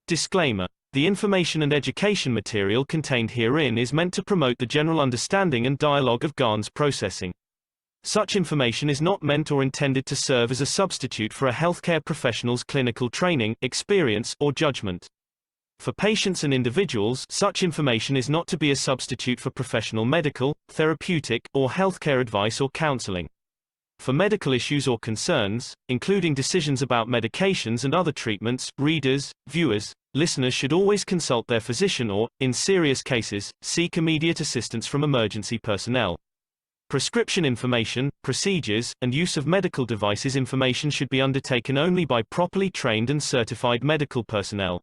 Disclaimer. The information and education material contained herein is meant to promote the general understanding and dialogue of GANs processing. Such information is not meant or intended to serve as a substitute for a healthcare professional's clinical training, experience, or judgment. For patients and individuals, such information is not to be a substitute for professional medical, therapeutic, or healthcare advice or counseling. For medical issues or concerns, including decisions about medications and other treatments, readers, viewers, listeners should always consult their physician or, in serious cases, seek immediate assistance from emergency personnel. Prescription information, procedures, and use of medical devices information should be undertaken only by properly trained and certified medical personnel.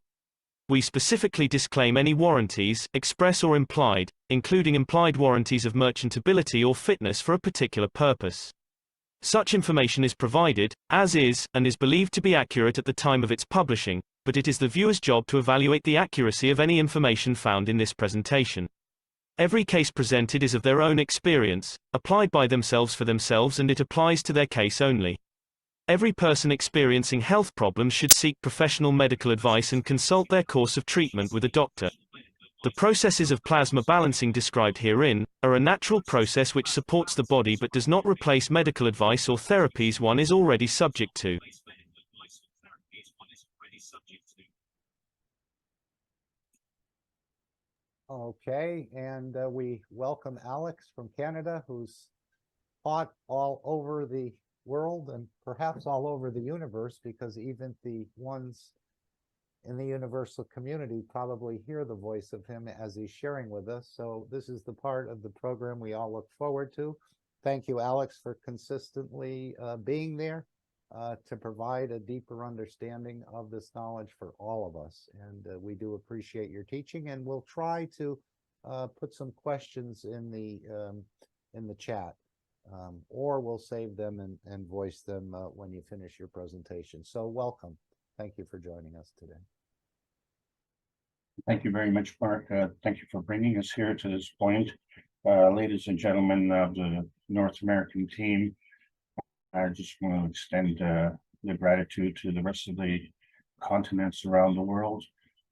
We specifically disclaim any warranties, express or implied, including implied warranties of merchantability or fitness for a particular purpose. Such information is provided, as is, and is believed to be accurate at the time of its publishing, but it is the viewer's job to evaluate the accuracy of any information found in this presentation. Every case presented is of their own experience, applied by themselves for themselves, and it applies to their case only. Every person experiencing health problems should seek professional medical advice and consult their course of treatment with a doctor. The processes of plasma balancing described herein are a natural process which supports the body but does not replace medical advice or therapies one is already subject to. Okay, and we welcome Alex from Canada, who's taught all over the world and perhaps all over the universe, because even the ones in the universal community probably hear the voice of him as he's sharing with us. So this is the part of the program we all look forward to. Thank you, Alex, for consistently being there to provide a deeper understanding of this knowledge for all of us. And we do appreciate your teaching, and we'll try to put some questions in the chat, or we'll save them and voice them when you finish your presentation. So welcome. Thank you for joining us today. Thank you very much, Mark. Thank you for bringing us here to this point. Ladies and gentlemen of the North American team, I just want to extend the gratitude to the rest of the continents around the world,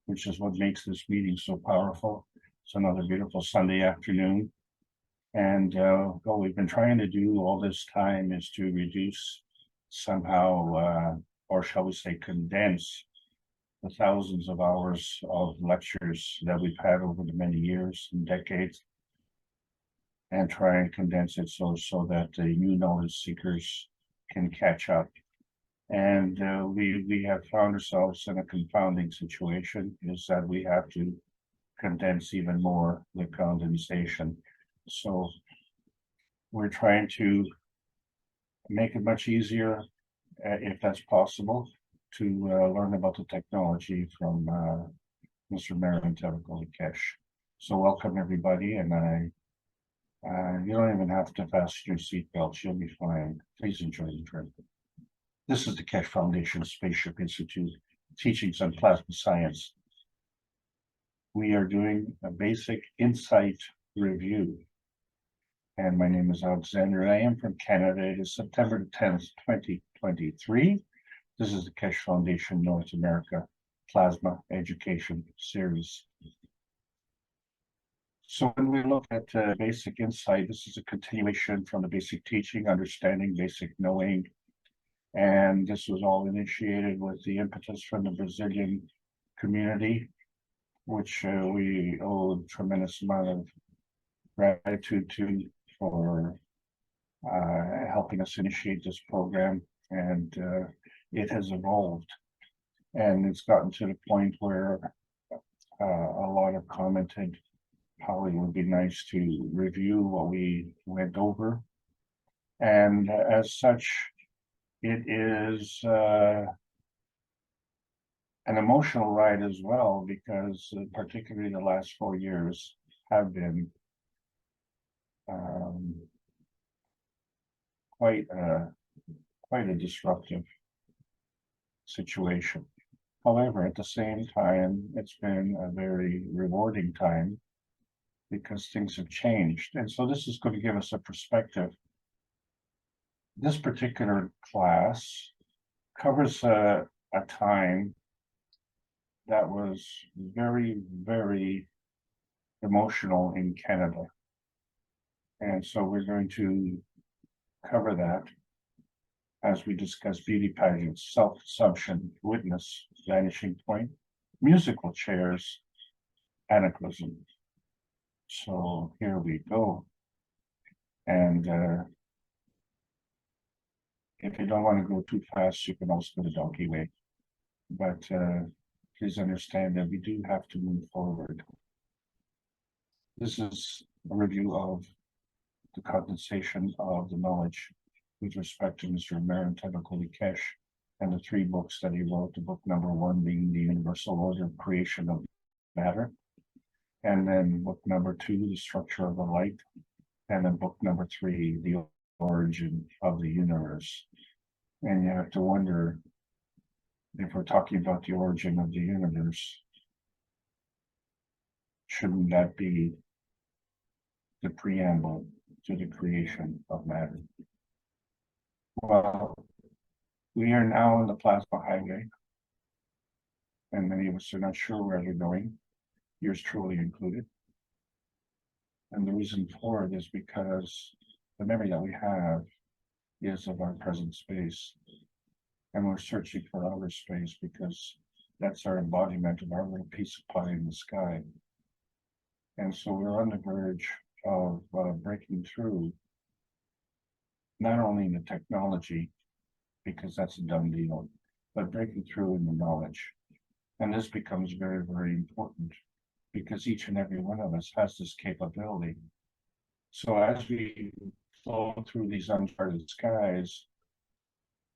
which is what makes this meeting so powerful. It's another beautiful Sunday afternoon. And what we've been trying to do all this time is to reduce somehow, or shall we say condense, the thousands of hours of lectures that we've had over the many years and decades, and try and condense it so that the new knowledge seekers can catch up. And we have found ourselves in a confounding situation, is that we have to condense even more the condensation. So we're trying to make it much easier, if that's possible, to learn about the technology from Mr. Marilyn Tevakoli-Kesh. So welcome everybody, and you don't even have to fasten your seatbelts, you'll be fine. Please enjoy the trip. This is the Kesh Foundation Spaceship Institute, Teachings on Plasma Science. We are doing a basic insight review. And my name is Alexander, and I am from Canada. It is September 10th, 2023. This is the Kesh Foundation North America Plasma Education Series. So when we look at basic insight, this is a continuation from the basic teaching, understanding, basic knowing. And this was all initiated with the impetus from the Brazilian community, which we owe a tremendous amount of gratitude to for helping us initiate this program. And it has evolved, and it's gotten to the point where a lot have commented how it would be nice to review what we went over. And as such, it is an emotional ride as well, because particularly the last 4 years have been quite a disruptive situation. However, at the same time, it's been a very rewarding time because things have changed. And so this is going to give us a perspective. This particular class covers a time that was very, very emotional in Canada. And so we're going to cover that as we discuss beauty pageants, self-consumption, witness, vanishing point, musical chairs, anachronism. So here we go. And if you don't want to go too fast, you can also go the donkey way. But please understand that we do have to move forward. This is a review of the condensation of the knowledge with respect to Mr. Marantevakoli and the 3 books that he wrote, the book number 1 being the Universal Order of Creation of Matter, and then book number 2, the Structure of the Light, and then book number 3, the Origin of the Universe. And you have to wonder, if we're talking about the origin of the universe, shouldn't that be the preamble to the creation of matter? Well, we are now on the plasma highway, and many of us are not sure where they're going, yours truly included. And the reason for it is because the memory that we have is of our present space, and we're searching for outer space because that's our embodiment of our little piece of pie in the sky. And so we're on the verge of breaking through, not only in the technology, because that's a done deal, but breaking through in the knowledge. And this becomes very, very important because each and every one of us has this capability. So as we flow through these uncharted skies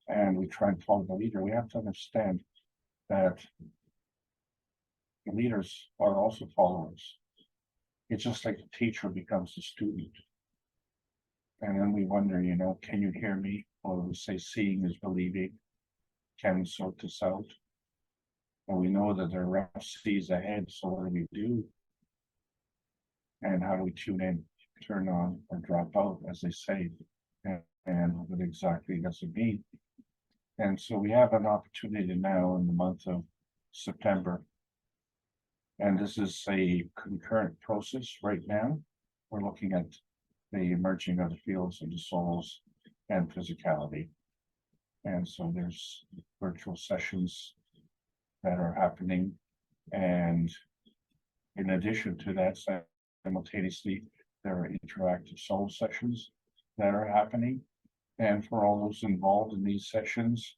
and we try and follow the leader, we have to understand that the leaders are also followers. It's just like the teacher becomes the student. And then we wonder, you know, can you hear me? Or we say seeing is believing. Can we sort this out? And we know that there are rough seas ahead, so what do? And how do we tune in, turn on, or drop out, as they say? And what exactly does it mean? And so we have an opportunity now in the month of September. And this is a concurrent process right now. We're looking at the merging of the fields of the souls and physicality. And so there's virtual sessions that are happening. And in addition to that, simultaneously, there are interactive soul sessions that are happening. And for all those involved in these sessions,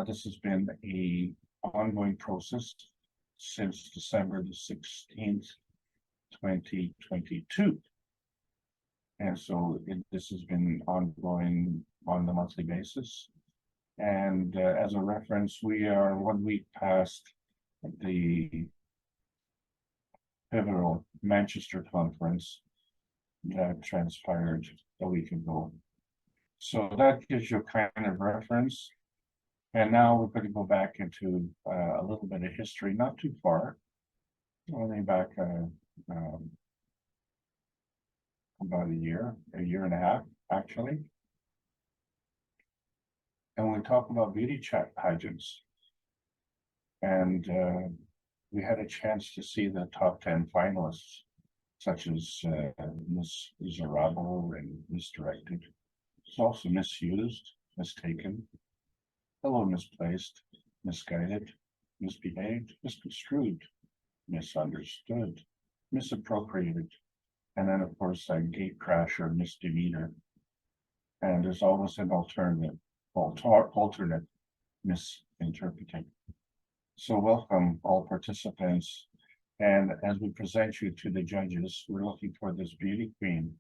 this has been an ongoing process since December the 16th, 2022. And so this has been ongoing on the monthly basis. And as a reference, we are 1 week past the pivotal Manchester conference that transpired a week ago. So that gives you a kind of reference. And now we're going to go back into a little bit of history, not too far, only back about a year and a half, actually. And we talk about beauty chat pageants. And we had a chance to see the top 10 finalists, such as Miss Miserable and Misdirected. It's also misused, mistaken, a little misplaced, misguided, misbehaved, misconstrued, misunderstood, misappropriated, and then of course a gate crasher, misdemeanor. And there's always an alternate misinterpreting. So welcome all participants. And as we present you to the judges, we're looking for this beauty queen.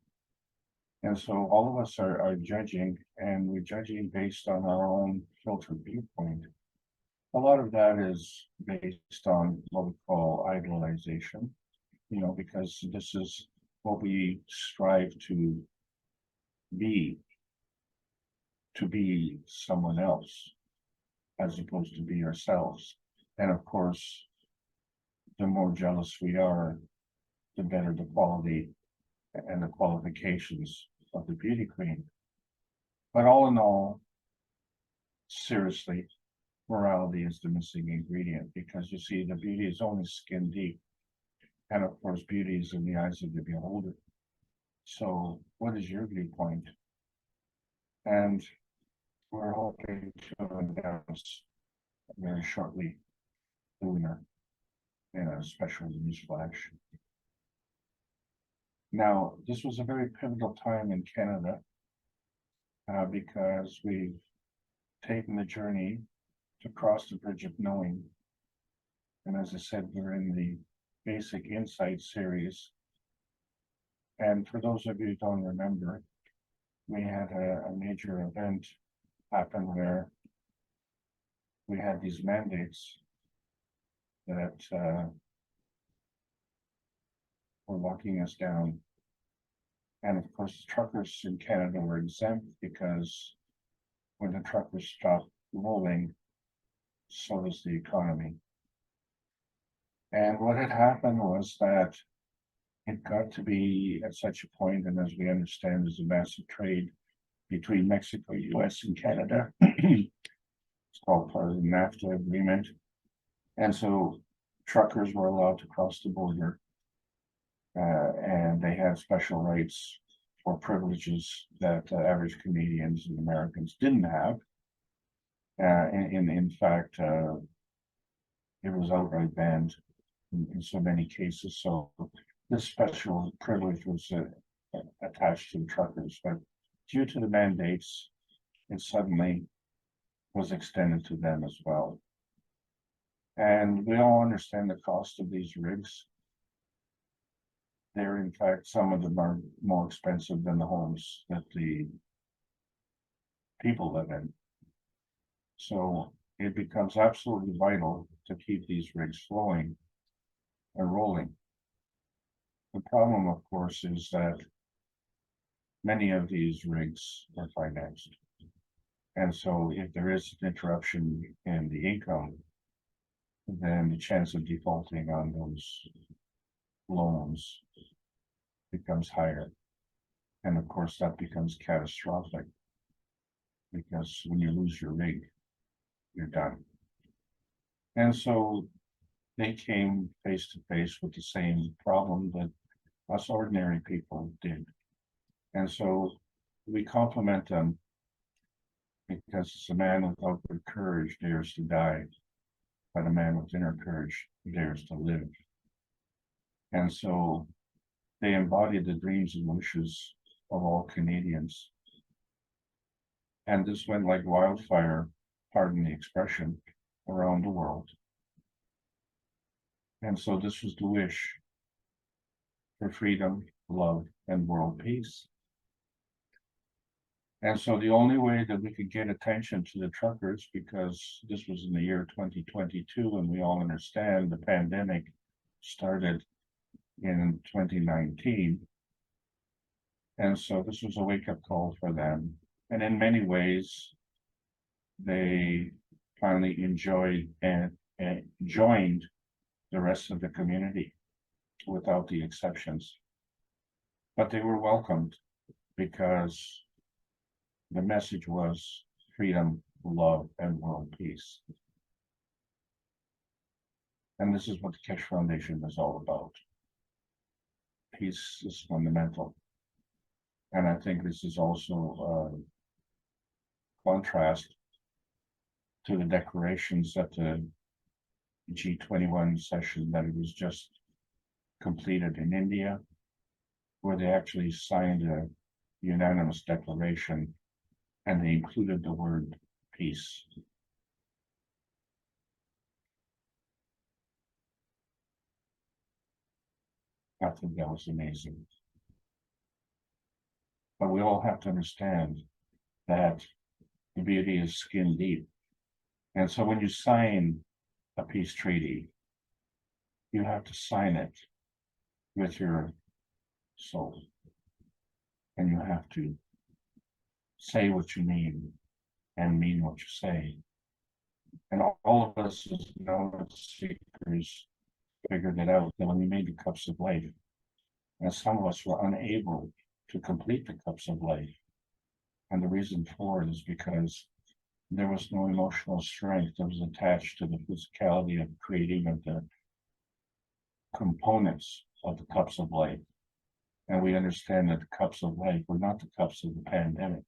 And so all of us are judging, and we're judging based on our own filtered viewpoint. A lot of that is based on what we call idolization, you know, because this is what we strive to be someone else, as opposed to be ourselves. And of course, the more jealous we are, the better the quality and the qualifications of the beauty queen. But all in all, seriously, morality is the missing ingredient, because you see, the beauty is only skin deep. And of course, beauty is in the eyes of the beholder. So what is your viewpoint? And we're hoping to announce very shortly the winner in a special news flash. Now, this was a very pivotal time in Canada because we've taken the journey to cross the bridge of knowing. And as I said, we're in the Basic Insight series. And for those of you who don't remember, we had a major event happen where we had these mandates that were locking us down. And of course, the truckers in Canada were exempt because when the truckers stopped rolling, so does the economy. And what had happened was that it got to be at such a point, and as we understand, there's a massive trade between Mexico, US, and Canada. It's called part of the NAFTA agreement. And so truckers were allowed to cross the border, and they had special rights or privileges that average Canadians and Americans didn't have. In fact, it was outright banned in so many cases. So this special privilege was attached to the truckers, but due to the mandates, it suddenly was extended to them as well. And we all understand the cost of these rigs. They're, in fact, some of them are more expensive than the homes that the people live in. So it becomes absolutely vital to keep these rigs flowing and rolling. The problem, of course, is that many of these rigs are financed. And so if there is an interruption in the income, then the chance of defaulting on those loans becomes higher. And of course, that becomes catastrophic, because when you lose your rig, you're done. And so they came face to face with the same problem that us ordinary people did. And so we compliment them, because it's a man without good courage dares to die, but a man with inner courage dares to live. And so they embodied the dreams and wishes of all Canadians. And this went like wildfire, pardon the expression, around the world. And so this was the wish for freedom, love, and world peace. And so the only way that we could get attention to the truckers, because this was in the year 2022, and we all understand the pandemic started in 2019. And so this was a wake-up call for them. And in many ways, they finally enjoyed and joined the rest of the community without the exceptions. But they were welcomed because the message was freedom, love, and world peace. And this is what the Kesh Foundation is all about. Peace is fundamental. And I think this is also a contrast to the declarations at the G21 session that was just completed in India, where they actually signed a unanimous declaration, and they included the word peace. I think that was amazing. But we all have to understand that the beauty is skin deep. And so when you sign a peace treaty, you have to sign it with your soul. And you have to say what you mean and mean what you say. And all of us as knowledge seekers figured it out that when we made the cups of life, and some of us were unable to complete the cups of life. And the reason for it is because there was no emotional strength that was attached to the physicality of creating of the components of the cups of life. And we understand that the cups of life were not the cups of the pandemic.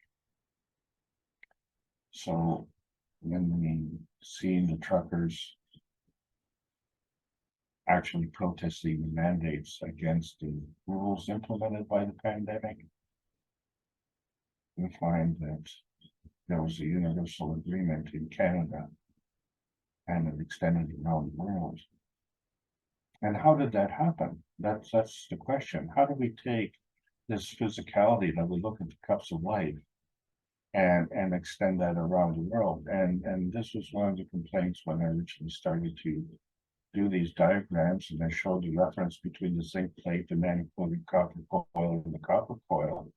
So when we see the truckers actually protesting the mandates against the rules implemented by the pandemic, we find that there was a universal agreement in Canada and it extended around the world. And how did that happen? That's the question. How do we take this physicality that we look at the cups of life and extend that around the world? And this was one of the complaints when I originally started to do these diagrams, and I showed the reference between the zinc plate, the manifolded copper coil, and the copper coil.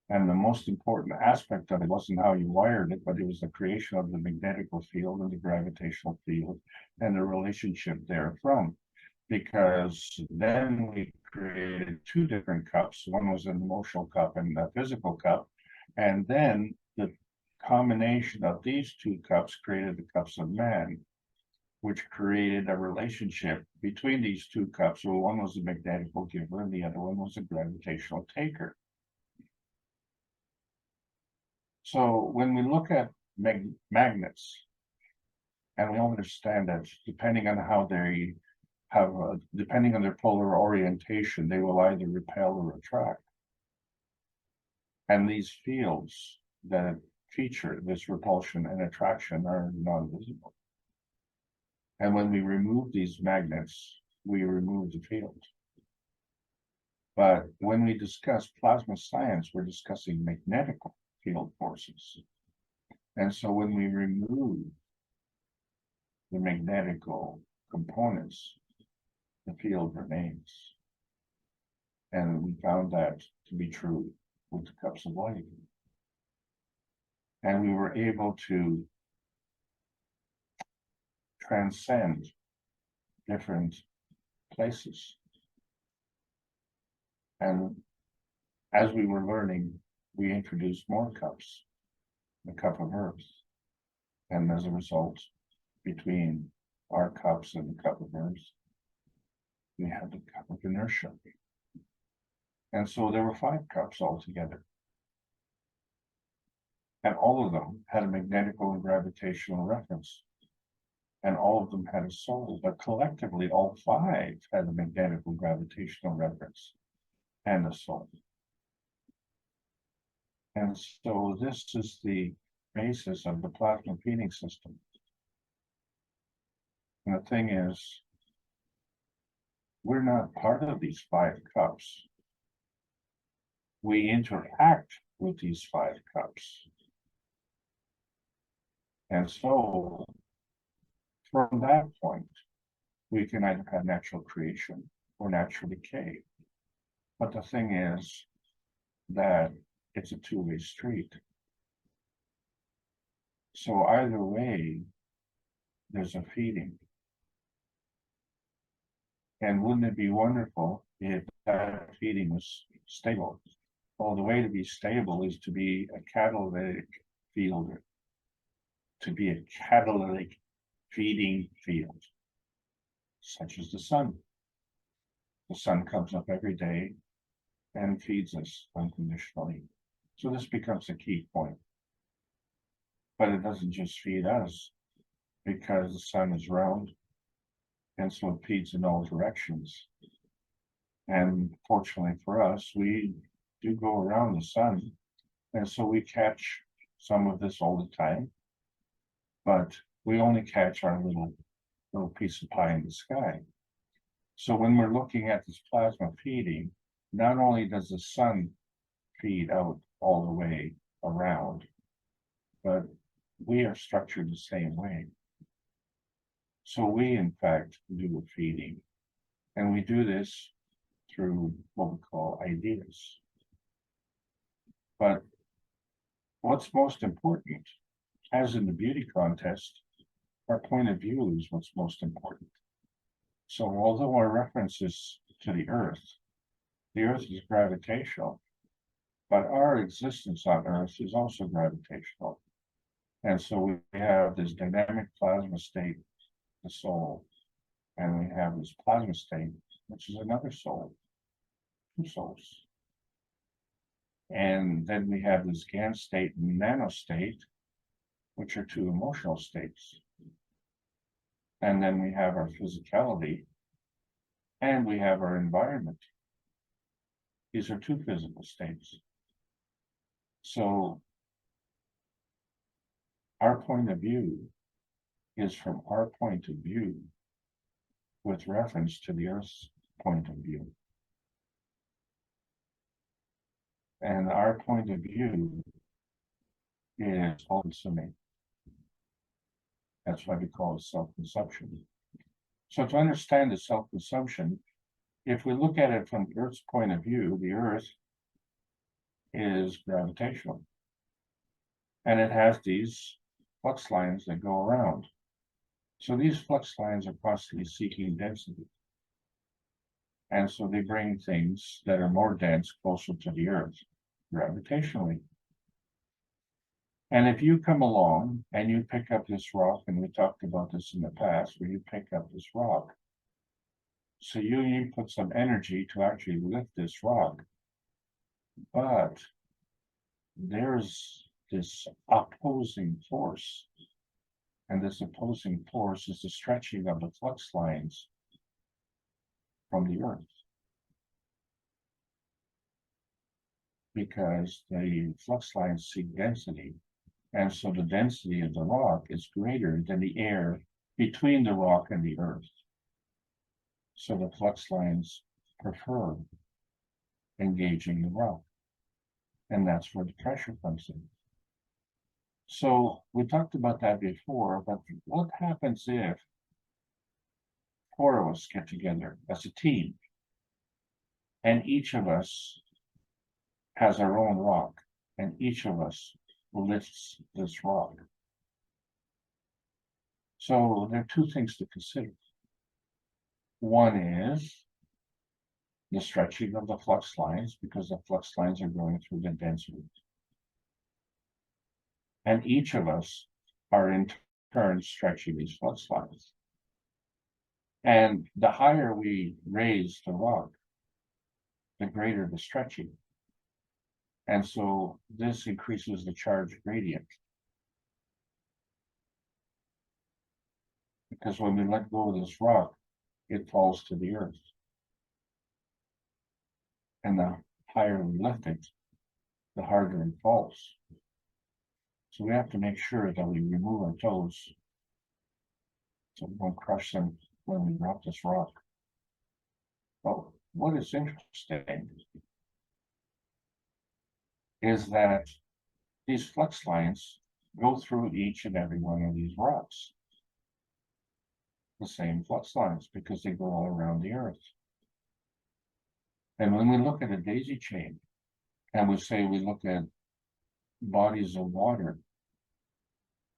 And the most important aspect of it wasn't how you wired it, but it was the creation of the magnetical field and the gravitational field and the relationship therefrom. Because then we created two different cups. One was an emotional cup and a physical cup. And then the combination of these two cups created the cups of man, which created a relationship between these two cups. So one was a magnetical giver and the other one was a gravitational taker. So when we look at magnets, and we understand that depending on how they have, depending on their polar orientation, they will either repel or attract. And these fields that feature this repulsion and attraction are non-visible. And when we remove these magnets, we remove the field. But when we discuss plasma science, we're discussing magnetical field forces. And so when we remove the magnetical components, the field remains. And we found that to be true with the cups of life. And we were able to transcend different places. And as we were learning, we introduced more cups, the cup of earth. And as a result, between our cups and the cup of earth, we had the cup of inertia. And so there were 5 cups altogether. And all of them had a magnetical and gravitational reference. And all of them had a soul, but collectively all 5 had a magnetical gravitational reference and a soul. And so this is the basis of the plasma feeding system. And the thing is, we're not part of these 5 cups. We interact with these 5 cups. And so from that point, we can either have natural creation or natural decay. But the thing is that it's a two-way street. So either way, there's a feeding. And wouldn't it be wonderful if that feeding was stable? Well, the way to be stable is to be a catalytic field, to be a catalytic feeding field, such as the sun. The sun comes up every day and feeds us unconditionally. So this becomes a key point. But it doesn't just feed us, because the sun is round, and so it feeds in all directions. And fortunately for us, we do go around the sun, and so we catch some of this all the time, but we only catch our little piece of pie in the sky. So when we're looking at this plasma feeding, not only does the sun feed out all the way around, but we are structured the same way. So we, in fact, do a feeding, and we do this through what we call ideas. But what's most important, as in the beauty contest, our point of view is what's most important. So although our reference is to the earth is gravitational, but our existence on earth is also gravitational. And so we have this dynamic plasma state, the soul, and we have this plasma state, which is another soul, two souls. And then we have this GAN state and nano state, which are two emotional states. And then we have our physicality, and we have our environment. These are two physical states. So our point of view is from our point of view with reference to the Earth's point of view. And our point of view is all-consuming. That's why we call it self-consumption. So to understand the self-consumption, if we look at it from Earth's point of view, the Earth is gravitational. And it has these flux lines that go around. So these flux lines are constantly seeking density. And so they bring things that are more dense closer to the Earth, gravitationally. And if you come along and you pick up this rock, and we talked about this in the past, where you pick up this rock, so you need to put some energy to actually lift this rock. But there's this opposing force. And this opposing force is the stretching of the flux lines from the Earth. Because the flux lines seek density. And so the density of the rock is greater than the air between the rock and the Earth. So the flux lines prefer engaging the rock. And that's where the pressure comes in. So we talked about that before, but what happens if 4 of us get together as a team, and each of us has our own rock, and each of us lifts this rock? So there are two things to consider. One is the stretching of the flux lines, because the flux lines are going through the density. And each of us are in turn stretching these flux lines. And the higher we raise the rock, the greater the stretching. And so this increases the charge gradient. Because when we let go of this rock, it falls to the Earth. And the higher we lift it, the harder it falls. So we have to make sure that we remove our toes so we won't crush them when we drop this rock. But what is interesting is that these flux lines go through each and every one of these rocks. The same flux lines, because they go all around the Earth. And when we look at a daisy chain, and we say we look at bodies of water,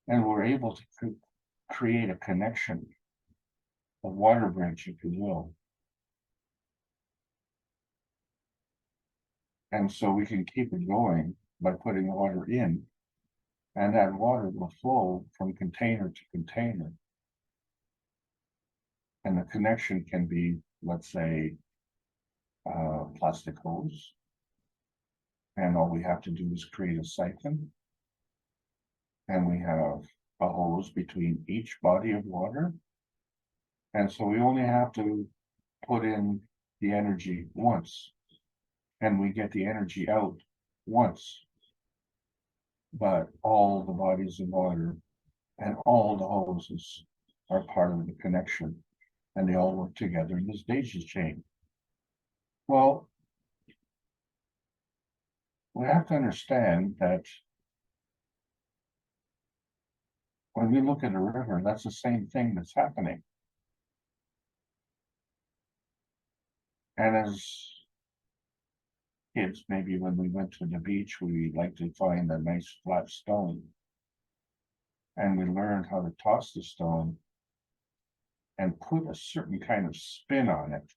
and we're able to create a connection, a water bridge, if you will. And so we can keep it going by putting water in, and that water will flow from container to container. And the connection can be, let's say, plastic hose. And all we have to do is create a siphon. And we have a hose between each body of water. And so we only have to put in the energy once. And we get the energy out once. But all the bodies of water and all the hoses are part of the connection. And they all work together in this daisy chain. Well, we have to understand that when we look at a river, that's the same thing that's happening. And as kids, maybe when we went to the beach, we like to find a nice flat stone. And we learned how to toss the stone and put a certain kind of spin on it.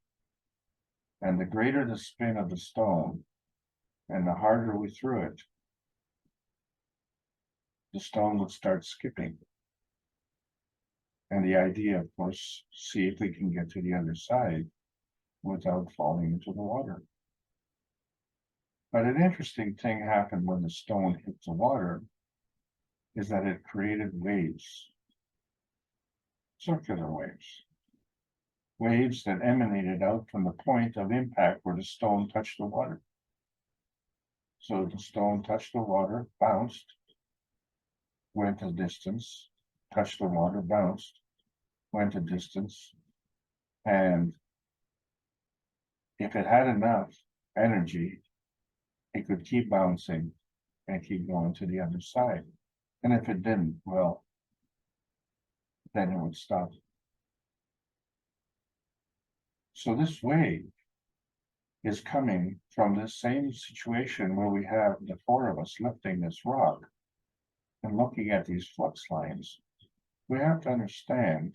And the greater the spin of the stone, and the harder we threw it, the stone would start skipping. And the idea, of course, see if we can get to the other side without falling into the water. But an interesting thing happened when the stone hit the water is that it created waves, circular waves, waves that emanated out from the point of impact where the stone touched the water. So the stone touched the water, bounced, went a distance, touched the water, bounced, went a distance, and if it had enough energy, it could keep bouncing and keep going to the other side. And if it didn't, well, then it would stop. So this wave is coming from the same situation where we have the four of us lifting this rock and looking at these flux lines. We have to understand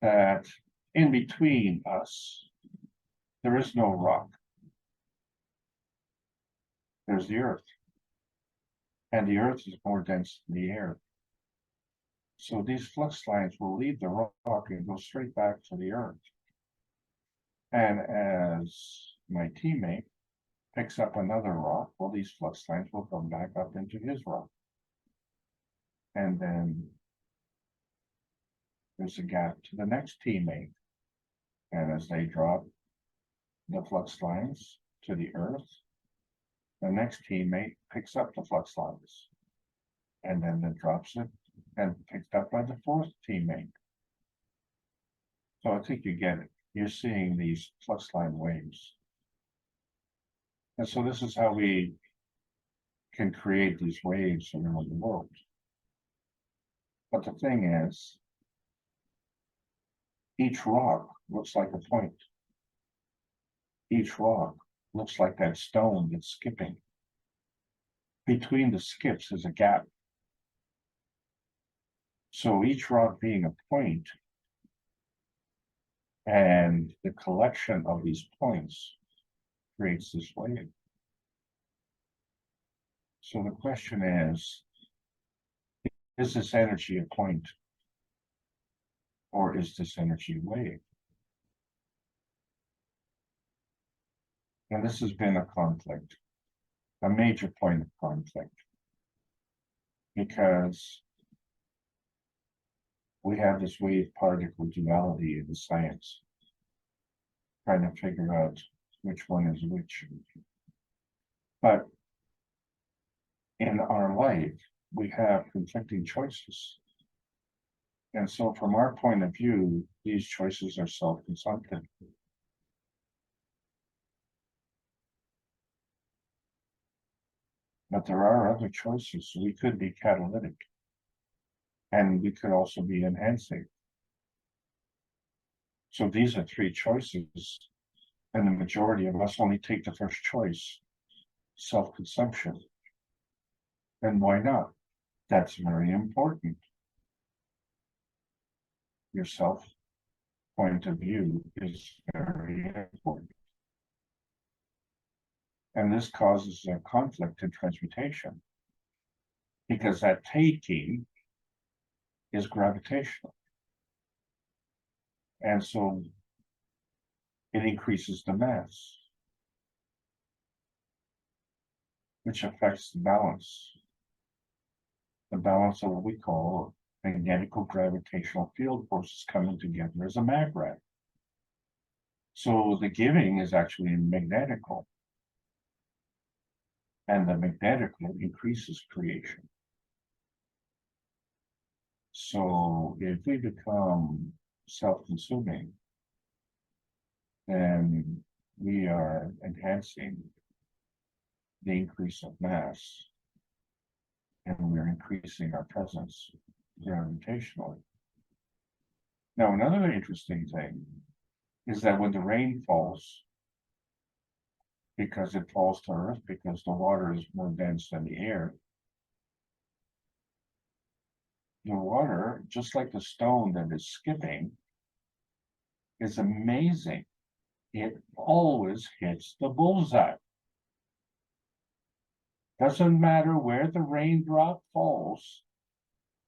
that in between us, there is no rock. There's the earth. And the earth is more dense than the air. So these flux lines will leave the rock and go straight back to the earth. And as my teammate picks up another rock, well, these flux lines will come back up into his rock. And then there's a gap to the next teammate. And as they drop the flux lines to the earth, the next teammate picks up the flux lines. And then it drops it and picked up by the fourth teammate. So I think you get it. You're seeing these flux line waves. And so this is how we can create these waves around the world. But the thing is, each rock looks like a point. Each rock looks like that stone that's skipping. Between the skips is a gap. So each rock being a point, and the collection of these points creates this wave. So the question is this energy a point? Or is this energy a wave? And this has been a conflict, a major point of conflict, because we have this wave particle duality in the science, trying to figure out which one is which. But in our life, we have conflicting choices. And so from our point of view, these choices are self-consumptive. But there are other choices. We could be catalytic. And we could also be enhancing. So these are three choices. And the majority of us only take the first choice, self-consumption. And why not? That's very important. Your self point of view is very important. And this causes a conflict in transmutation, because that taking is gravitational. And so it increases the mass, which affects the balance of what we call magnetical gravitational field forces coming together as a magrat. So the giving is actually magnetical, and the magnetical increases creation. So if we become self-consuming, then we are enhancing the increase of mass, and we're increasing our presence gravitationally. Now, another interesting thing is that when the rain falls, because it falls to Earth, because the water is more dense than the air, the water, just like the stone that is skipping, is amazing. It always hits the bullseye. Doesn't matter where the raindrop falls,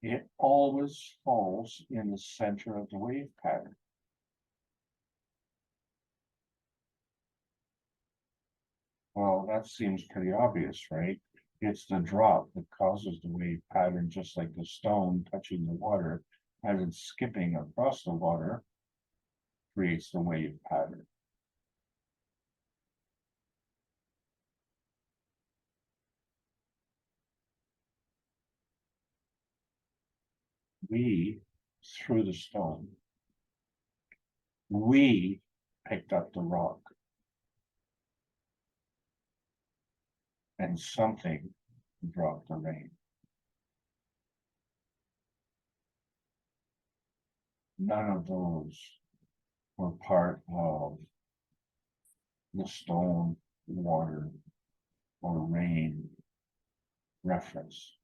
it always falls in the center of the wave pattern. Well, that seems pretty obvious, right? It's the drop that causes the wave pattern, just like the stone touching the water as it's skipping across the water creates the wave pattern. We threw the stone. We picked up the rock. And something dropped the rain. None of those were part of the stone, water, or rain reference.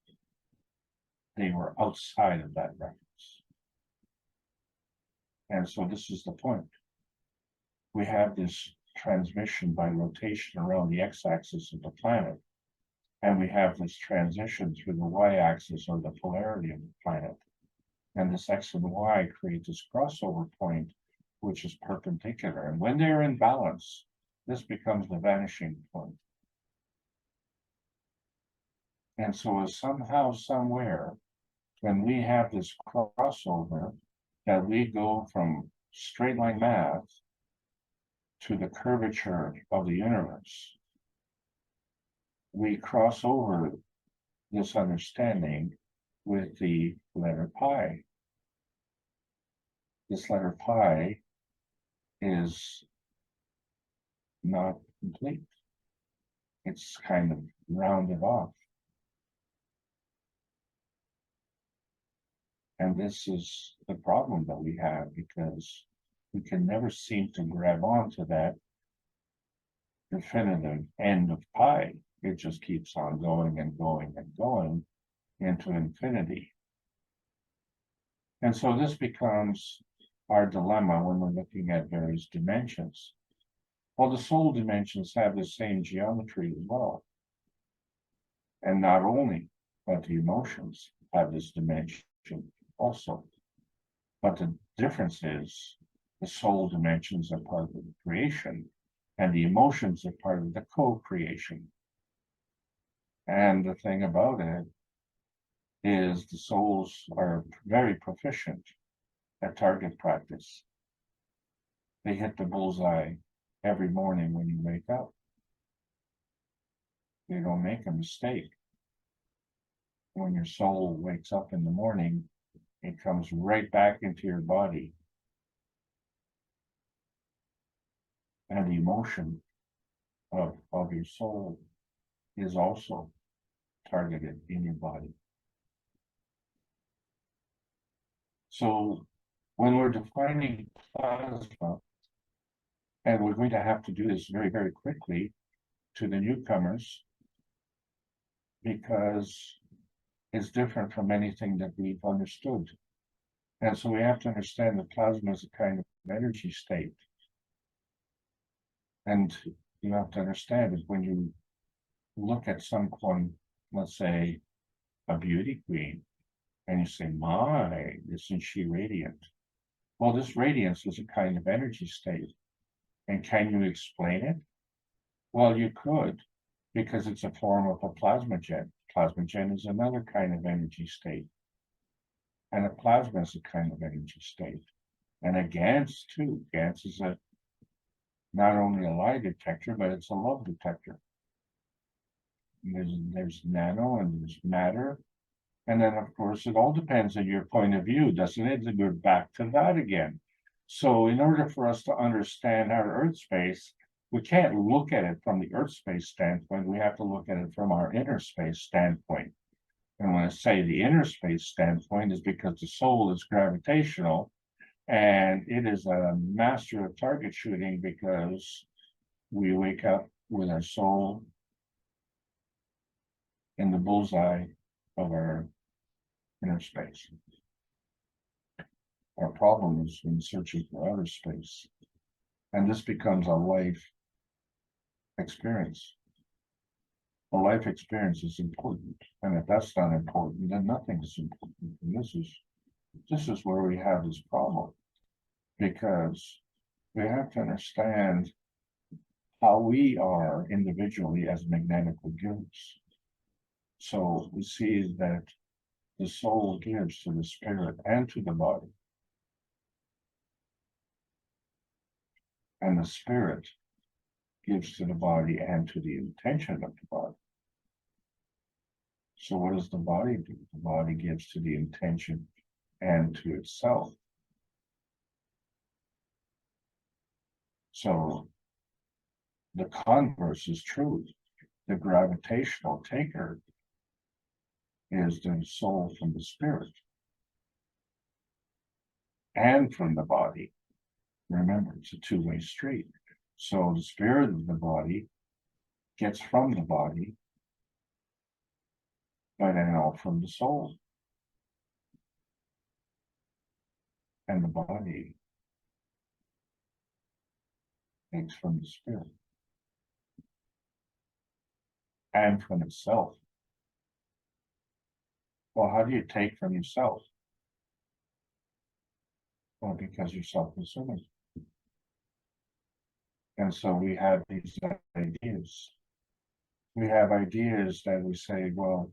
They were outside of that reference. And so this is the point. We have this transmission by rotation around the x-axis of the planet, and we have this transition through the y-axis or the polarity of the planet. And this x and y create this crossover point, which is perpendicular. And when they're in balance, this becomes the vanishing point. And so somehow, somewhere, when we have this crossover, that we go from straight line math to the curvature of the universe, we cross over this understanding with the letter pi. This letter pi is not complete. It's kind of rounded off. And this is the problem that we have, because we can never seem to grab onto that definitive end of pi. It just keeps on going and going and going into infinity. And so this becomes our dilemma when we're looking at various dimensions. Well, the soul dimensions have the same geometry as well. And not only, but the emotions have this dimension also. But the difference is the soul dimensions are part of the creation, and the emotions are part of the co-creation. And the thing about it is the souls are very proficient at target practice. They hit the bullseye every morning when you wake up. They don't make a mistake. When your soul wakes up in the morning, it comes right back into your body. And the emotion of your soul is also targeted in your body. So when we're defining plasma, and we're going to have to do this very, very quickly to the newcomers, because it's different from anything that we've understood. And so we have to understand that plasma is a kind of energy state. And you have to understand that when you look at someone, let's say a beauty queen, and you say, my, isn't she radiant? Well, this radiance is a kind of energy state. And can you explain it? Well, you could, because it's a form of a plasmagen. Plasmagen is another kind of energy state. And a plasma is a kind of energy state. And a GANS too. GANS is not only a lie detector, but it's a love detector. There's nano and there's matter. And then, of course, it all depends on your point of view, doesn't it? And we're back to that again. So in order for us to understand our Earth space, we can't look at it from the Earth space standpoint. We have to look at it from our inner space standpoint. And when I say the inner space standpoint is because the soul is gravitational, and it is a master of target shooting, because we wake up with our soul in the bullseye of our inner space. Our problem is in searching for outer space. And this becomes a life experience. The life experience is important, and if that's not important, then nothing is important. And this is where we have this problem, because we have to understand how we are individually as magnetic gifts. So we see that the soul gives to the spirit and to the body, and the spirit gives to the body and to the intention of the body. So what does the body do? The body gives to the intention and to itself. So the converse is true. The gravitational taker is the soul from the spirit and from the body. Remember, it's a two-way street. So the spirit of the body gets from the body, but then all from the soul. And the body takes from the spirit and from itself. Well, how do you take from yourself? Well, because you're self-consuming. And so we have these ideas. We have ideas that we say, well,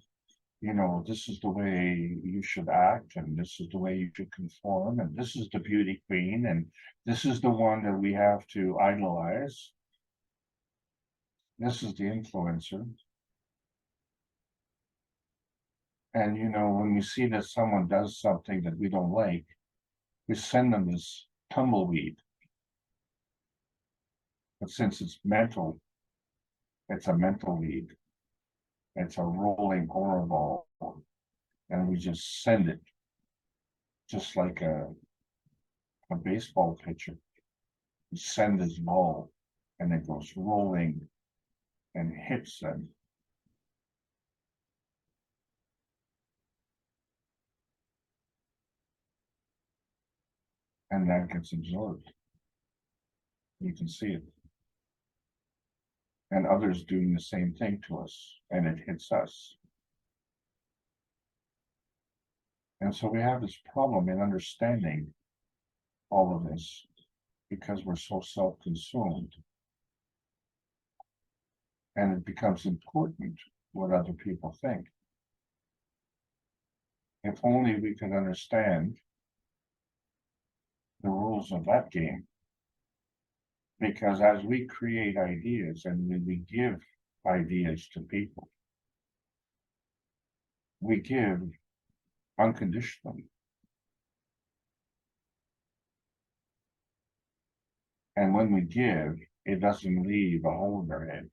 you know, this is the way you should act, and this is the way you should conform, and this is the beauty queen, and this is the one that we have to idolize. This is the influencer. And, you know, when we see that someone does something that we don't like, we send them this tumbleweed. But since it's mental, it's a mental weed. It's a rolling aura ball. And we just send it, just like a baseball pitcher. We send this ball, and it goes rolling and hits them. And that gets absorbed. You can see it. And others doing the same thing to us, and it hits us. And so we have this problem in understanding all of this, because we're so self-consumed. And it becomes important what other people think. If only we could understand the rules of that game. Because as we create ideas and we give ideas to people, we give unconditionally. And when we give, it doesn't leave a hole in their head.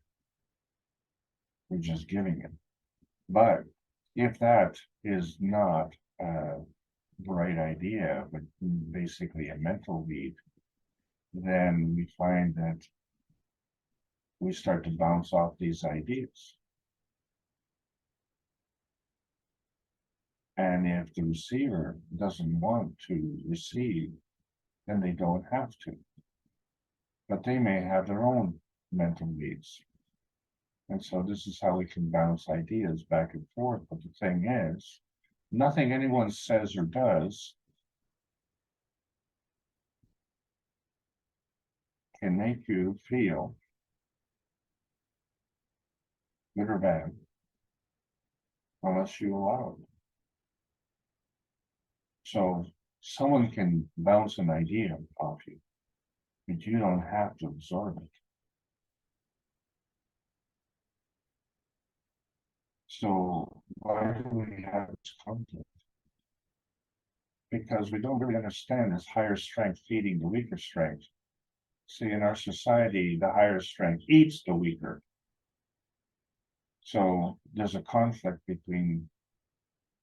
We're just giving it. But if that is not a bright idea, but basically a mental weed, then we find that we start to bounce off these ideas. And if the receiver doesn't want to receive, then they don't have to. But they may have their own mental needs. And so this is how we can bounce ideas back and forth. But the thing is, nothing anyone says or does can make you feel good or bad unless you allow it. So someone can bounce an idea off you, but you don't have to absorb it. So why do we have this conflict? Because we don't really understand this higher strength feeding the weaker strength. See, in our society, the higher strength eats the weaker. So there's a conflict between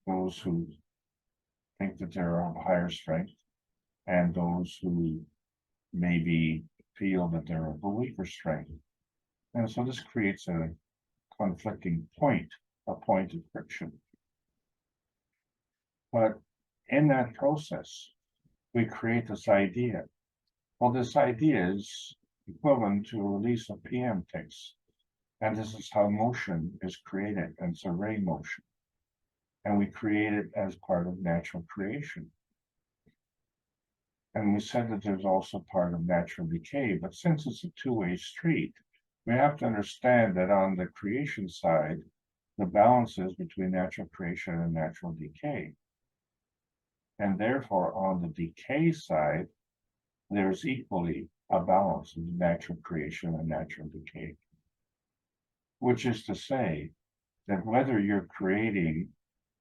those who think that they're of higher strength and those who maybe feel that they're of a weaker strength. And so this creates a conflicting point, a point of friction. But in that process, we create this idea. Well, this idea is equivalent to a release of PM tapes. And this is how motion is created, and it's a ray motion. And we create it as part of natural creation. And we said that there's also part of natural decay, but since it's a two-way street, we have to understand that on the creation side, the balance is between natural creation and natural decay. And therefore, on the decay side, there's equally a balance of natural creation and natural decay. Which is to say that whether you're creating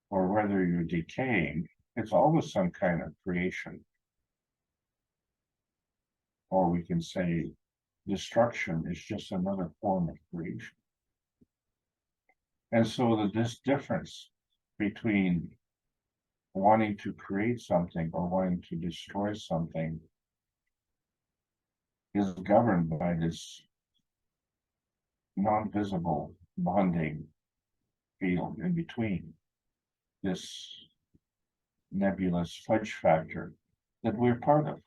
or whether you're decaying, it's always some kind of creation. Or we can say destruction is just another form of creation. And so this difference between wanting to create something or wanting to destroy something is governed by this non-visible bonding field in between, this nebulous fudge factor that we're part of.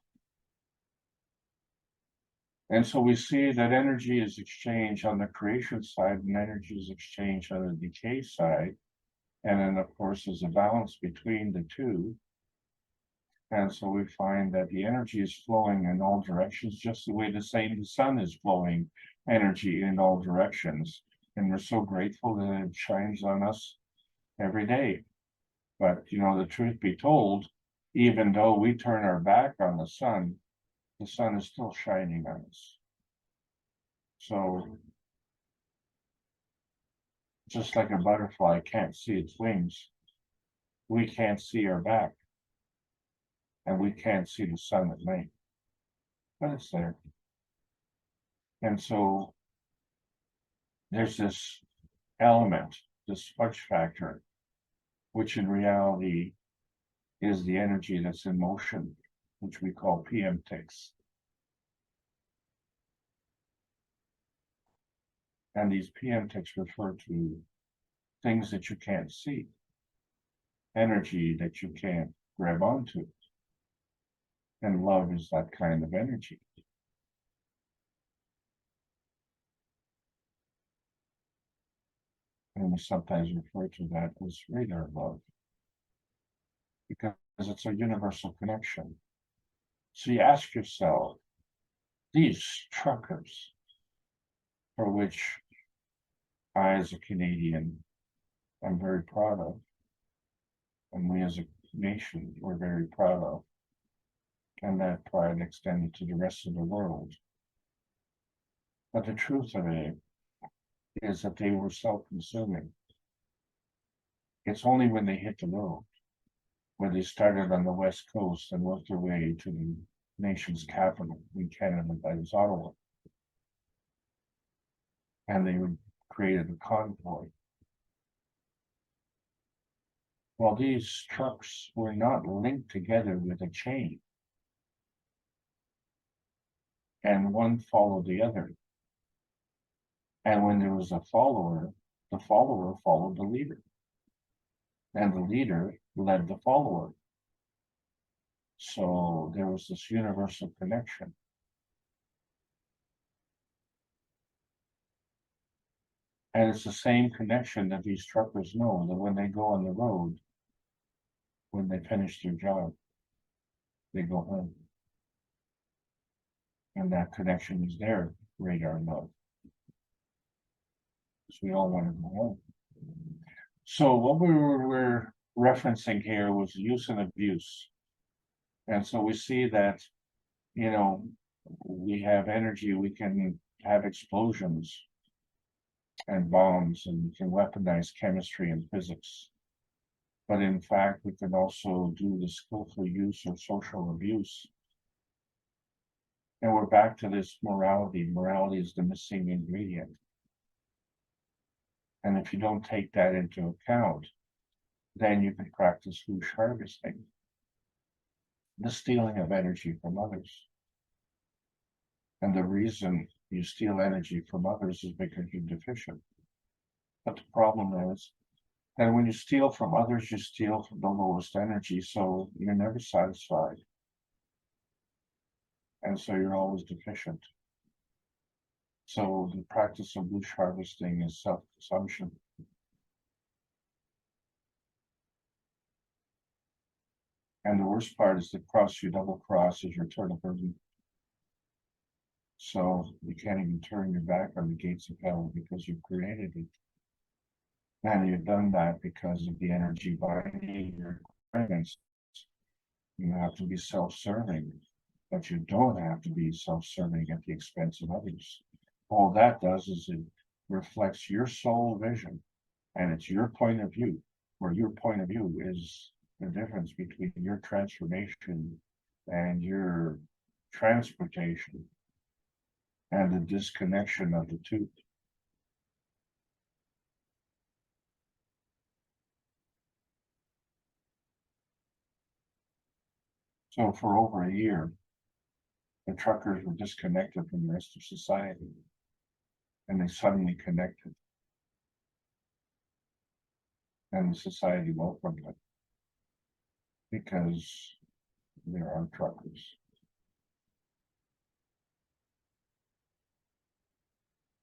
And so we see that energy is exchanged on the creation side and energy is exchanged on the decay side. And then, of course, there's a balance between the two. And so we find that the energy is flowing in all directions, just the way the sun is flowing energy in all directions. And we're so grateful that it shines on us every day. But, you know, the truth be told, even though we turn our back on the sun is still shining on us. So, just like a butterfly can't see its wings, we can't see our back. And we can't see the sun at night. But it's there. And so, there's this element, this fudge factor, which in reality is the energy that's in motion, which we call PM ticks. And these PM ticks refer to things that you can't see, energy that you can't grab onto. And love is that kind of energy. And we sometimes refer to that as radar love, because it's a universal connection. So you ask yourself, these truckers, for which I, as a Canadian, am very proud of, and we as a nation, we're very proud of, and that pride extended to the rest of the world. But the truth of it is that they were self-consuming. It's only when they hit the road, where they started on the West Coast and worked their way to the nation's capital in Canada, that is Ottawa, and they created a convoy. Well, these trucks were not linked together with a chain, and one followed the other. And when there was a follower, the follower followed the leader, and the leader led the follower. So there was this universal connection. And it's the same connection that these truckers know, that when they go on the road, when they finish their job, they go home. And that connection is their radar love. So we all want to go home. So what we were referencing here was use and abuse. And so we see that, you know, we have energy, we can have explosions and bombs, and we can weaponize chemistry and physics. But in fact, we can also do the skillful use of social abuse. And we're back to this morality. Morality is the missing ingredient. And if you don't take that into account, then you can practice whoosh harvesting, the stealing of energy from others. And the reason you steal energy from others is because you're deficient. But the problem is that when you steal from others, you steal from the lowest energy, so you're never satisfied. And so you're always deficient. So the practice of bush harvesting is self-consumption. And the worst part is the cross you double cross is your turn of burden. So you can't even turn your back on the gates of hell because you've created it. And you've done that because of the energy binding your requirements. You have to be self-serving, but you don't have to be self-serving at the expense of others. All that does is it reflects your soul vision, and it's your point of view, where your point of view is the difference between your transformation and your transportation and the disconnection of the two. So for over a year, the truckers were disconnected from the rest of society, and they suddenly connected, and the society welcomed it because there are truckers.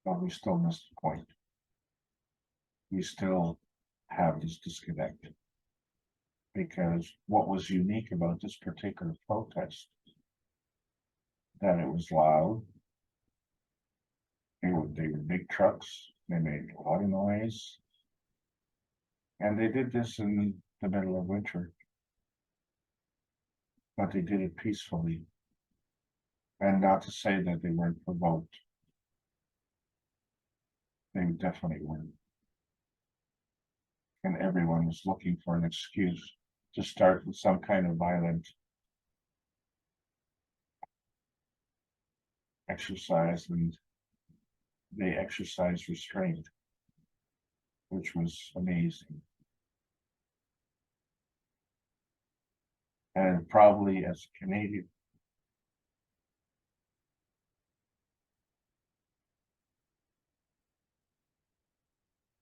But we still missed the point. We still have this disconnect. Because what was unique about this particular protest, that it was loud, they were big trucks, they made a lot of noise, and they did this in the middle of winter, but they did it peacefully, and not to say that they weren't provoked. They definitely weren't. And everyone was looking for an excuse to start with some kind of violent exercise, and they exercised restraint, which was amazing. And probably as a Canadian,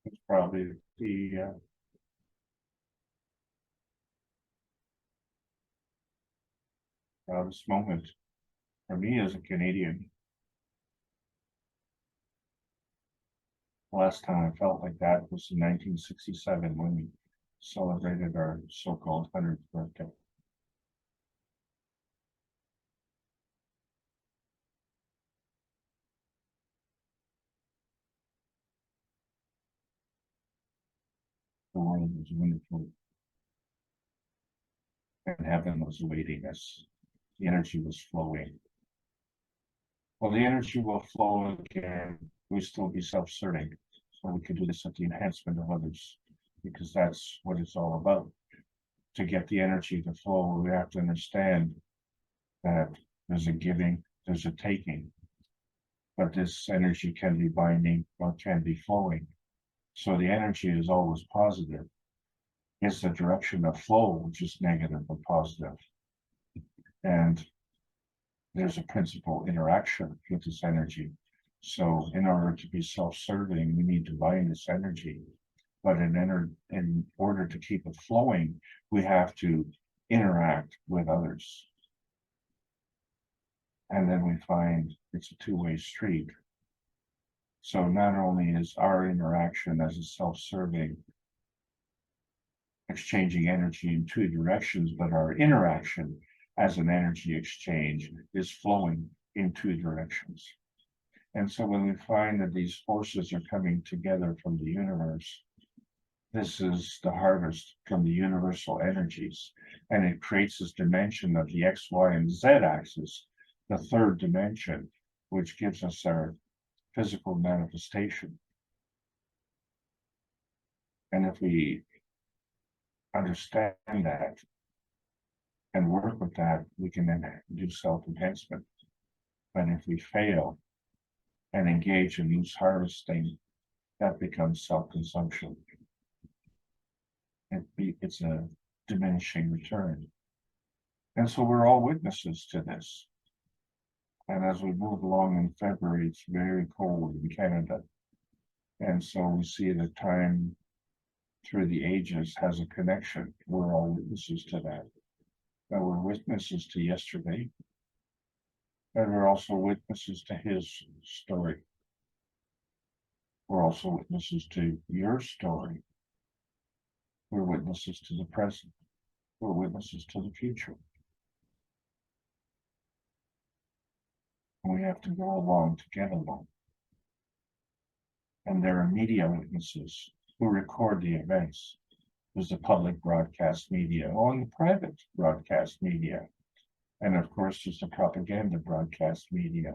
it's probably the proudest moment for me as a Canadian. The last time I felt like that was in 1967 when we celebrated our so-called 100th birthday. The world was wonderful, and heaven was awaiting us. The energy was flowing. Well, the energy will flow again. We still be self-serving, so we can do this at the enhancement of others, because that's what it's all about. To get the energy to flow, we have to understand that there's a giving, there's a taking, but this energy can be binding or can be flowing. So the energy is always positive. It's the direction of flow, which is negative or positive. And there's a principal interaction with this energy. So in order to be self-serving, we need to bind this energy. But in order to keep it flowing, we have to interact with others. And then we find it's a two-way street. So not only is our interaction as a self-serving exchanging energy in two directions, but our interaction as an energy exchange is flowing in two directions. And so when we find that these forces are coming together from the universe, this is the harvest from the universal energies, and it creates this dimension of the X, Y, and Z axis, the third dimension, which gives us our physical manifestation. And if we understand that and work with that, we can then do self-enhancement. But if we fail and engage in loose harvesting, that becomes self-consumption. It's a diminishing return. And so we're all witnesses to this. And as we move along in February, it's very cold in Canada. And so we see that time through the ages has a connection. We're all witnesses to that. But we're witnesses to yesterday. And we're also witnesses to his story. We're also witnesses to your story. We're witnesses to the present. We're witnesses to the future. And we have to go along to get along. And there are media witnesses who record the events. There's the public broadcast media, or the private broadcast media. And of course, there's the propaganda broadcast media.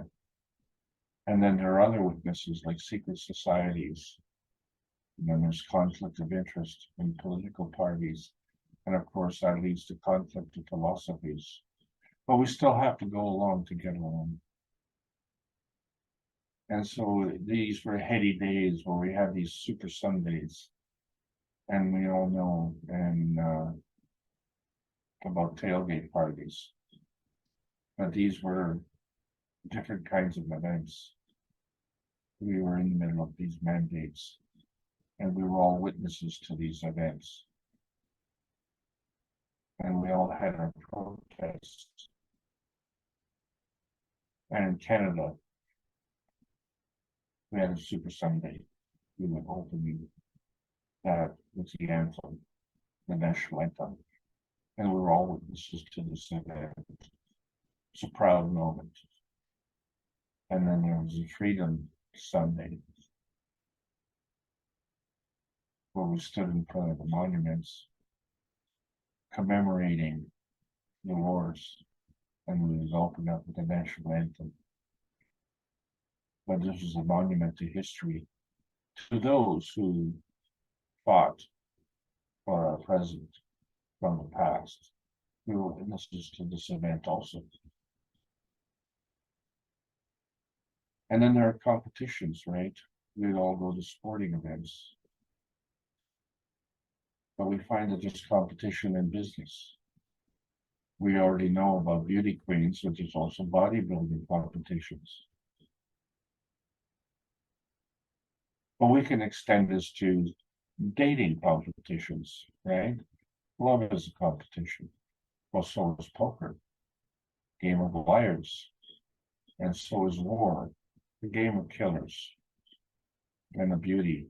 And then there are other witnesses like secret societies. And then there's conflict of interest in political parties. And of course, that leads to conflict of philosophies. But we still have to go along to get along. And so these were heady days where we had these super Sundays. And we all know about tailgate parties. But these were different kinds of events. We were in the middle of these mandates, and we were all witnesses to these events. And we all had our protests. And in Canada, we had a Super Sunday. We were opening that with the anthem, the national anthem. And we were all witnesses to this event. It's a proud moment. And then there was a Freedom Sunday, where we stood in front of the monuments commemorating the wars, and we would open up with the national anthem. But this is a monument to history, to those who fought for our present from the past. We were witnesses to this event also. And then there are competitions, right? We'd all go to sporting events. But we find that there's competition in business. We already know about beauty queens, but there's also bodybuilding competitions. But we can extend this to dating competitions, right? Love is a competition. Well, so is poker, game of liars, and so is war, the game of killers, and the beauty,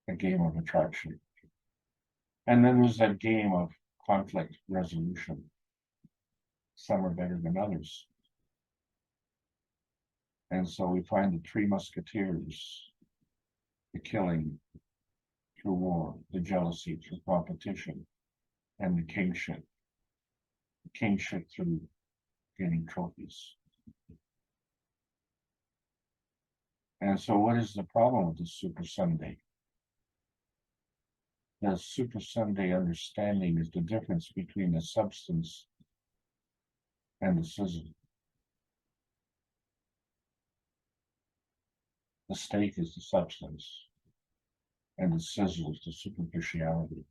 a game of attraction. And then there's that game of conflict resolution. Some are better than others. And so we find the Three Musketeers, the killing through war, the jealousy through competition, and the kingship through getting trophies. And so what is the problem with the Super Sunday? The Super Sunday understanding is the difference between the substance and the sizzle. The steak is the substance, and the sizzle is the superficiality.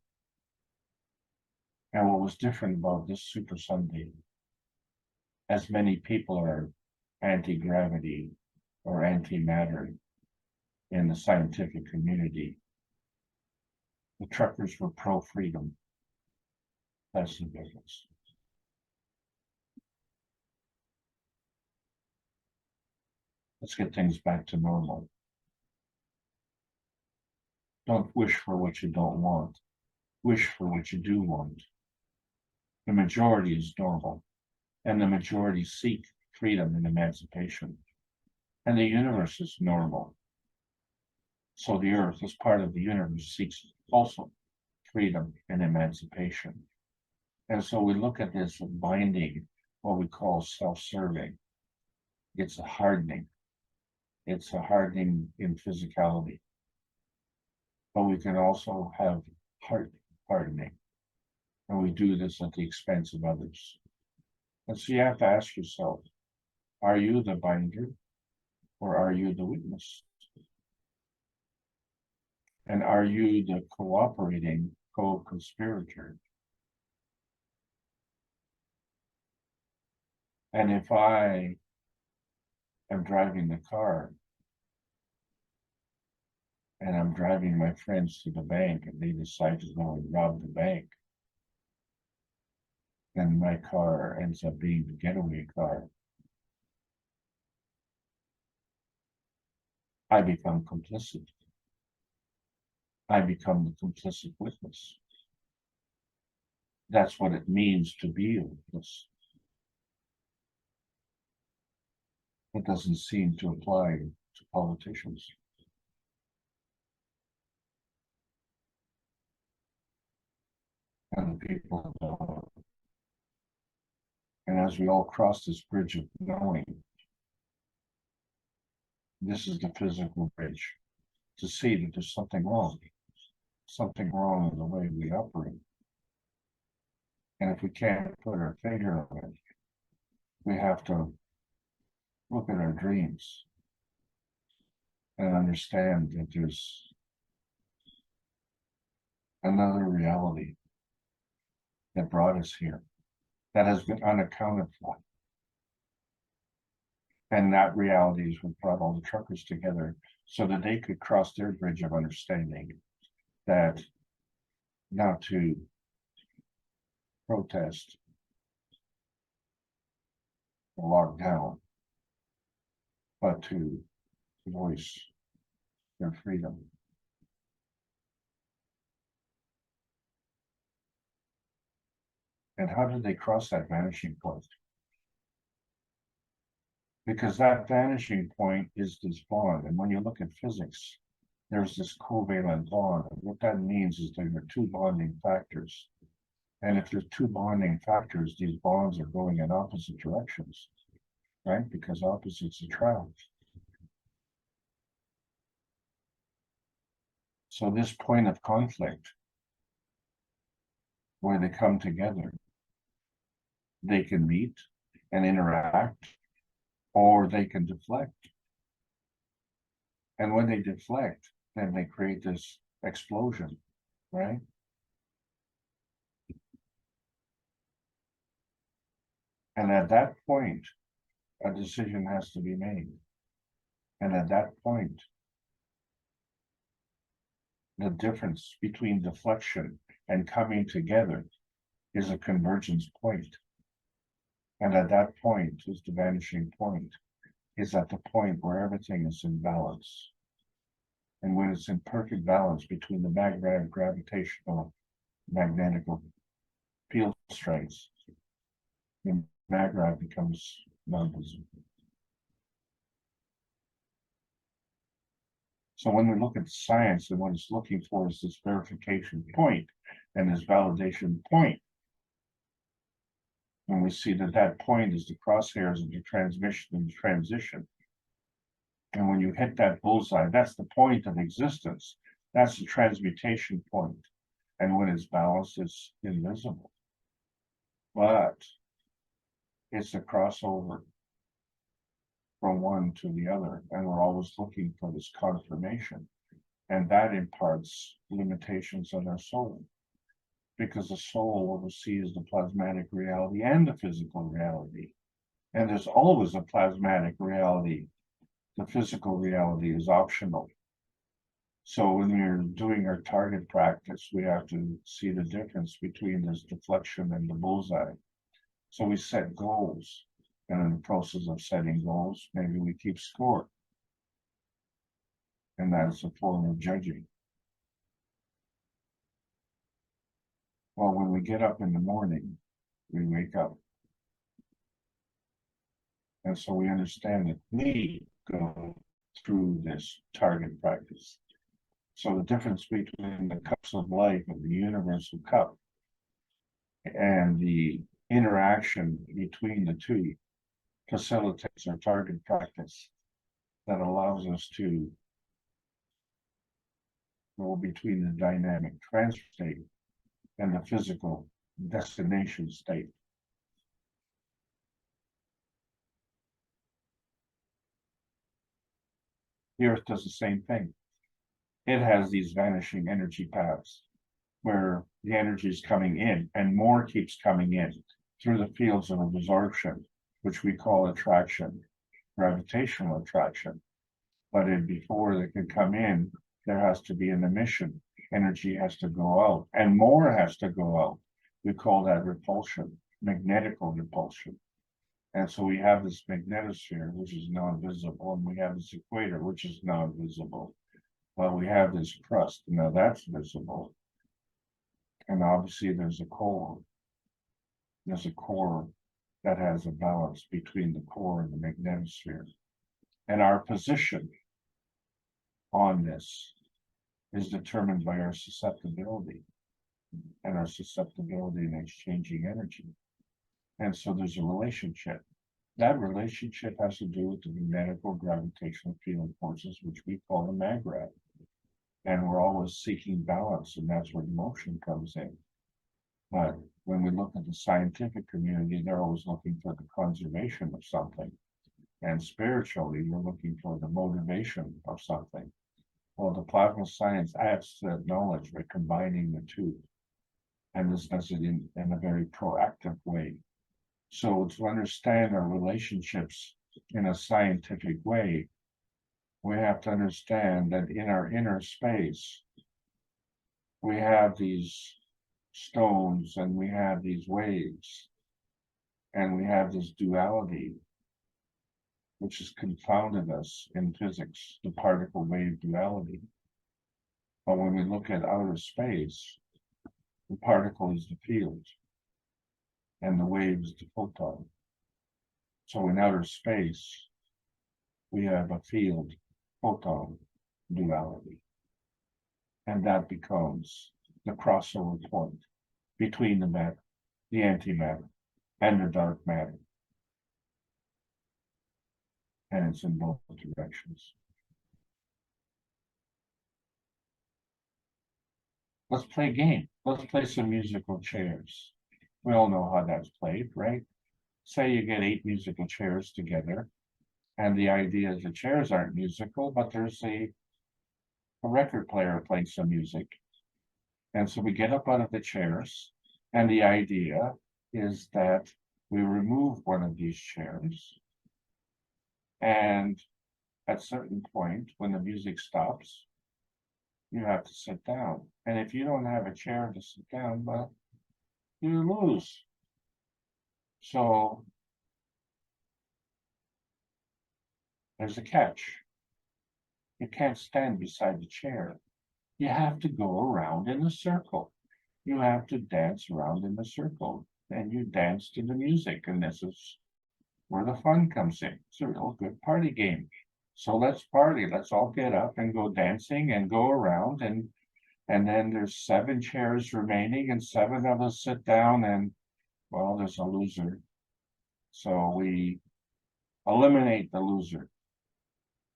And what was different about this Super Sunday, as many people are anti-gravity or anti-matter in the scientific community, the truckers were pro-freedom. That's the difference. Let's get things back to normal. Don't wish for what you don't want. Wish for what you do want. The majority is normal, and the majority seek freedom and emancipation. And the universe is normal. So the earth, as part of the universe, seeks also freedom and emancipation. And so we look at this binding, what we call self-serving. It's a hardening. It's a hardening in physicality. But we can also have heart hardening. And we do this at the expense of others. And so you have to ask yourself, are you the binder or are you the witness? And are you the cooperating co-conspirator? And if I am driving the car and I'm driving my friends to the bank and they decide to go and rob the bank, then my car ends up being the getaway car. I become complicit. I become the complicit witness. That's what it means to be a witness. It doesn't seem to apply to politicians. And the people don't. And as we all cross this bridge of knowing, this is the physical bridge, to see that there's something wrong in the way we operate. And if we can't put our finger on it, we have to look at our dreams and understand that there's another reality that brought us here that has been unaccounted for. And that reality is what brought all the truckers together so that they could cross their bridge of understanding that not to protest or lock down, but to voice their freedom. And how did they cross that vanishing point? Because that vanishing point is this bond. And when you look at physics, there's this covalent bond. What that means is there are two bonding factors. And if there's two bonding factors, these bonds are going in opposite directions, right? Because opposites attract. So this point of conflict, where they come together, they can meet and interact, or they can deflect. And when they deflect, then they create this explosion, right? And at that point, a decision has to be made. And at that point, the difference between deflection and coming together is a convergence point. And at that point is the vanishing point, is at the point where everything is in balance. And when it's in perfect balance between the magnetic, gravitational, magnetic field strengths, the magnetic becomes non-visible. So when we look at science, and what it's looking for is this verification point and this validation point. And we see that that point is the crosshairs of the transmission and transition. And when you hit that bullseye, that's the point of existence. That's the transmutation point. And when it's balanced, it's invisible. But it's a crossover from one to the other. And we're always looking for this confirmation. And that imparts limitations on our soul. Because the soul oversees the plasmatic reality and the physical reality. And there's always a plasmatic reality. The physical reality is optional. So when we're doing our target practice, we have to see the difference between this deflection and the bullseye. So we set goals. And in the process of setting goals, maybe we keep score. And that's a form of judging. Well, when we get up in the morning, we wake up. And so we understand that we go through this target practice. So the difference between the cups of life and the universal cup and the interaction between the two facilitates our target practice that allows us to go between the dynamic transfer state and the physical destination state. The Earth does the same thing. It has these vanishing energy paths where the energy is coming in and more keeps coming in through the fields of absorption, which we call attraction, gravitational attraction. But before they can come in, there has to be an emission. Energy has to go out and more has to go out. We call that repulsion, magnetical repulsion. And so we have this magnetosphere, which is non-visible, and we have this equator, which is non-visible. Well, we have this crust, now that's visible. And obviously there's a core. There's a core that has a balance between the core and the magnetosphere. And our position on this is determined by our susceptibility and our susceptibility in exchanging energy. And so there's a relationship. That relationship has to do with the magnetical gravitational field forces, which we call the maggrav. And we're always seeking balance, and that's where the motion comes in. But when we look at the scientific community, they're always looking for the conservation of something. And spiritually, we're looking for the motivation of something. Well, the plasma science adds to that knowledge by combining the two. And this does it in a very proactive way. So to understand our relationships in a scientific way, we have to understand that in our inner space, we have these stones and we have these waves, and we have this duality, which has confounded us in physics, the particle wave duality. But when we look at outer space, the particle is the field, and the wave is the photon. So in outer space, we have a field photon duality. And that becomes the crossover point between the matter, the antimatter, and the dark matter. And it's in both directions. Let's play a game. Let's play some musical chairs. We all know how that's played, right? Say you get 8 musical chairs together, and the idea is the chairs aren't musical, but there's a record player playing some music. And so we get up out of the chairs, and the idea is that we remove one of these chairs, and at a certain point, when the music stops, you have to sit down. And if you don't have a chair to sit down, well, you lose. So there's a catch. You can't stand beside the chair. You have to go around in a circle. You have to dance around in a circle. And you dance to the music. And this is where the fun comes in. It's a real good party game. So let's party. Let's all get up and go dancing and go around. And then there's 7 chairs remaining, and 7 of us sit down, and well, there's a loser. So we eliminate the loser.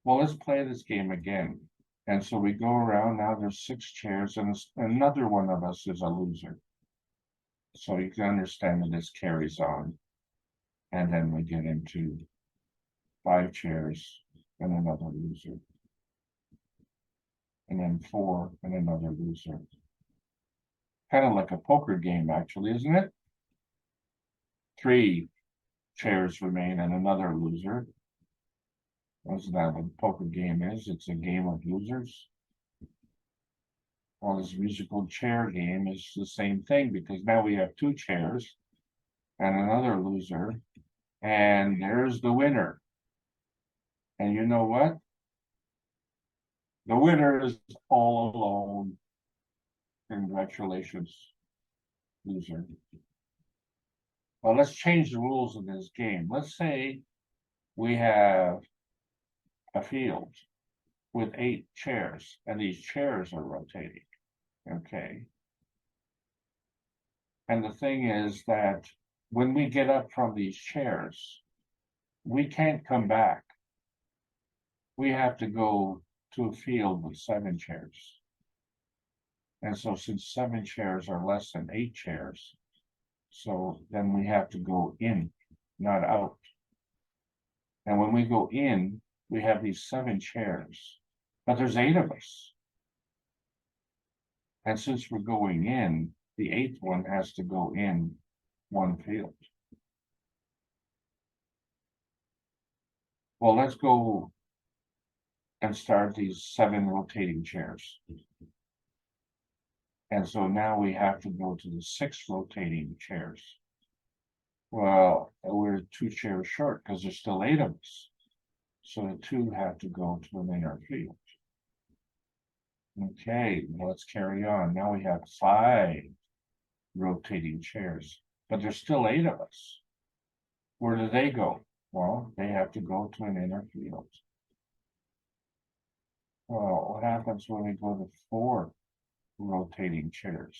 Well, let's play this game again. And so we go around. Now there's 6 chairs, and another one of us is a loser. So you can understand that this carries on. And then we get into 5 chairs and another loser. And then 4 and another loser. Kind of like a poker game, actually, isn't it? 3 chairs remain and another loser. Isn't that what a poker game is? It's a game of losers. Well, this musical chair game is the same thing, because now we have 2 chairs and another loser, and there's the winner. And you know what? The winner is all alone. Congratulations, loser. Well, let's change the rules of this game. Let's say we have a field with 8 chairs, and these chairs are rotating. Okay. And the thing is that when we get up from these chairs, we can't come back. We have to go to a field with 7 chairs. And so since 7 chairs are less than 8 chairs, so then we have to go in, not out. And when we go in, we have these 7 chairs, but there's 8 of us. And since we're going in, the 8th one has to go in one field. Well, let's go and start these 7 rotating chairs. And so now we have to go to the 6 rotating chairs. Well, we're 2 chairs short because there's still 8 of us. So the 2 have to go to an inner field. Okay, well, let's carry on. Now we have 5 rotating chairs, but there's still 8 of us. Where do they go? Well, they have to go to an inner field. Well, what happens when we go to 4 rotating chairs?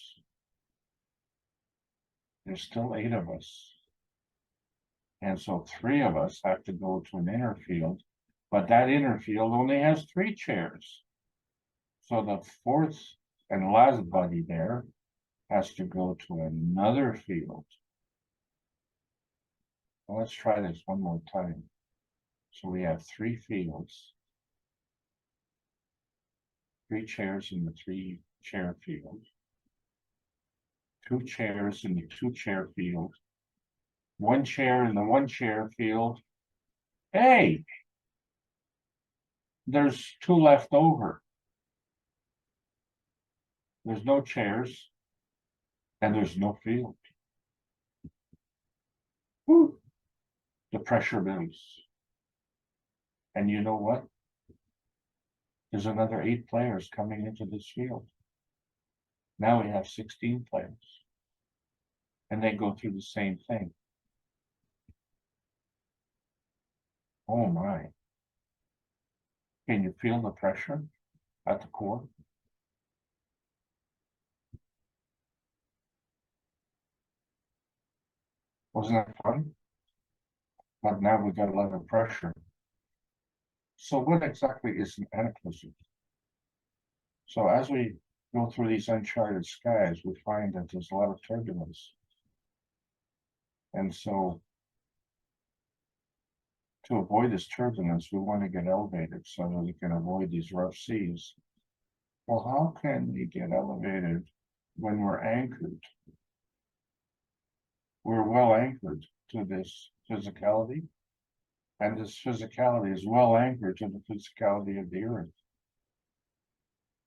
There's still 8 of us. And so 3 of us have to go to an inner field, but that inner field only has 3 chairs. So the 4th and last buddy there has to go to another field. Well, let's try this one more time. So we have 3 fields, 3 chairs in the 3 chair field, 2 chairs in the 2 chair field, 1 chair in the 1 chair field. Hey, there's 2 left over. There's no chairs and there's no field. Whew. The pressure builds. And you know what? There's another 8 players coming into this field. Now we have 16 players. And they go through the same thing. Oh my. Can you feel the pressure at the core? Wasn't that fun? But now we've got a lot of pressure. So what exactly is an anaclysm? So as we go through these uncharted skies, we find that there's a lot of turbulence. And so to avoid this turbulence, we want to get elevated so that we can avoid these rough seas. Well, how can we get elevated when we're anchored? We're well anchored to this physicality, and this physicality is well anchored to the physicality of the earth.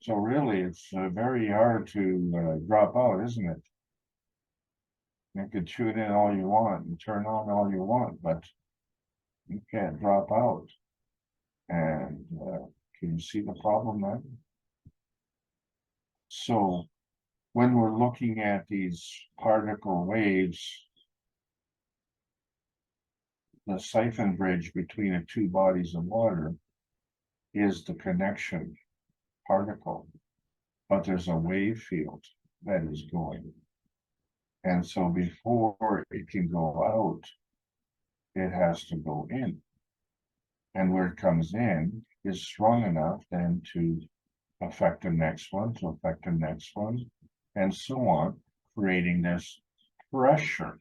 So really, it's very hard to drop out, isn't it? You can tune in all you want and turn on all you want, but you can't drop out. And can you see the problem then? So when we're looking at these particle waves, the siphon bridge between the 2 bodies of water is the connection particle, but there's a wave field that is going. And so before it can go out, it has to go in. And where it comes in is strong enough then to affect the next one, to affect the next one, and so on, creating this pressure.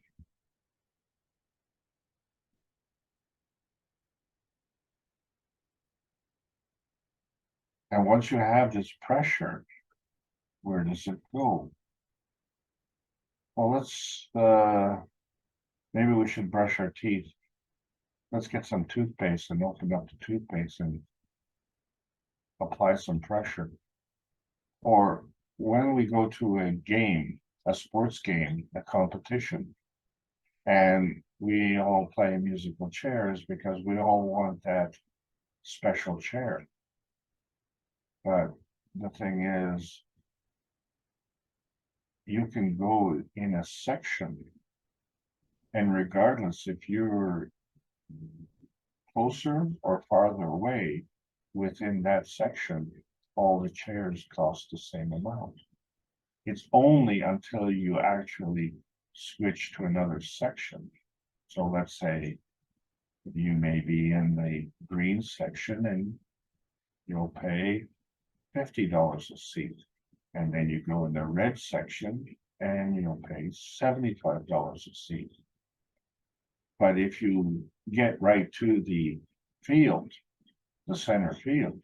And once you have this pressure, where does it go? Well, let's, maybe we should brush our teeth. Let's get some toothpaste and open up the toothpaste and apply some pressure. Or when we go to a game, a sports game, a competition, and we all play musical chairs because we all want that special chair. But the thing is, you can go in a section, and regardless if you're closer or farther away within that section, all the chairs cost the same amount. It's only until you actually switch to another section. So let's say you may be in the green section and you'll pay $50 a seat. And then you go in the red section and you'll pay $75 a seat. But if you get right to the field, the center field,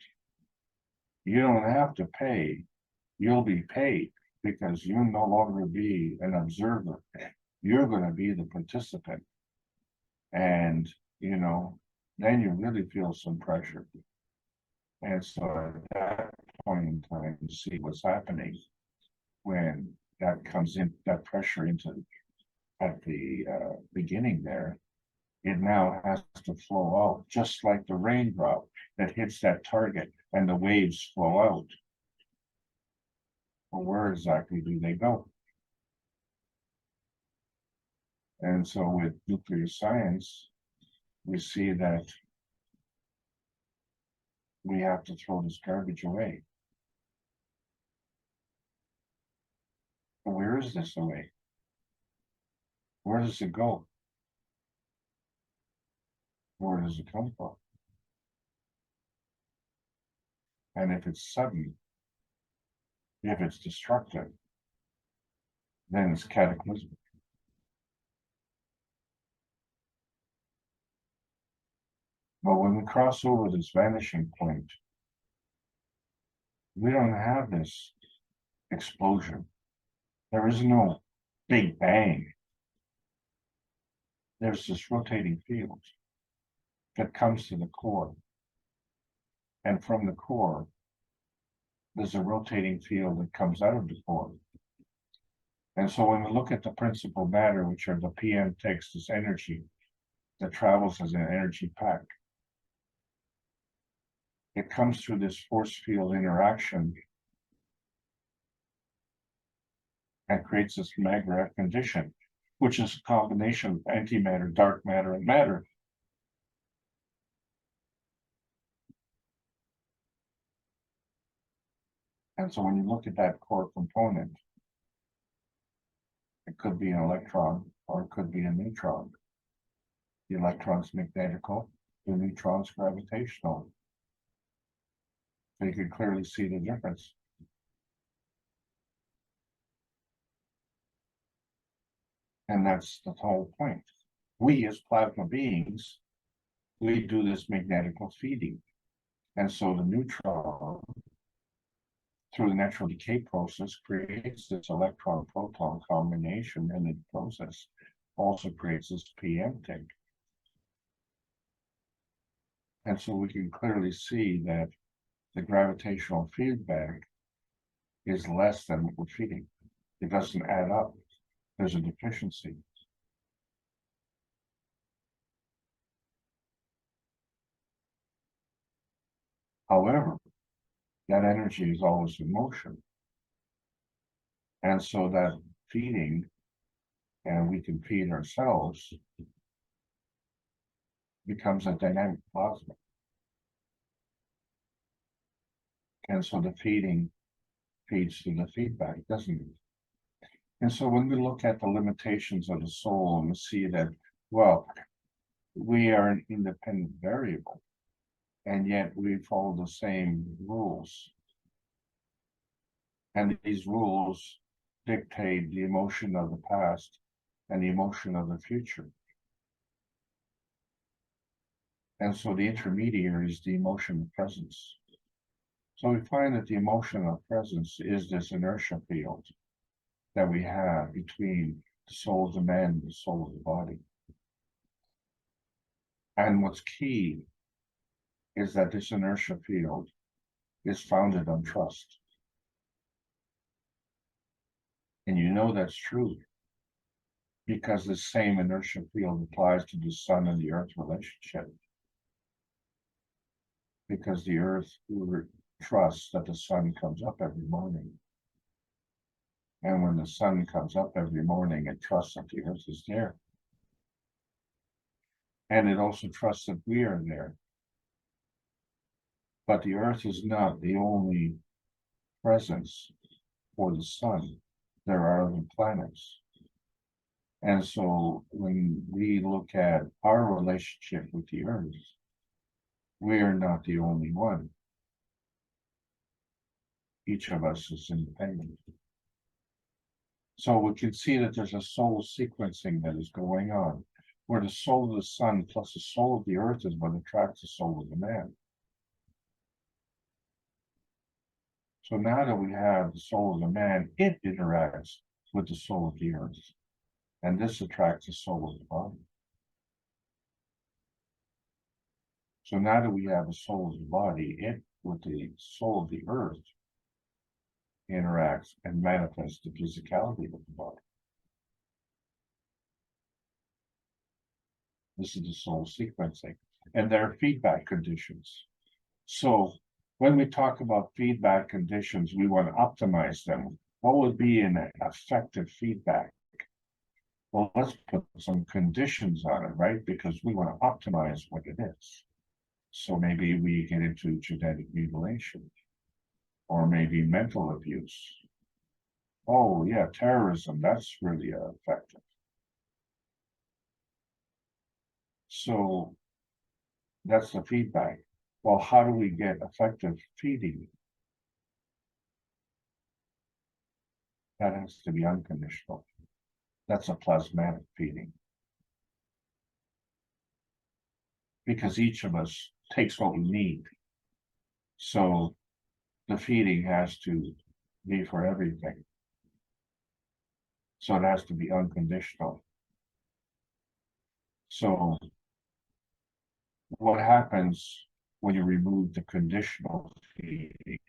you don't have to pay. You'll be paid because you'll no longer be an observer. You're going to be the participant. And, you know, then you really feel some pressure. And so at that point in time, you see what's happening when that comes in, that pressure into at the beginning there, it now has to flow out, just like the raindrop that hits that target and the waves flow out. Well, where exactly do they go? And so with nuclear science, we see that we have to throw this garbage away. Where is this away? Where does it go? Where does it come from? And if it's sudden, if it's destructive, then it's cataclysmic. But when we cross over this vanishing point, we don't have this explosion. There is no big bang. There's this rotating field that comes to the core. And from the core, there's a rotating field that comes out of the core. And so when we look at the principal matter, which are the PM takes this energy that travels as an energy pack, it comes through this force field interaction and creates this magnetic condition, which is a combination of antimatter, dark matter, and matter. And so when you look at that core component, it could be an electron or it could be a neutron. The electron's magnetical, the neutron's gravitational. So you can clearly see the difference. And that's the whole point. We as plasma beings, we do this magnetical feeding. And so the neutron, through the natural decay process, creates this electron-proton combination, and the process also creates this PM tank. And so we can clearly see that the gravitational feedback is less than what we're feeding. It doesn't add up. There's a deficiency. However, that energy is always in motion. And so that feeding, and we can feed ourselves, becomes a dynamic plasma. And so the feeding feeds to the feedback, doesn't it? And so when we look at the limitations of the soul and we see that, well, we are an independent variable, and yet we follow the same rules. And these rules dictate the emotion of the past and the emotion of the future. And so the intermediary is the emotion of presence. So we find that the emotion of presence is this inertia field that we have between the soul of the man and the soul of the body. And what's key is that this inertia field is founded on trust. And you know that's true because the same inertia field applies to the sun and the earth relationship. Because the earth trusts that the sun comes up every morning. And when the sun comes up every morning, it trusts that the earth is there. And it also trusts that we are there. But the earth is not the only presence for the sun. There are other planets. And so when we look at our relationship with the earth, we are not the only one. Each of us is independent. So we can see that there's a soul sequencing that is going on, where the soul of the sun plus the soul of the earth is what attracts the soul of the man. So now that we have the soul of the man, it interacts with the soul of the earth. And this attracts the soul of the body. So now that we have a soul of the body, it with the soul of the earth interacts and manifests the physicality of the body. This is the soul sequencing, and there are feedback conditions. So when we talk about feedback conditions, we want to optimize them. What would be an effective feedback? Well, let's put some conditions on it, right? Because we want to optimize what it is. So maybe we get into genetic mutilation, or maybe mental abuse. Oh yeah, terrorism, that's really effective. So that's the feedback. Well, how do we get effective feeding? That has to be unconditional. That's a plasmatic feeding. Because each of us takes what we need. So the feeding has to be for everything. So it has to be unconditional. So what happens when you remove the conditional feeding?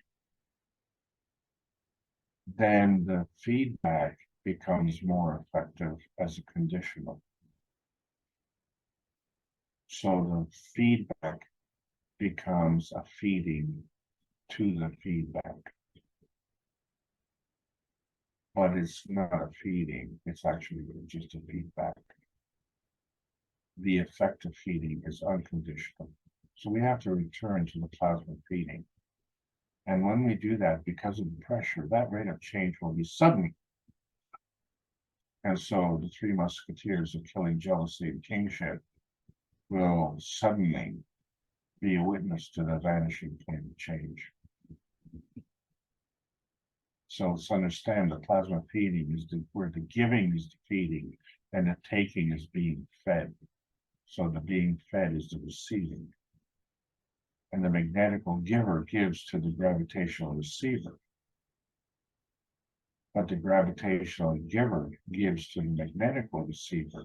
Then the feedback becomes more effective as a conditional. So the feedback becomes a feeding to the feedback. But it's not a feeding, it's actually just a feedback. The effective feeding is unconditional. So we have to return to the plasma feeding. And when we do that, because of the pressure, that rate of change will be sudden. And so the three musketeers of killing, jealousy, and kingship will suddenly be a witness to the vanishing point of change. So let's understand the plasma feeding is where the giving is the feeding and the taking is being fed. So the being fed is the receiving. And the magnetical giver gives to the gravitational receiver. But the gravitational giver gives to the magnetical receiver.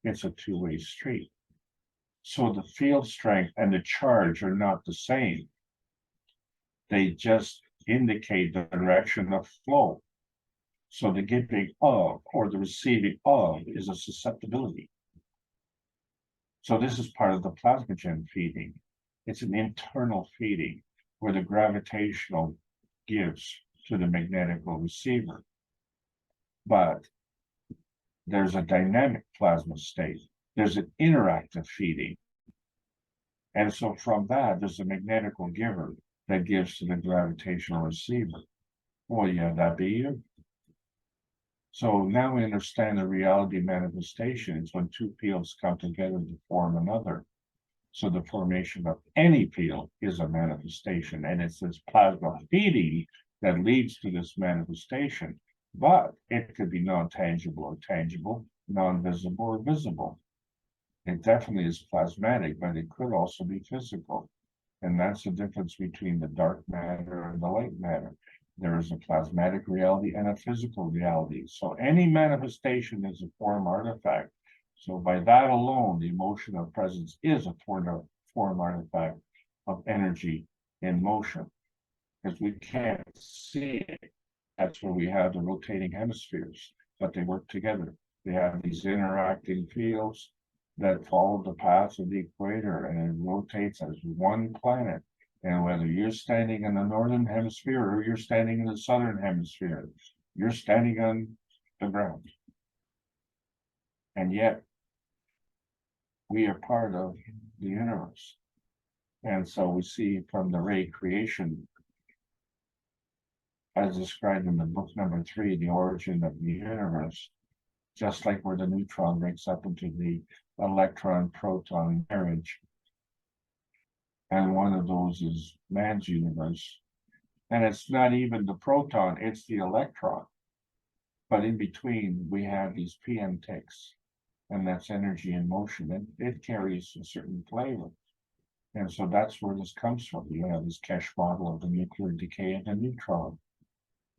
It's a two-way street. So the field strength and the charge are not the same. They just indicate the direction of flow. So the giving of or the receiving of is a susceptibility. So this is part of the plasmagen feeding. It's an internal feeding where the gravitational gives to the magnetical receiver. But there's a dynamic plasma state. There's an interactive feeding. And so from that, there's a magnetical giver that gives to the gravitational receiver. Well, yeah, that be you. So now we understand the reality manifestation is when two fields come together to form another. So the formation of any field is a manifestation, and it's this plasma feeding that leads to this manifestation. But it could be non-tangible or tangible, non-visible or visible. It definitely is plasmatic, but it could also be physical. And that's the difference between the dark matter and the light matter. There is a plasmatic reality and a physical reality. So any manifestation is a form artifact. So by that alone, the emotion of presence is a form artifact of energy in motion. Because we can't see it. That's where we have the rotating hemispheres, but they work together. They have these interacting fields that follow the path of the equator, and it rotates as one planet. And whether you're standing in the northern hemisphere or you're standing in the southern hemisphere, you're standing on the ground. And yet, we are part of the universe. And so we see from the ray creation, as described in the book number 3, The Origin of the Universe, just like where the neutron breaks up into the electron-proton marriage. And one of those is man's universe. And it's not even the proton, it's the electron. But in between, we have these PM ticks, and that's energy in motion, and it carries a certain flavor. And so that's where this comes from. You have this Kesh model of the nuclear decay of the neutron.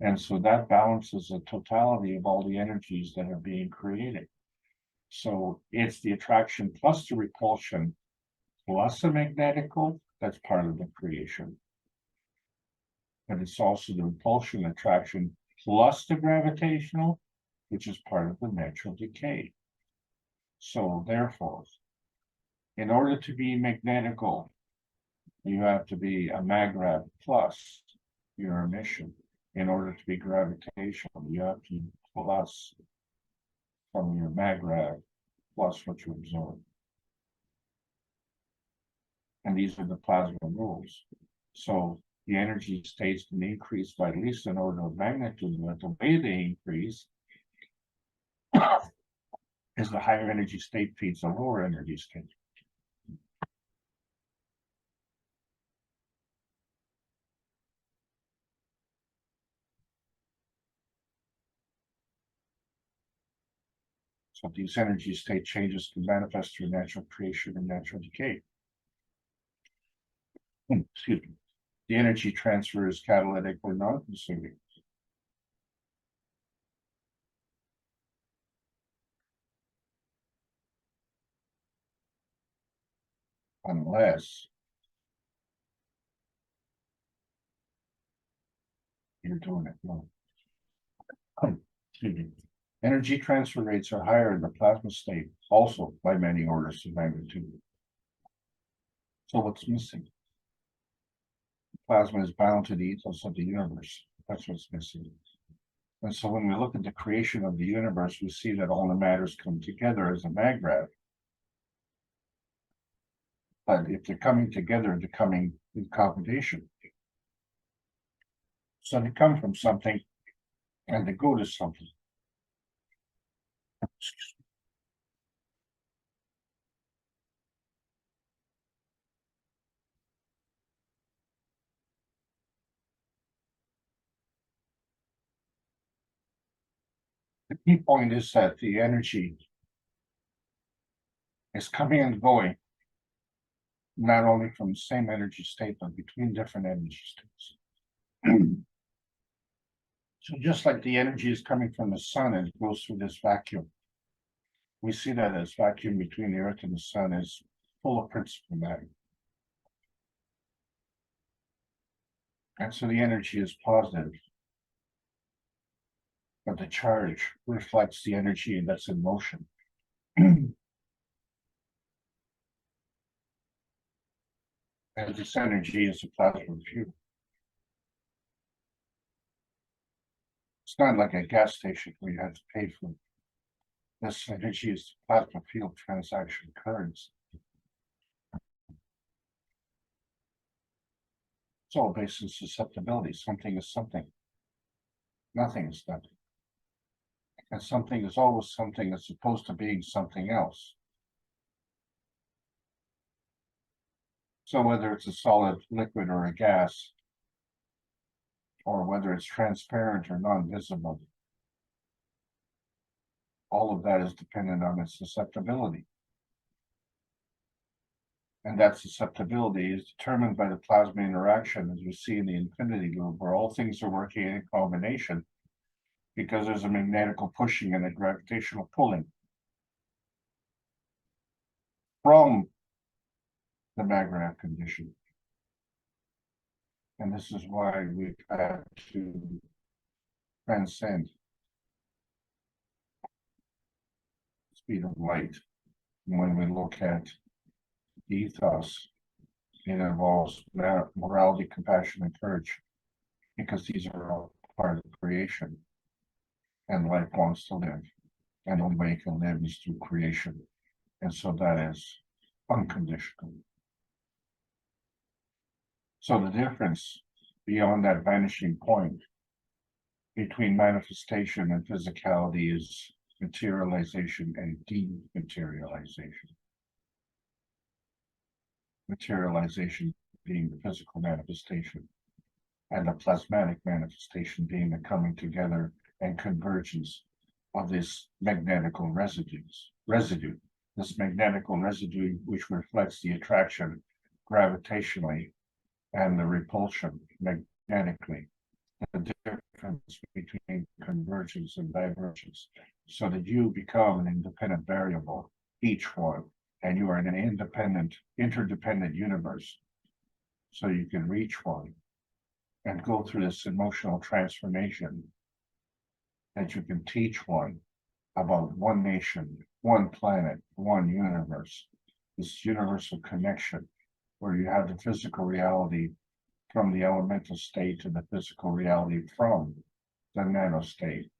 And so that balances the totality of all the energies that are being created. So it's the attraction plus the repulsion plus the magnetical, that's part of the creation. But it's also the repulsion attraction plus the gravitational, which is part of the natural decay. So therefore, In order to be magnetical, you have to be a maggrav plus your emission. In order to be gravitational, you have to plus from your maggrav plus what you absorb. And these are the plasma rules. So the energy states can increase by at least an order of magnitude, but the way they increase is the higher energy state feeds the lower energy state. So these energy state changes can manifest through natural creation and natural decay. Excuse me. The energy transfer is catalytic or non-consuming. Unless you're doing it wrong. Excuse me. Energy transfer rates are higher in the plasma state, also by many orders of magnitude. So what's missing? Plasma is bound to the ethos of the universe. That's what's missing. And so when we look at the creation of the universe, we see that all the matters come together as a maggrav. But if they're coming together, they're coming in combination. So they come from something and they go to something. The key point is that the energy is coming and going, not only from the same energy state, but between different energy states. So just like the energy is coming from the sun and it goes through this vacuum, we see that this vacuum between the earth and the sun is full of principal matter. And so the energy is positive, but the charge reflects the energy that's in motion. And this energy is a plasma field. It's not like a gas station where you have to pay for it. This energy is plasma field transaction currents. It's all based on susceptibility. Something is something. Nothing is nothing. And something is always something as opposed to being something else. So whether it's a solid, liquid, or a gas, or whether it's transparent or non-visible, all of that is dependent on its susceptibility. And that susceptibility is determined by the plasma interaction, as we see in the infinity loop, where all things are working in combination because there's a magnetical pushing and a gravitational pulling from the maggrav condition. And this is why we've had to transcend the speed of light. And when we look at ethos, it involves morality, compassion, and courage, because these are all part of creation. And life wants to live, and the only way it can live is through creation. And so that is unconditional. So the difference beyond that vanishing point between manifestation and physicality is materialization and dematerialization. Materialization being the physical manifestation, and the plasmatic manifestation being the coming together and convergence of this magnetical residue, this magnetical residue which reflects the attraction gravitationally and the repulsion magnetically, the difference between convergence and divergence, so that you become an independent variable, each one, and you are in an independent, interdependent universe. So you can reach one and go through this emotional transformation, that you can teach one about one nation, one planet, one universe, this universal connection where you have the physical reality from the elemental state to the physical reality from the nano state,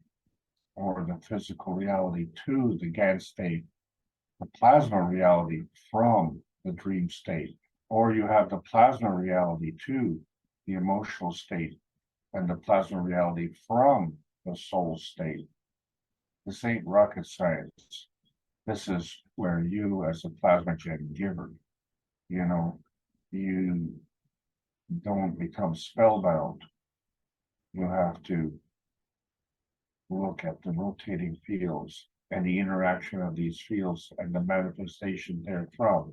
or the physical reality to the GAN state, the plasma reality from the dream state, or you have the plasma reality to the emotional state and the plasma reality from the soul state. This ain't rocket science. This is where you, as a plasma gen giver, you don't become spellbound. You have to look at the rotating fields and the interaction of these fields and the manifestation therefrom,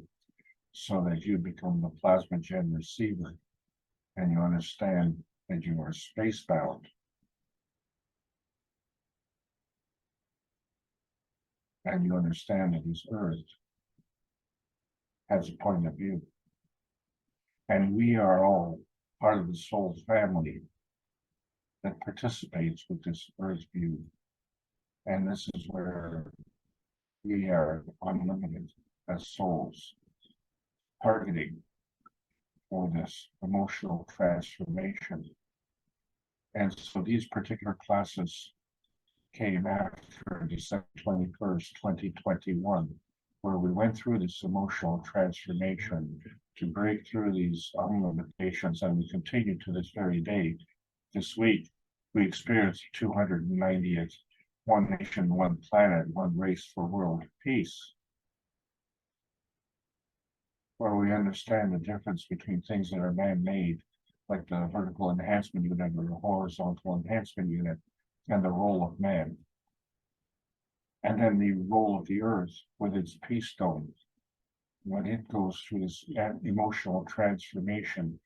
so that you become the plasma gen receiver and you understand that you are spacebound. And you understand that this earth has a point of view. And we are all part of the soul family that participates with this earth view. And this is where we are unlimited as souls, targeting for this emotional transformation. And so these particular classes came after December 21st, 2021, where we went through this emotional transformation to break through these limitations, and we continue to this very day. This week, we experienced 290th One Nation, One Planet, One Race for World Peace, where we understand the difference between things that are man-made, like the vertical enhancement unit or the horizontal enhancement unit, and the role of man. And then the role of the earth with its peace stone, when it goes through this emotional transformation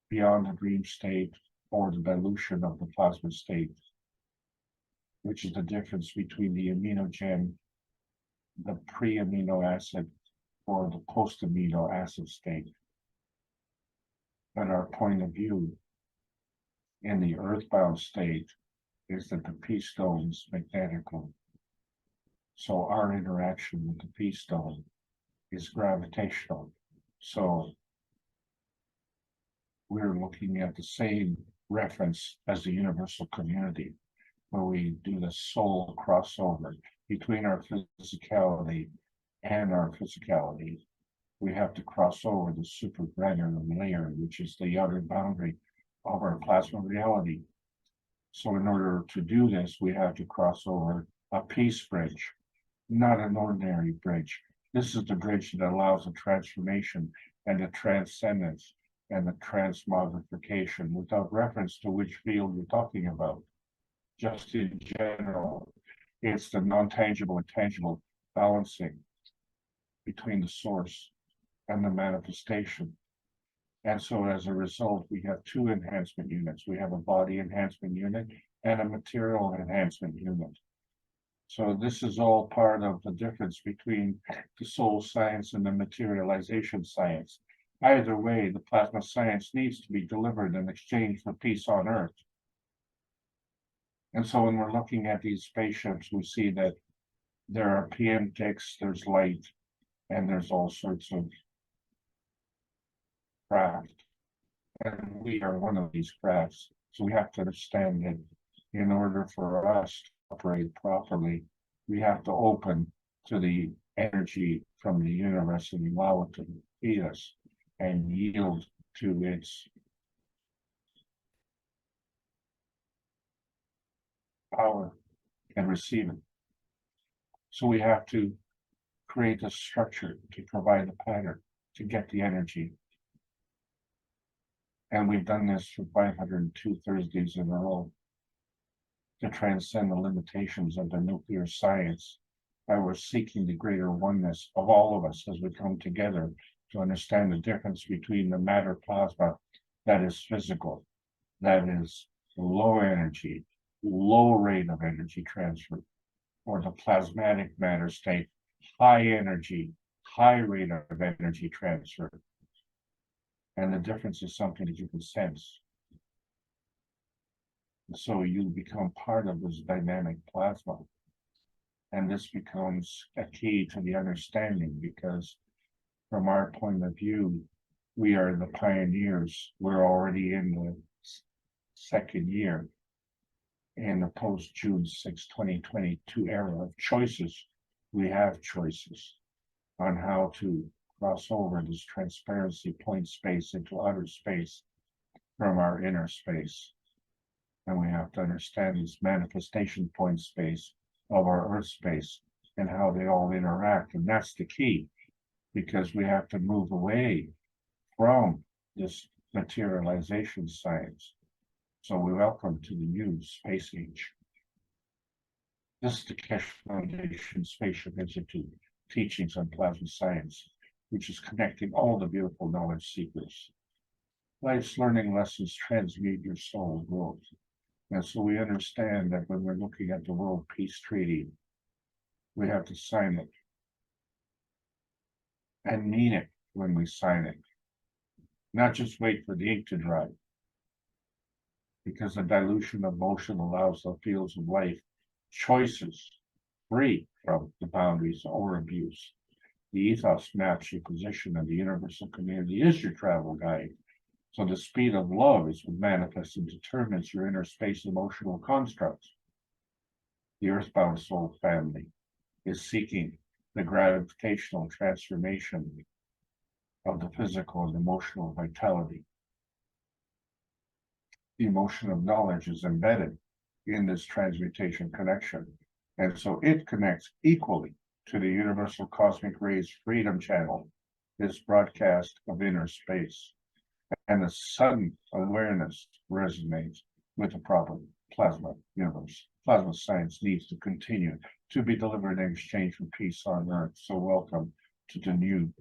beyond the dream state or the dilution of the plasma state, which is the difference between the aminogen, the pre-amino acid, or the post-amino acid state. But our point of view in the earthbound state is that the peace stone is magnetical. So our interaction with the peace stone is gravitational. So we're looking at the same reference as the universal community, where we do the soul crossover between our physicality and our physicality. We have to cross over the supragranular layer, which is the outer boundary of our plasma reality. So in order to do this, we have to cross over a peace bridge, not an ordinary bridge. This is the bridge that allows a transformation and a transcendence and a transmogrification without reference to which field you're talking about. Just in general, it's the non-tangible and tangible balancing between the source and the manifestation. And so as a result, we have two enhancement units. We have a body enhancement unit and a material enhancement unit. So this is all part of the difference between the soul science and the materialization science. Either way, the plasma science needs to be delivered in exchange for peace on earth. And so when we're looking at these spaceships, we see that there are PM ticks, there's light, and there's all sorts of craft. And we are one of these crafts. So we have to understand that in order for us to operate properly, we have to open to the energy from the universe and allow it to feed us and yield to its power and receive it. So we have to create a structure to provide a pattern to get the energy. And we've done this for 502 Thursdays in a row to transcend the limitations of the nuclear science. And we're seeking the greater oneness of all of us as we come together to understand the difference between the matter plasma that is physical, that is low energy, low rate of energy transfer, or the plasmatic matter state, high energy, high rate of energy transfer. And the difference is something that you can sense. So you become part of this dynamic plasma. And this becomes a key to the understanding because from our point of view, we are the pioneers. We're already in the second year in the post-June 6, 2022 era of choices. We have choices on how to cross over this transparency point space into outer space from our inner space. And we have to understand this manifestation point space of our earth space and how they all interact. And that's the key, because we have to move away from this materialization science. So we welcome to the new space age. This is the Keshe Foundation Spaceship Institute teachings on plasma science, which is connecting all the beautiful knowledge seekers. Life's learning lessons transmute your soul growth. And so we understand that when we're looking at the World Peace Treaty, we have to sign it and mean it when we sign it. Not just wait for the ink to dry, because the dilution of motion allows the fields of life choices free from the boundaries or abuse. The ethos maps your position, and the universal community is your travel guide. So the speed of love is what manifests and determines your inner space emotional constructs. The earthbound soul family is seeking the gravitational transformation of the physical and emotional vitality. The emotion of knowledge is embedded in this transmutation connection, and so it connects equally to the universal cosmic rays freedom channel, this broadcast of inner space, and the sudden awareness resonates with the proper plasma universe. Plasma science needs to continue to be delivered in exchange for peace on earth. So welcome to the new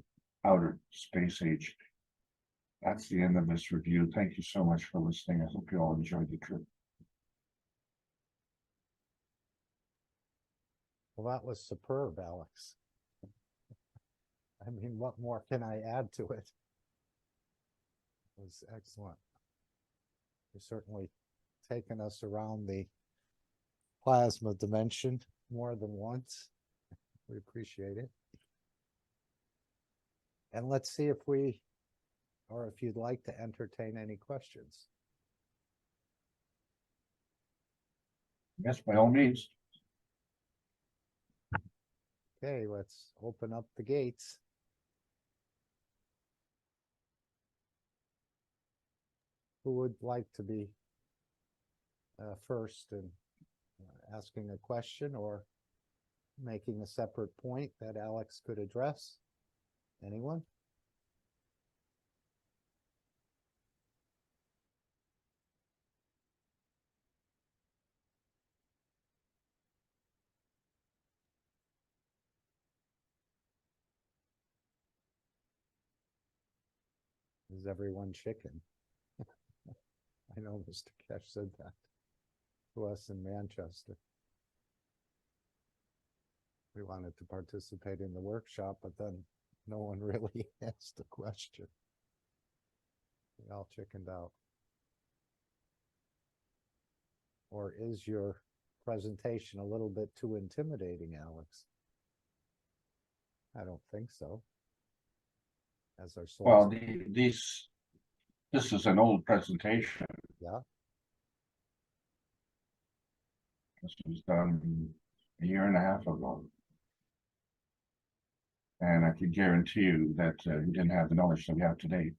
outer space age. That's the end of this review. Thank you so much for listening. I hope you all enjoyed the trip. Well, that was superb, Alex. I mean, what more can I add to it? It was excellent. You've certainly taken us around the plasma dimension more than once. We appreciate it. And let's see if we, or if you'd like to entertain any questions. Yes, by all means. Okay, let's open up the gates. Who would like to be first in asking a question or making a separate point that Alex could address? Anyone? Is everyone chicken? I know Mr. Keshe said that to us in Manchester. We wanted to participate in the workshop, but then no one really asked a question. We all chickened out. Or is your presentation a little bit too intimidating, Alex? I don't think so. As our source. Well, this is an old presentation. Yeah. This was done a year and a half ago. And I can guarantee you that we didn't have the knowledge that we have today.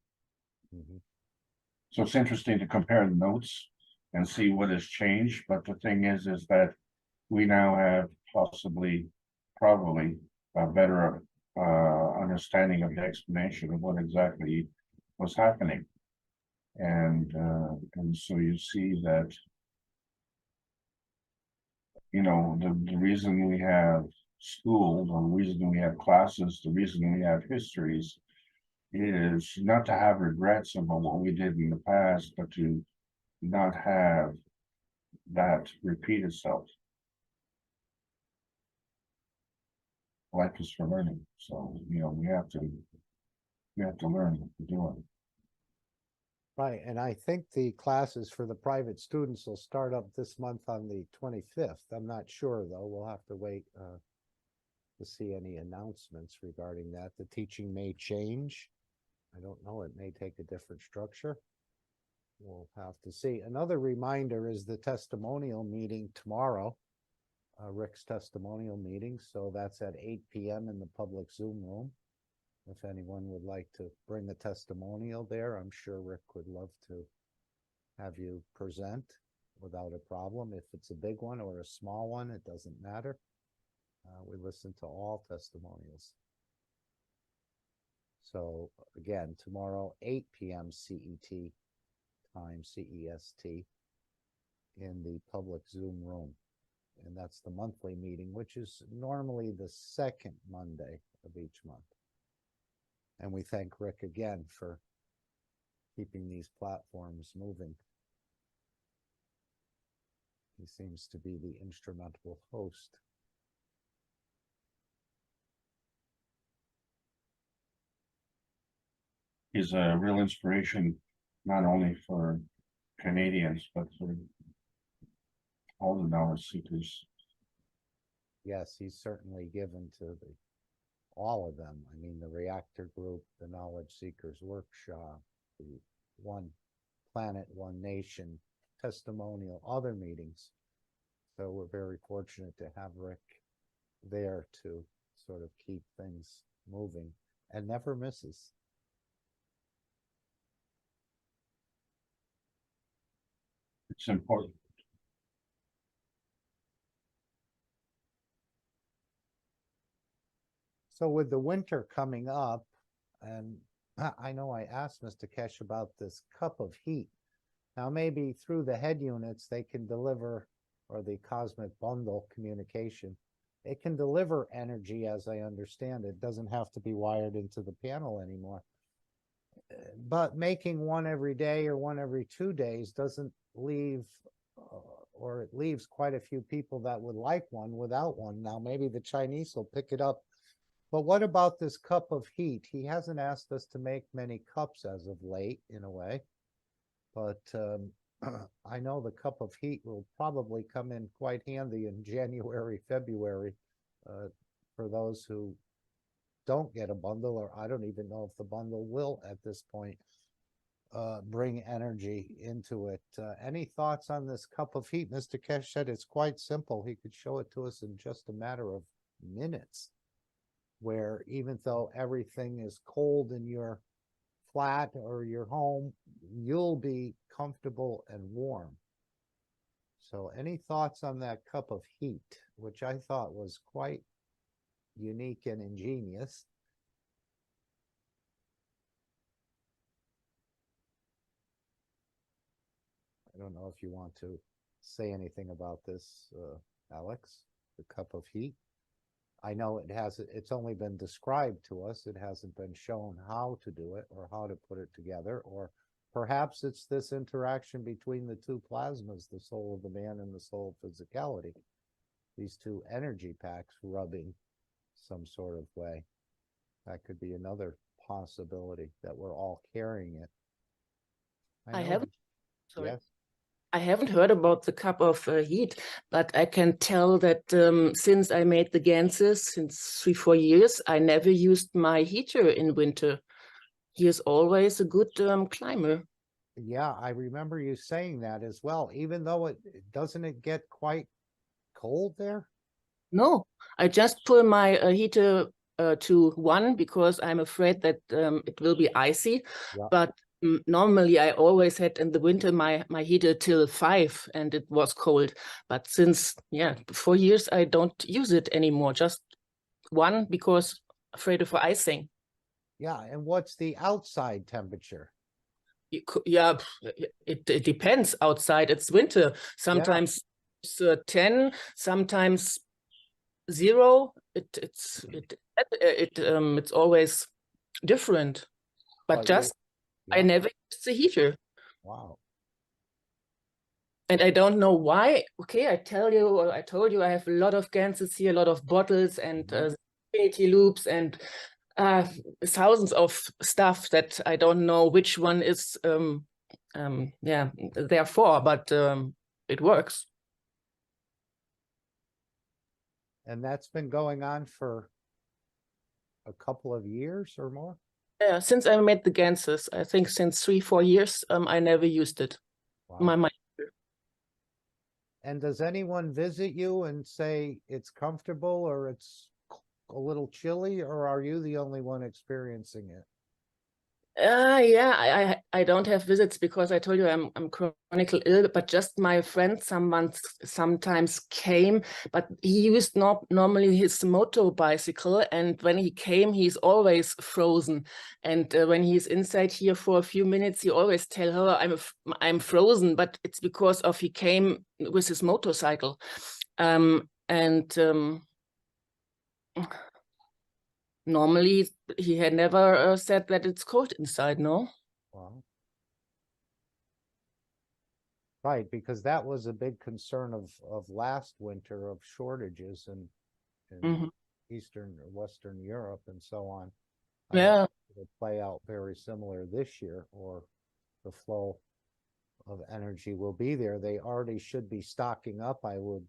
Mm-hmm. So it's interesting to compare the notes and see what has changed. But the thing is that we now have probably a better understanding of the explanation of what exactly was happening. And so you see that, you know, the reason we have school, the reason we have classes, the reason we have histories is not to have regrets about what we did in the past, but to not have that repeat itself. Life is for learning, so you know we have to learn what we're doing. Right, and I think the classes for the private students will start up this month on the 25th. I'm not sure, though. We'll have to wait to see any announcements regarding that. The teaching may change. I don't know, it may take a different structure. We'll have to see. Another reminder is the testimonial meeting tomorrow, Rick's testimonial meeting. So that's at 8 p.m. in the public Zoom room. If anyone would like to bring a testimonial there, I'm sure Rick would love to have you present without a problem. If it's a big one or a small one, it doesn't matter. We listen to all testimonials. So again, tomorrow, 8 p.m. CET time, CEST, in the public Zoom room. And that's the monthly meeting, which is normally the second Monday of each month. And we thank Rick again for keeping these platforms moving. He seems to be the instrumental host. He's a real inspiration, not only for Canadians, but for all the knowledge seekers. Yes, he's certainly given to all of them. I mean, the reactor group, the knowledge seekers workshop, the One Planet, One Nation testimonial, other meetings. So we're very fortunate to have Rick there to sort of keep things moving and never misses. It's important. So with the winter coming up, and I know I asked Mr. Kesh about this cup of heat. Now maybe through the head units they can deliver, or the cosmic bundle communication, it can deliver energy, as I understand it. It doesn't have to be wired into the panel anymore. But making one every day or one every 2 days doesn't leave, or it leaves quite a few people that would like one without one. Now maybe the Chinese will pick it up. But what about this cup of heat? He hasn't asked us to make many cups as of late, in a way. But I know the cup of heat will probably come in quite handy in January, February, for those who don't get a bundle, or I don't even know if the bundle will at this point bring energy into it. Any thoughts on this cup of heat? Mr. Kesh said it's quite simple. He could show it to us in just a matter of minutes, where even though everything is cold in your flat or your home, you'll be comfortable and warm. So any thoughts on that cup of heat, which I thought was quite unique and ingenious? I don't know if you want to say anything about this, Alex, the cup of heat. I know it's only been described to us. It hasn't been shown how to do it or how to put it together, or perhaps it's this interaction between the two plasmas, the soul of the man and the soul of physicality. These two energy packs rubbing some sort of way. That could be another possibility, that we're all carrying it. I haven't, sorry. Yes. I haven't heard about the cup of heat, but I can tell that since I made the Ganses, since 3-4 years, I never used my heater in winter. He is always a good climber. Yeah, I remember you saying that as well, even though doesn't it get quite cold there? No, I just pull my heater to 1 because I'm afraid that it will be icy. Yeah. But normally I always had in the winter my heater till 5 and it was cold. But since 4 years I don't use it anymore, just 1 because afraid of icing. Yeah, and what's the outside temperature? Yeah, it depends. Outside it's winter. Sometimes it's 10, sometimes 0. It's always different. But just I never used the heater. Wow. And I don't know why. Okay, I told you I have a lot of Ganses here, a lot of bottles and infinity loops and thousands of stuff that I don't know which one is yeah, therefore, but it works. And that's been going on for a couple of years or more? Yeah, since I made the Ganses, I think since 3-4 years, I never used it. Wow. My And does anyone visit you and say it's comfortable or it's a little chilly, or are you the only one experiencing it? Yeah, I don't have visits because I told you I'm chronically ill, but just my friend sometimes came, but he used normally his motor bicycle, and when he came, he's always frozen. And when he's inside here for a few minutes, he always tell her I'm frozen, but it's because of he came with his motorcycle. Normally, he had never said that it's cold inside, no? Wow. Right, because that was a big concern of last winter, of shortages in Eastern or Western Europe and so on. Yeah. It'll play out very similar this year, or the flow of energy will be there. They already should be stocking up, I would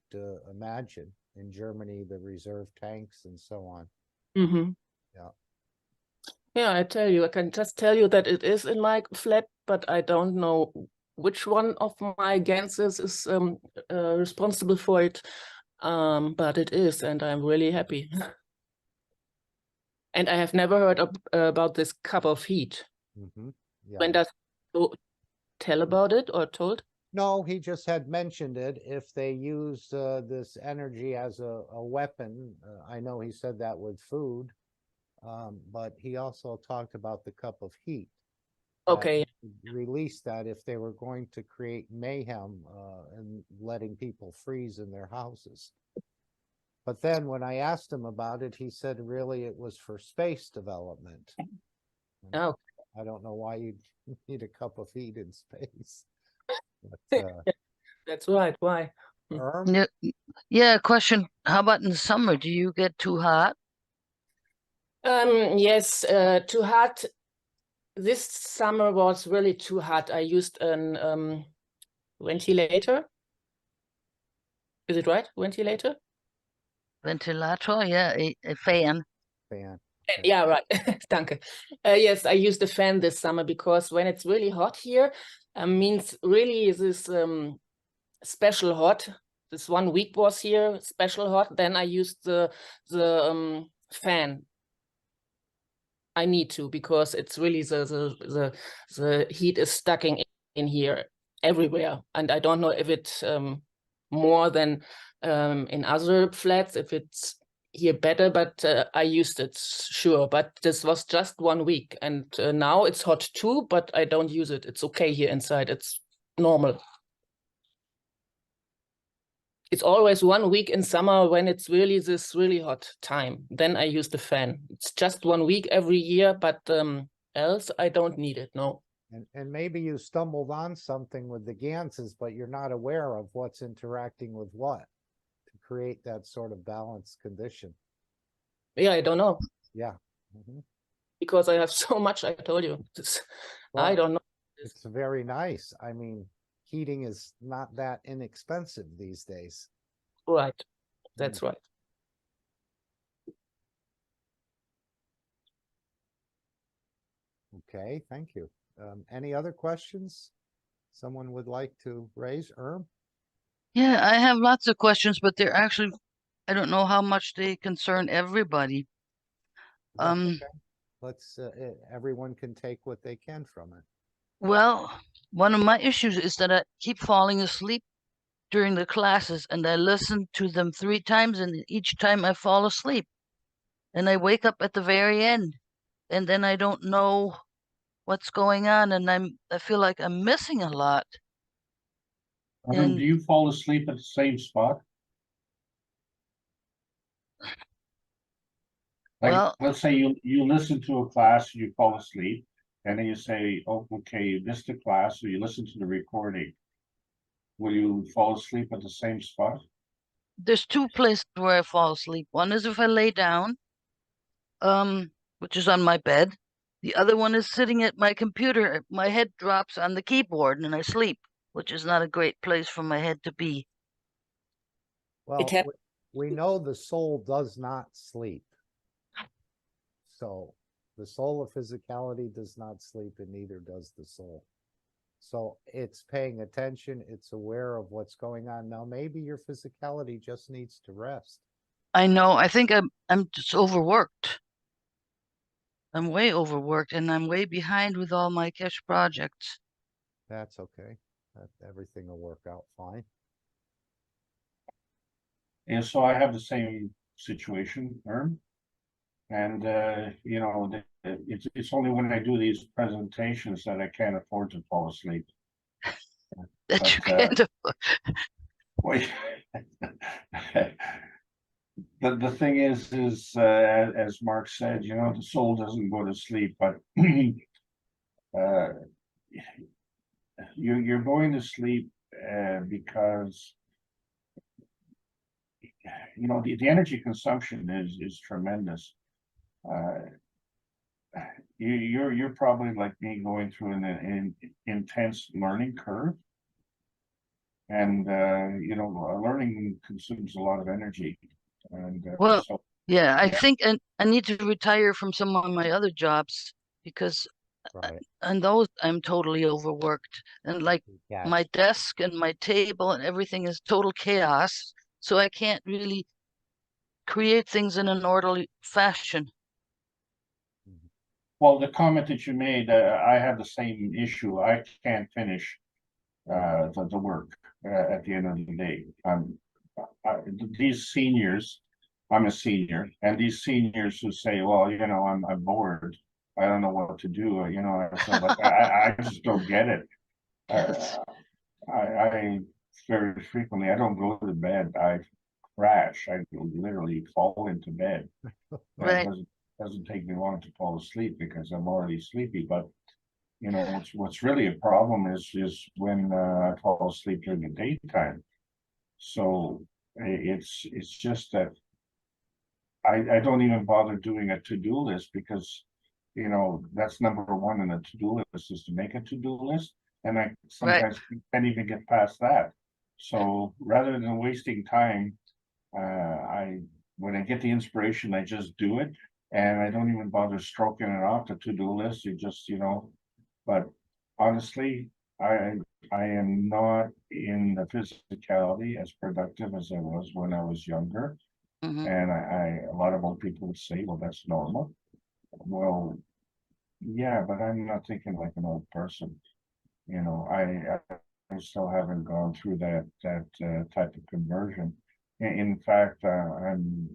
imagine, in Germany, the reserve tanks and so on. Yeah. Yeah, I can just tell you that it is in my flat, but I don't know which one of my Ganses is responsible for it. But it is, and I'm really happy. And I have never heard about this cup of heat. Yeah. When does he tell about it or told? No, he just had mentioned it. If they use this energy as a weapon, I know he said that with food, but he also talked about the cup of heat. Okay. Release that if they were going to create mayhem and letting people freeze in their houses. But then when I asked him about it, he said really it was for space development. Oh. I don't know why you'd need a cup of heat in space. But, that's right. Why? Yeah, question. How about in the summer? Do you get too hot? Yes, too hot. This summer was really too hot. I used an ventilator. Is it right? Ventilator? Ventilator, yeah, a fan. Fan. Yeah, right. Danke. Yes, I used a fan this summer because when it's really hot here, means really this special hot. This 1 week was here, special hot. Then I used the fan. I need to, because it's really the heat is stuck in here everywhere, and I don't know if it's more than in other flats, if it's here better, but I used it, sure. But this was just 1 week, and now it's hot too, but I don't use it. It's okay here inside. It's normal. It's always 1 week in summer when it's really this really hot time. Then I use the fan. It's just 1 week every year, but else I don't need it, no. And maybe you stumbled on something with the Ganses, but you're not aware of what's interacting with what to create that sort of balanced condition. Yeah, I don't know. Yeah. Because I have so much, I told you. Well, I don't know. It's very nice. I mean, heating is not that inexpensive these days. Right. That's right. Okay, thank you. Any other questions someone would like to raise? Yeah, I have lots of questions, but they're actually, I don't know how much they concern everybody. Okay. Let's everyone can take what they can from it. Well, one of my issues is that I keep falling asleep during the classes, and I listen to them 3 times, and each time I fall asleep, and I wake up at the very end, and then I don't know what's going on, and I feel like I'm missing a lot. And do you fall asleep at the same spot? Like, well, let's say you listen to a class, you fall asleep, and then you say, oh, okay, you missed the class, so you listen to the recording. Will you fall asleep at the same spot? There's 2 places where I fall asleep. One is if I lay down, which is on my bed, The other one is sitting at my computer. My head drops on the keyboard and I sleep, which is not a great place for my head to be. Well, hap- we know the soul does not sleep. So the soul of physicality does not sleep, and neither does the soul. So it's paying attention, it's aware of what's going on. Now, maybe your physicality just needs to rest. I know. I think I'm just overworked. I'm way overworked, and I'm way behind with all my cash projects. That's okay. Everything will work out fine. And so I have the same situation, Erm. And, you know, it's only when I do these presentations that I can't afford to fall asleep. That you But, can't. Wait. The thing is, as Mark said, you know, the soul doesn't go to sleep, but you're going to sleep because you know the energy consumption is tremendous. You're probably like me going through an intense learning curve, and you know, learning consumes a lot of energy, and Well, so yeah, I think I need to retire from some of my other jobs because Right. on those I'm totally overworked, and like Yes. my desk and my table and everything is total chaos, so I can't really create things in an orderly fashion. well, the comment that you made, I have the same issue. I can't finish the work at the end of the day. These seniors, I'm a senior, and these seniors who say, "Well, you know, I'm bored. I don't know what to do." You know, so like I just don't get it. Yes. I very frequently I don't go to bed. I crash. I literally fall into bed. Right. It doesn't take me long to fall asleep because I'm already sleepy. But you know, what's really a problem is when I fall asleep during the daytime. So it's just that I don't even bother doing a to-do list because you know that's number one in the to-do list is to make a to-do list, and I Right. sometimes can't even get past that. So rather than wasting time, I when I get the inspiration, I just do it, and I don't even bother stroking it off the to-do list. You just you know, but honestly, I I am not in the physicality as productive as I was when I was younger. Hmm. And a lot of old people would say, well, that's normal. Well, yeah, but I'm not thinking like an old person. You know, I still haven't gone through that type of conversion. In fact, I'm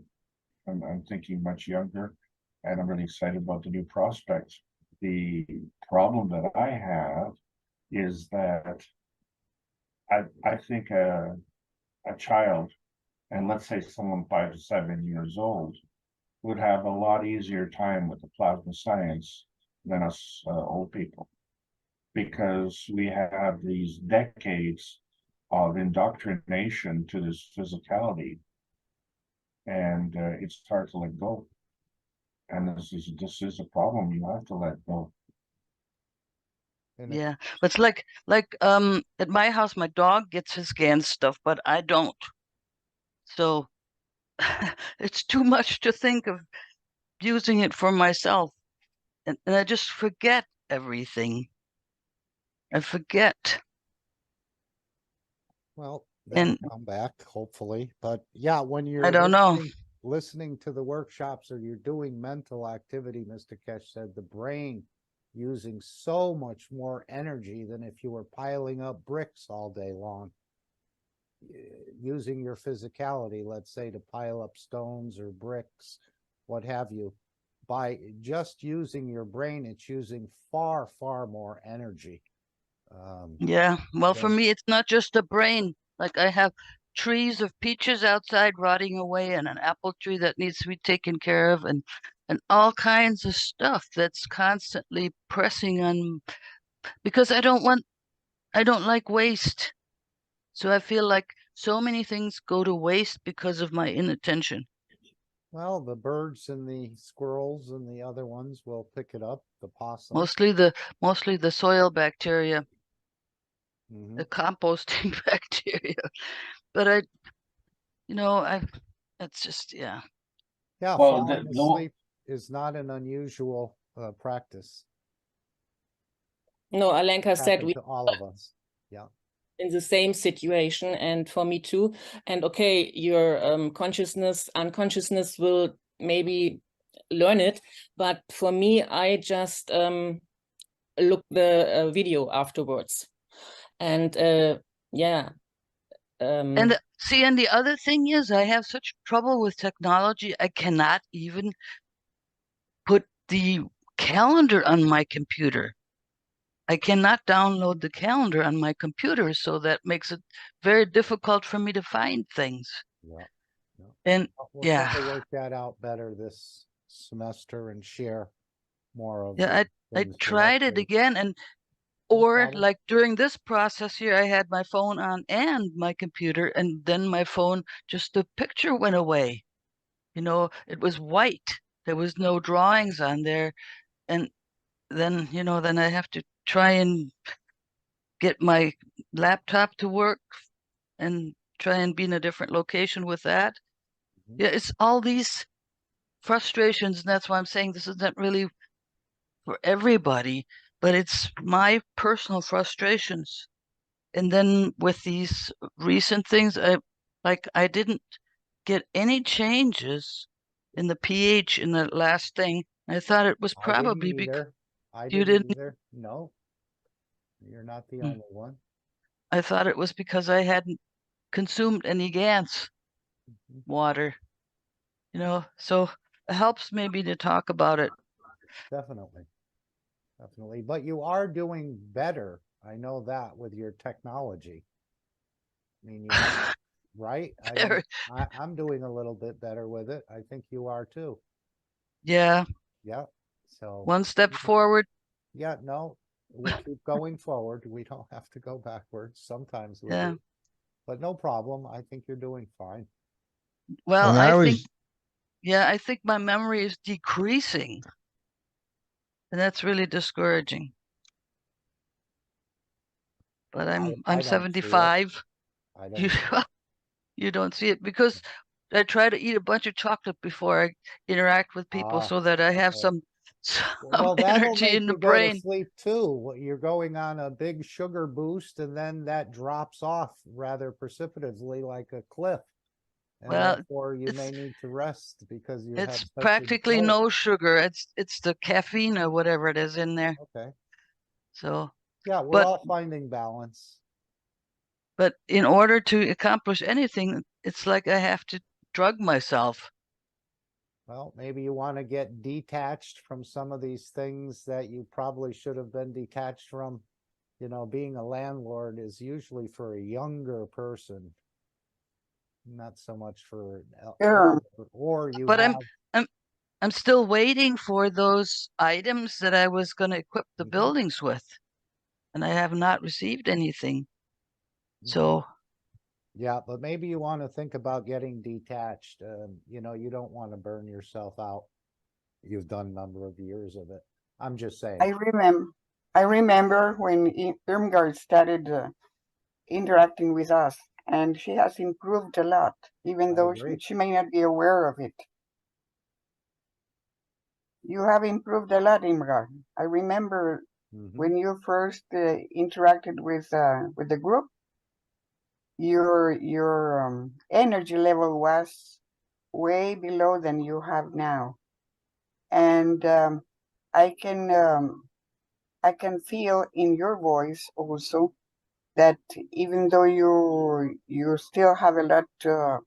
thinking much younger, and I'm really excited about the new prospects. The problem that I have is that I think a child, and let's say someone 5 to 7 years old, would have a lot easier time with the plasma science than us old people, because we have these decades of indoctrination to this physicality, and it's hard to let go. And this is a problem you have to let go. And Yeah. But it's like at my house my dog gets his GAN stuff, but I don't. So it's too much to think of using it for myself. And I just forget everything. I forget. well, And that'll come back, hopefully. But yeah, when I you're don't know. listening to the workshops or you're doing mental activity, Mr. Kesh said the brain using so much more energy than if you were piling up bricks all day long. Using your physicality, let's say, to pile up stones or bricks, what have you. By just using your brain, it's using far, far more energy. Yeah. Well, for Then me, it's not just the brain. Like I have trees of peaches outside rotting away and an apple tree that needs to be taken care of and all kinds of stuff that's constantly pressing on because I don't like waste. So I feel like so many things go to waste because of my inattention. Well, the birds and the squirrels and the other ones will pick it up, the possum. Mostly the soil bacteria, Mhm. the composting bacteria. But it's just, yeah. Yeah, Well, falling asleep is not an unusual practice. No, Alenka said Happened we to all of us. Yeah. in the same situation, and for me too. And okay, your unconsciousness will maybe learn it, but for me, I just look the video afterwards, and yeah. And see, and the other thing is, I have such trouble with technology. I cannot even put the calendar on my computer. I cannot download the calendar on my computer, so that makes it very difficult for me to find things. Yeah. And We'll try to work that out better this semester and share more of yeah, the I things tried it directly. again, and No or problem. like during this process here, I had my phone on and my computer, and then my phone, just the picture went away. It was white. There was no drawings on there. And then, then I have to try and get my laptop to work and try and be in a different location with that. Mhm. Yeah, it's all these frustrations, and that's why I'm saying this isn't really for everybody, but it's my personal frustrations. And then with these recent things, I didn't get any changes in the pH in the last thing. I thought it was I didn't probably because either. I you didn't didn't. either. No, you're not the only one. I thought it was because I hadn't consumed any GANS Mhm. water, so it helps maybe to talk about it. Definitely. Definitely. But you are doing better. I know that with your technology. I mean, you have, right? I mean, Very- I'm doing a little bit better with it. I think you are too. yeah, Yeah. So, one step forward. yeah, no, we keep going forward. We don't have to go backwards. Sometimes we Yeah. do, but no problem. I think you're doing fine. Well, And I I think, was, yeah, I think my memory is decreasing, and that's really discouraging. But I'm I don't see it. 75. I You don't. see it. you don't see it because I try to eat a bunch of chocolate before I interact with people, Ah, so that I have okay. some Well, that'll energy make in the you go to brain. sleep too. You're going on a big sugar boost and then that drops off rather precipitously like a cliff. And Well, therefore you may it's need to rest because you have it's such a practically jolt. no sugar. It's the caffeine or whatever it is in there. Okay. So, Yeah, we're but all finding balance. but in order to accomplish anything, it's like I have to drug myself. Well, maybe you want to get detached from some of these things that you probably should have been detached from. You know, being a landlord is usually for a younger person, not so much for Yeah. or you But have. I'm still waiting for those items that I was going to equip the Mhm. buildings with, and I have not received anything. Okay. So, Yeah, but maybe you want to think about getting detached. You know, you don't want to burn yourself out. You've done a number of years of it. I'm just saying. I remember when Irmgard started interacting with us, and she has improved a lot, even I though agree. she may not be aware of it. You have improved a lot, Irmgard. I remember Mhm. when you first interacted with the group, your energy level was way below than you have now, and I can feel in your voice also that even though you still have a lot a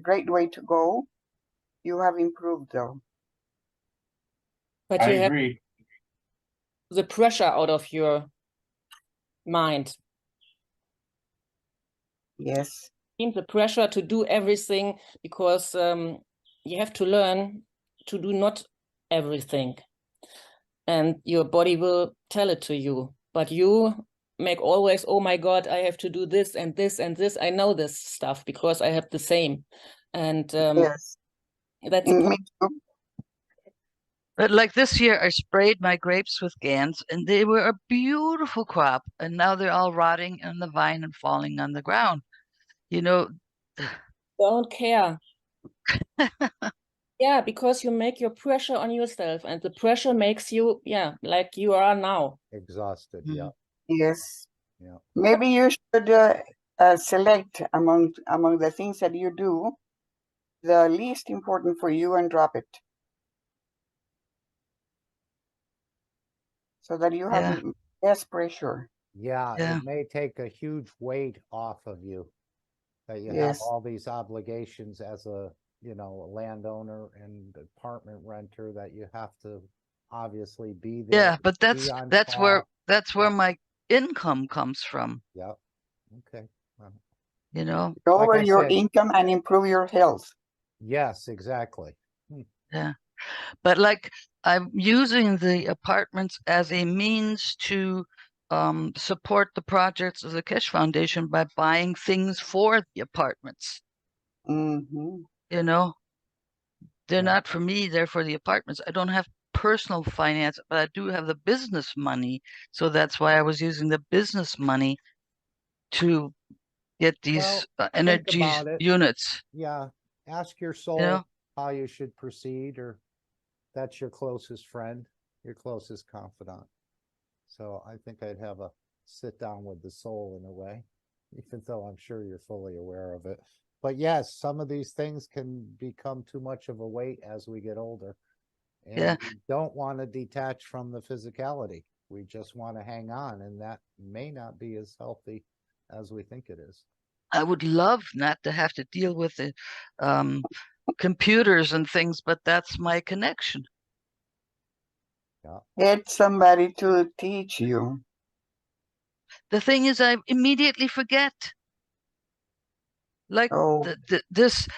great way to go, you have improved though. But I you have agree. the pressure out of your mind. Yes. The pressure to do everything, because you have to learn to do not everything, and your body will tell it to you, but you make always, oh my God, I have to do this and this and this. I know this stuff because I have the same, And Yes. that's a Me too. But like this year, I sprayed my grapes with GANs, and they were a beautiful crop. And now they're all rotting on the vine and falling on the ground. You know, don't care. Yeah, because you make your pressure on yourself, and the pressure makes you, yeah, like you are now. Exhausted, Mm. yeah, Yes. yeah. Maybe you should select among the things that you do the least important for you and drop it, so that you have Yeah. less pressure. Yeah, Yeah. it may take a huge weight off of you that you have Yes. all these obligations as a, you know, a landowner and apartment renter that you have to obviously be there. Yeah, but be on that's where call. my income comes from, Yep. Okay. Well, you know. Lower I your said- income and improve your health. yes, exactly. Yeah. But like I'm using the apartments as a means to support the projects of the Kesh Foundation by buying things for the apartments. Mm-hmm. You know, they're Yeah. not for me, they're for the apartments. I don't have personal finance, but I do have the business money. So that's why I was using the business money to get these Well, energy about it. units. Yeah. Ask your soul know? how you should proceed, or that's your closest friend, your closest confidant. So I think I'd have a sit down with the soul in a way, even though I'm sure you're fully aware of it. But yes, some of these things can become too much of a weight as we get older. And Yeah. we don't want to detach from the physicality. We just want to hang on, and that may not be as healthy as we think it is. I would love not to have to deal with the computers and things, but that's my connection. Yeah. Get somebody to teach you. The thing is, I immediately forget. Like Oh, this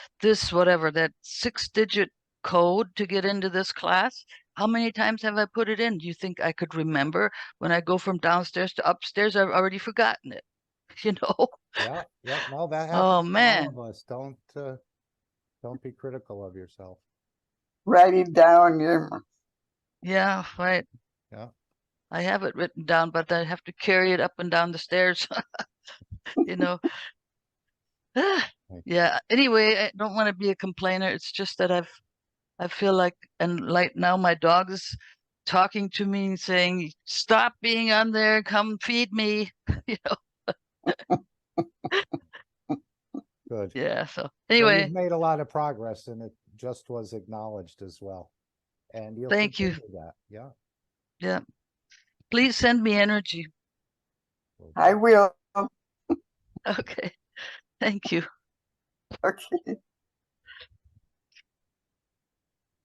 whatever, that 6-digit code to get into this class. How many times have I put it in? Do you think I could remember? When I go from downstairs to upstairs, I've already forgotten it. You know? Yeah. Yep. No, that happens Oh to all man. of us. Don't be critical of yourself. write it down. Yeah, right. Yeah. I have it written down, but I have to carry it up and down the stairs. You know. Yeah. Anyway, I don't want to be a complainer. It's just that I feel like, and like now my dog is talking to me and saying, "Stop being on there. Come feed me." You know. Good. Yeah. So Well, anyway, you've made a lot of progress, and it just was acknowledged as well. And you'll thank you. continue that. Yeah. Yeah. Please send me energy. I will. Okay. Thank you. Okay.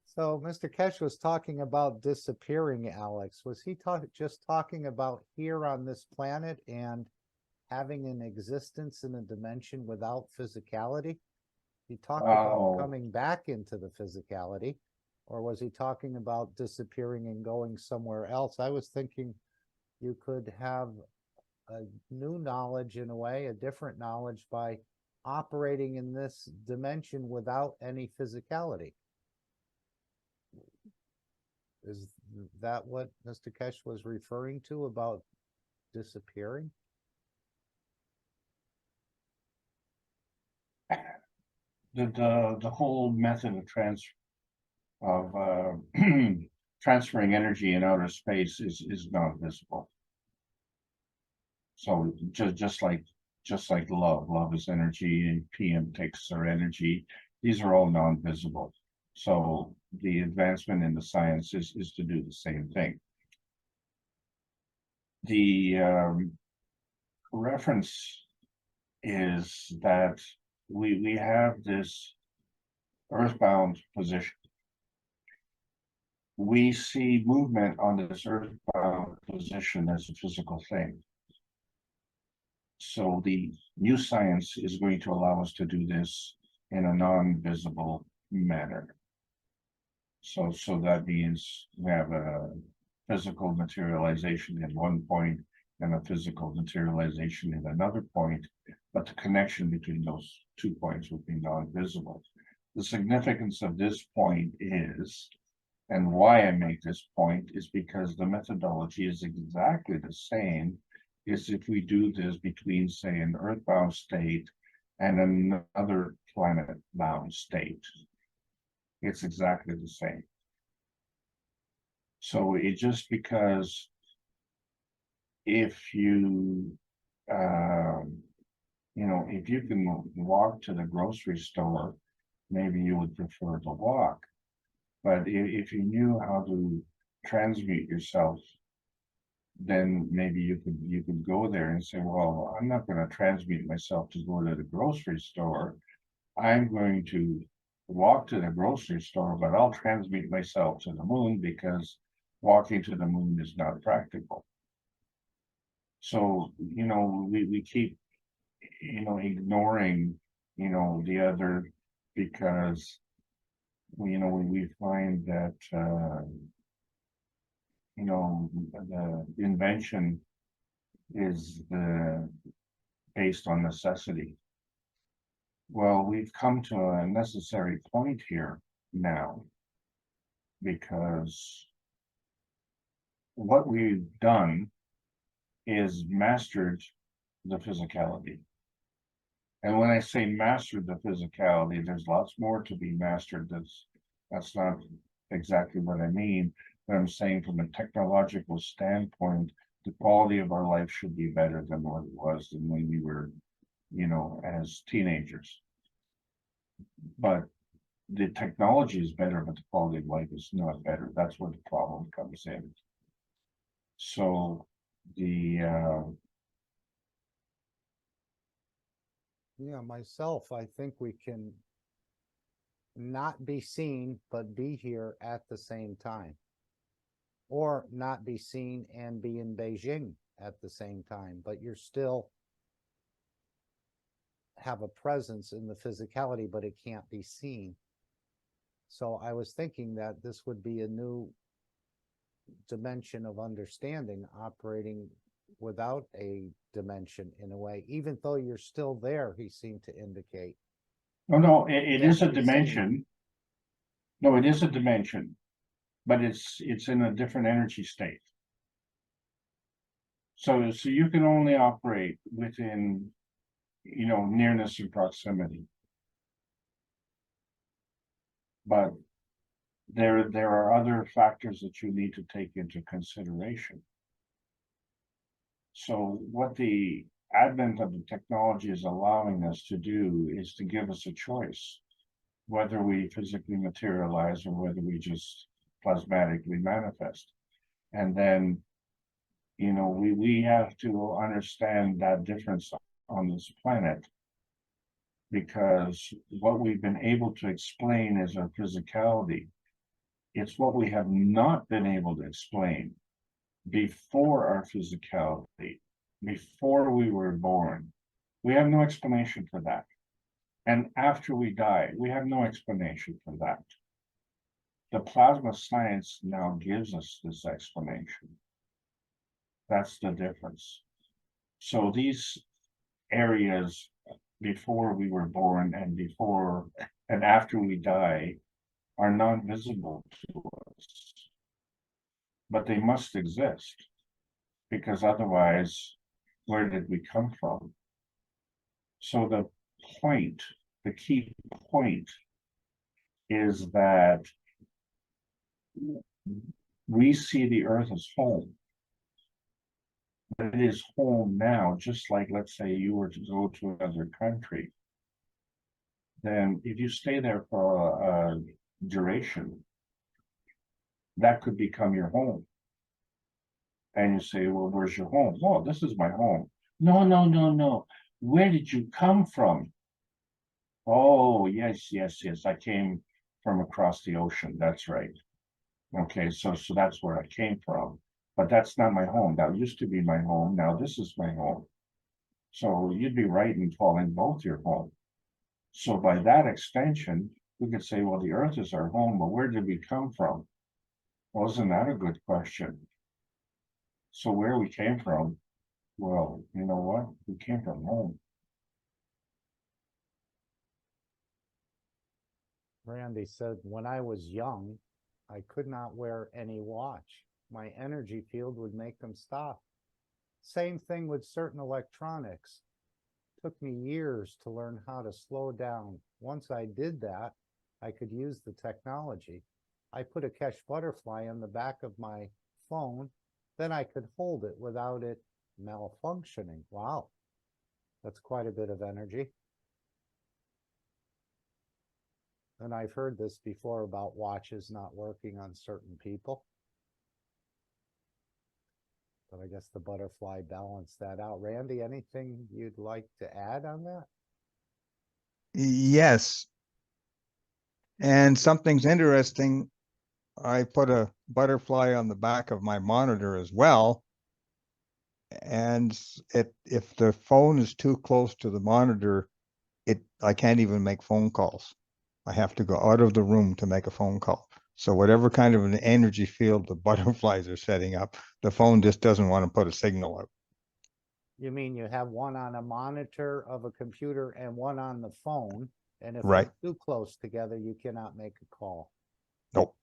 So Mr. Kesh was talking about disappearing, Alex. Was he just talking about here on this planet and having an existence in a dimension without physicality? He talked about coming back into the physicality, or was he talking about disappearing and going somewhere else? I was thinking you could have a new knowledge in a way, a different knowledge by operating in this dimension without any physicality. Is that what Mr. Kesh was referring to about disappearing? The whole method of transferring energy in outer space is not visible. So just like love is energy, and PM takes our energy. These are all non-visible. So the advancement in the science is to do the same thing. The reference is that we have this earthbound position. We see movement on this earthbound position as a physical thing. So the new science is going to allow us to do this in a non-visible manner. So that means we have a physical materialization at one point and a physical materialization at another point, but the connection between those 2 points would be non-visible. the significance of this point is, and why I make this point, is because the methodology is exactly the same as if we do this between, say, an earthbound state and another planet-bound state. It's exactly the same. So it just because if you, if you can walk to the grocery store, maybe you would prefer to walk. But if you knew how to transmute yourself, then maybe you could go there and say, well, I'm not going to transmute myself to go to the grocery store. I'm going to walk to the grocery store, but I'll transmute myself to the moon because walking to the moon is not practical. So, we keep, ignoring, the other because, we find that, the invention is based on necessity. Well, we've come to a necessary point here now because what we've done is mastered the physicality. And when I say mastered the physicality, there's lots more to be mastered. That's not exactly what I mean, but I'm saying from a technological standpoint, the quality of our life should be better than what it was than when we were, as teenagers. But the technology is better, but the quality of life is not better. That's where the problem comes in. So myself, I think we can not be seen, but be here at the same time. Or not be seen and be in Beijing at the same time, but you're still have a presence in the physicality, but it can't be seen. So I was thinking that this would be a new dimension of understanding, operating without a dimension in a way, even though you're still there, he seemed to indicate. Oh, no, it is a Can't be seen. dimension. No, it is a dimension, but it's in a different energy state. So you can only operate within, nearness and proximity. But there are other factors that you need to take into consideration. So what the advent of the technology is allowing us to do is to give us a choice, whether we physically materialize or whether we just plasmatically manifest. And then, we have to understand that difference on this planet, because what we've been able to explain is our physicality. It's what we have not been able to explain before our physicality, before we were born. We have no explanation for that. And after we die, we have no explanation for that. The plasma science now gives us this explanation. That's the difference. So these areas before we were born and before and after we die are not visible to us, but they must exist, because otherwise, where did we come from? So the key point is that we see the earth as home. But it is home now, just like, let's say you were to go to another country. Then if you stay there for a duration, that could become your home. And you say, well, where's your home? Oh, this is my home. No, no, no, no. Where did you come from? Oh, yes, yes, yes. I came from across the ocean. That's right. Okay, so that's where I came from. But that's not my home. That used to be my home. Now this is my home. So you'd be right in calling both your home. So by that extension, we could say, well, the earth is our home, but where did we come from? Well, isn't that a good question? So where we came from, well, you know what? We came from home. Randy said, when I was young, I could not wear any watch. My energy field would make them stop. Same thing with certain electronics. Took me years to learn how to slow down. Once I did that, I could use the technology. I put a Kesh butterfly on the back of my phone, then I could hold it without it malfunctioning. Wow, that's quite a bit of energy. And I've heard this before about watches not working on certain people. But I guess the butterfly balanced that out. Randy, anything you'd like to add on that? Yes. And something's interesting. I put a butterfly on the back of my monitor as well. And if the phone is too close to the monitor, I can't even make phone calls. I have to go out of the room to make a phone call. So whatever kind of an energy field the butterflies are setting up, the phone just doesn't want to put a signal out. You mean you have one on a monitor of a computer and one on the phone, and if Right. they're too close together, you cannot make a call. Nope.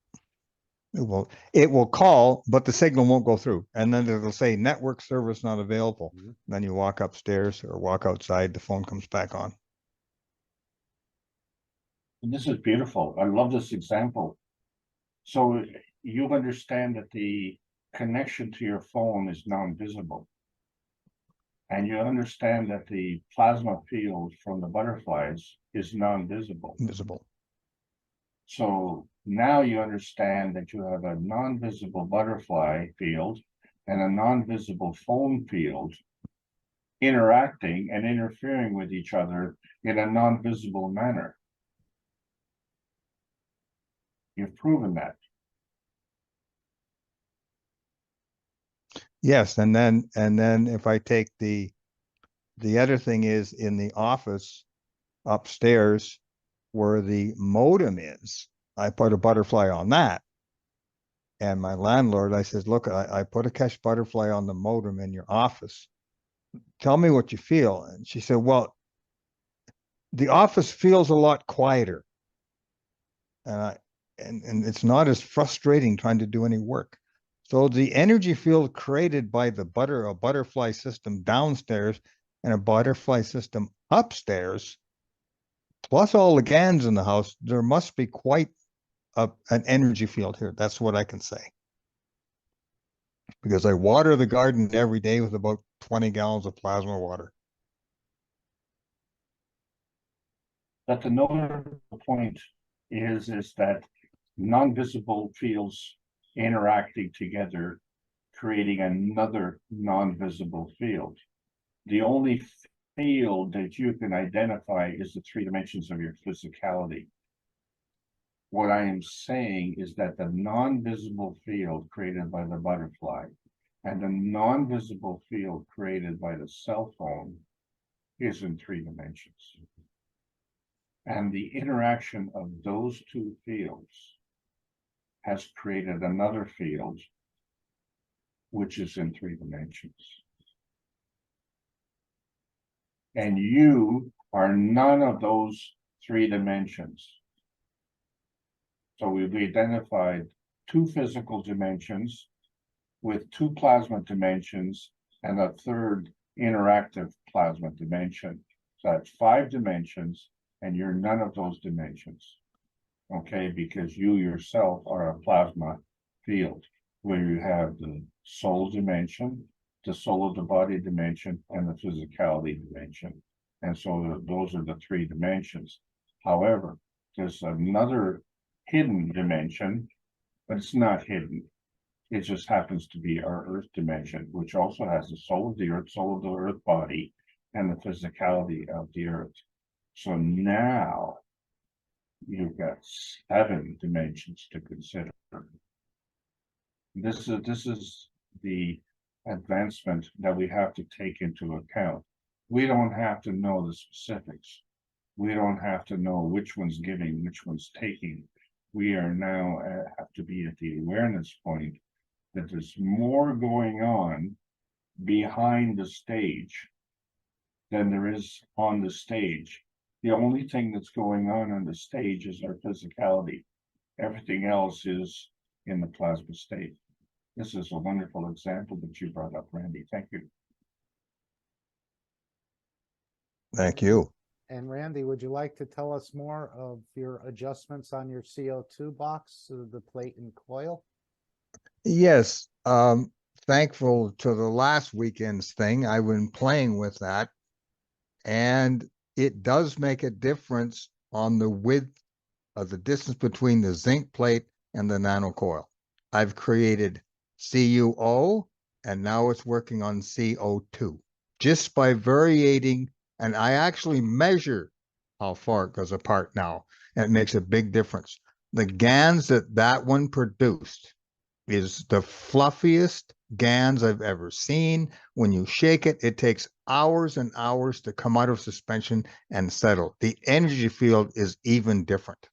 It will call, but the signal won't go through. And then it'll say network service not available. Mhm. Then you walk upstairs or walk outside, the phone comes back on. This is beautiful. I love this example. So you understand that the connection to your phone is non-visible. And you understand that the plasma field from the butterflies is non-visible. Visible. So now you understand that you have a non-visible butterfly field and a non-visible phone field interacting and interfering with each other in a non-visible manner. You've proven that. Yes, and then if I take the other thing is in the office upstairs where the modem is, I put a butterfly on that. And my landlord, I says, look, I put a Kesh butterfly on the modem in your office. Tell me what you feel. And she said, well, the office feels a lot quieter. And and it's not as frustrating trying to do any work. So the energy field created by a butterfly system downstairs and a butterfly system upstairs, plus all the GANs in the house, there must be quite an energy field here. That's what I can say. Because I water the garden every day with about 20 gallons of plasma water. But the notable point is that non-visible fields interacting together, creating another non-visible field. The only field that you can identify is the 3 dimensions of your physicality. What I am saying is that the non-visible field created by the butterfly and the non-visible field created by the cell phone is in 3 dimensions. And the interaction of those 2 fields has created another field, which is in 3 dimensions. And you are none of those 3 dimensions. So we've identified 2 physical dimensions with 2 plasma dimensions and a 3rd interactive plasma dimension. So that's 5 dimensions, and you're none of those dimensions. Okay, because you yourself are a plasma field where you have the soul dimension, the soul of the body dimension, and the physicality dimension. And so those are the 3 dimensions. However, there's another hidden dimension, but it's not hidden. It just happens to be our earth dimension, which also has the soul of the earth, soul of the earth body, and the physicality of the earth. So now you've got 7 dimensions to consider. This is the advancement that we have to take into account. We don't have to know the specifics. We don't have to know which one's giving, which one's taking. We are now have to be at the awareness point that there's more going on behind the stage than there is on the stage. The only thing that's going on the stage is our physicality. Everything else is in the plasma state. This is a wonderful example that you brought up, Randy. Thank you. Thank you. And Randy, would you like to tell us more of your adjustments on your CO2 box, the plate and coil? Yes, thankful to the last weekend's thing. I've been playing with that, and it does make a difference on the width of the distance between the zinc plate and the nano coil. I've created CuO, and now it's working on CO2 just by variating. And I actually measure how far it goes apart now, and it makes a big difference. The GANs that one produced is the fluffiest GANs I've ever seen. When you shake it, it takes hours and hours to come out of suspension and settle. The energy field is even different.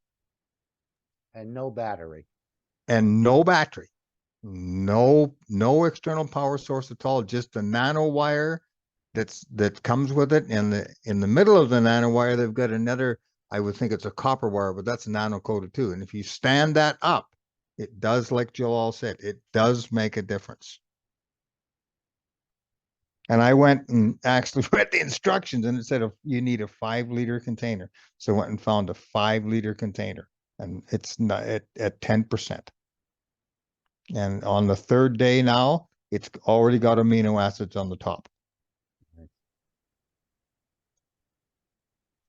And no battery. And no battery, no external power source at all, just a nano wire that comes with it. And in the middle of the nano wire, they've got another, I would think it's a copper wire, but that's nano coated too. And if you stand that up, it does, like Joel said, it does make a difference. And I went and actually read the instructions, and it said you need a 5-liter container. So I went and found a 5-liter container, and it's not at 10%. And on the third day now, it's already got amino acids on the top.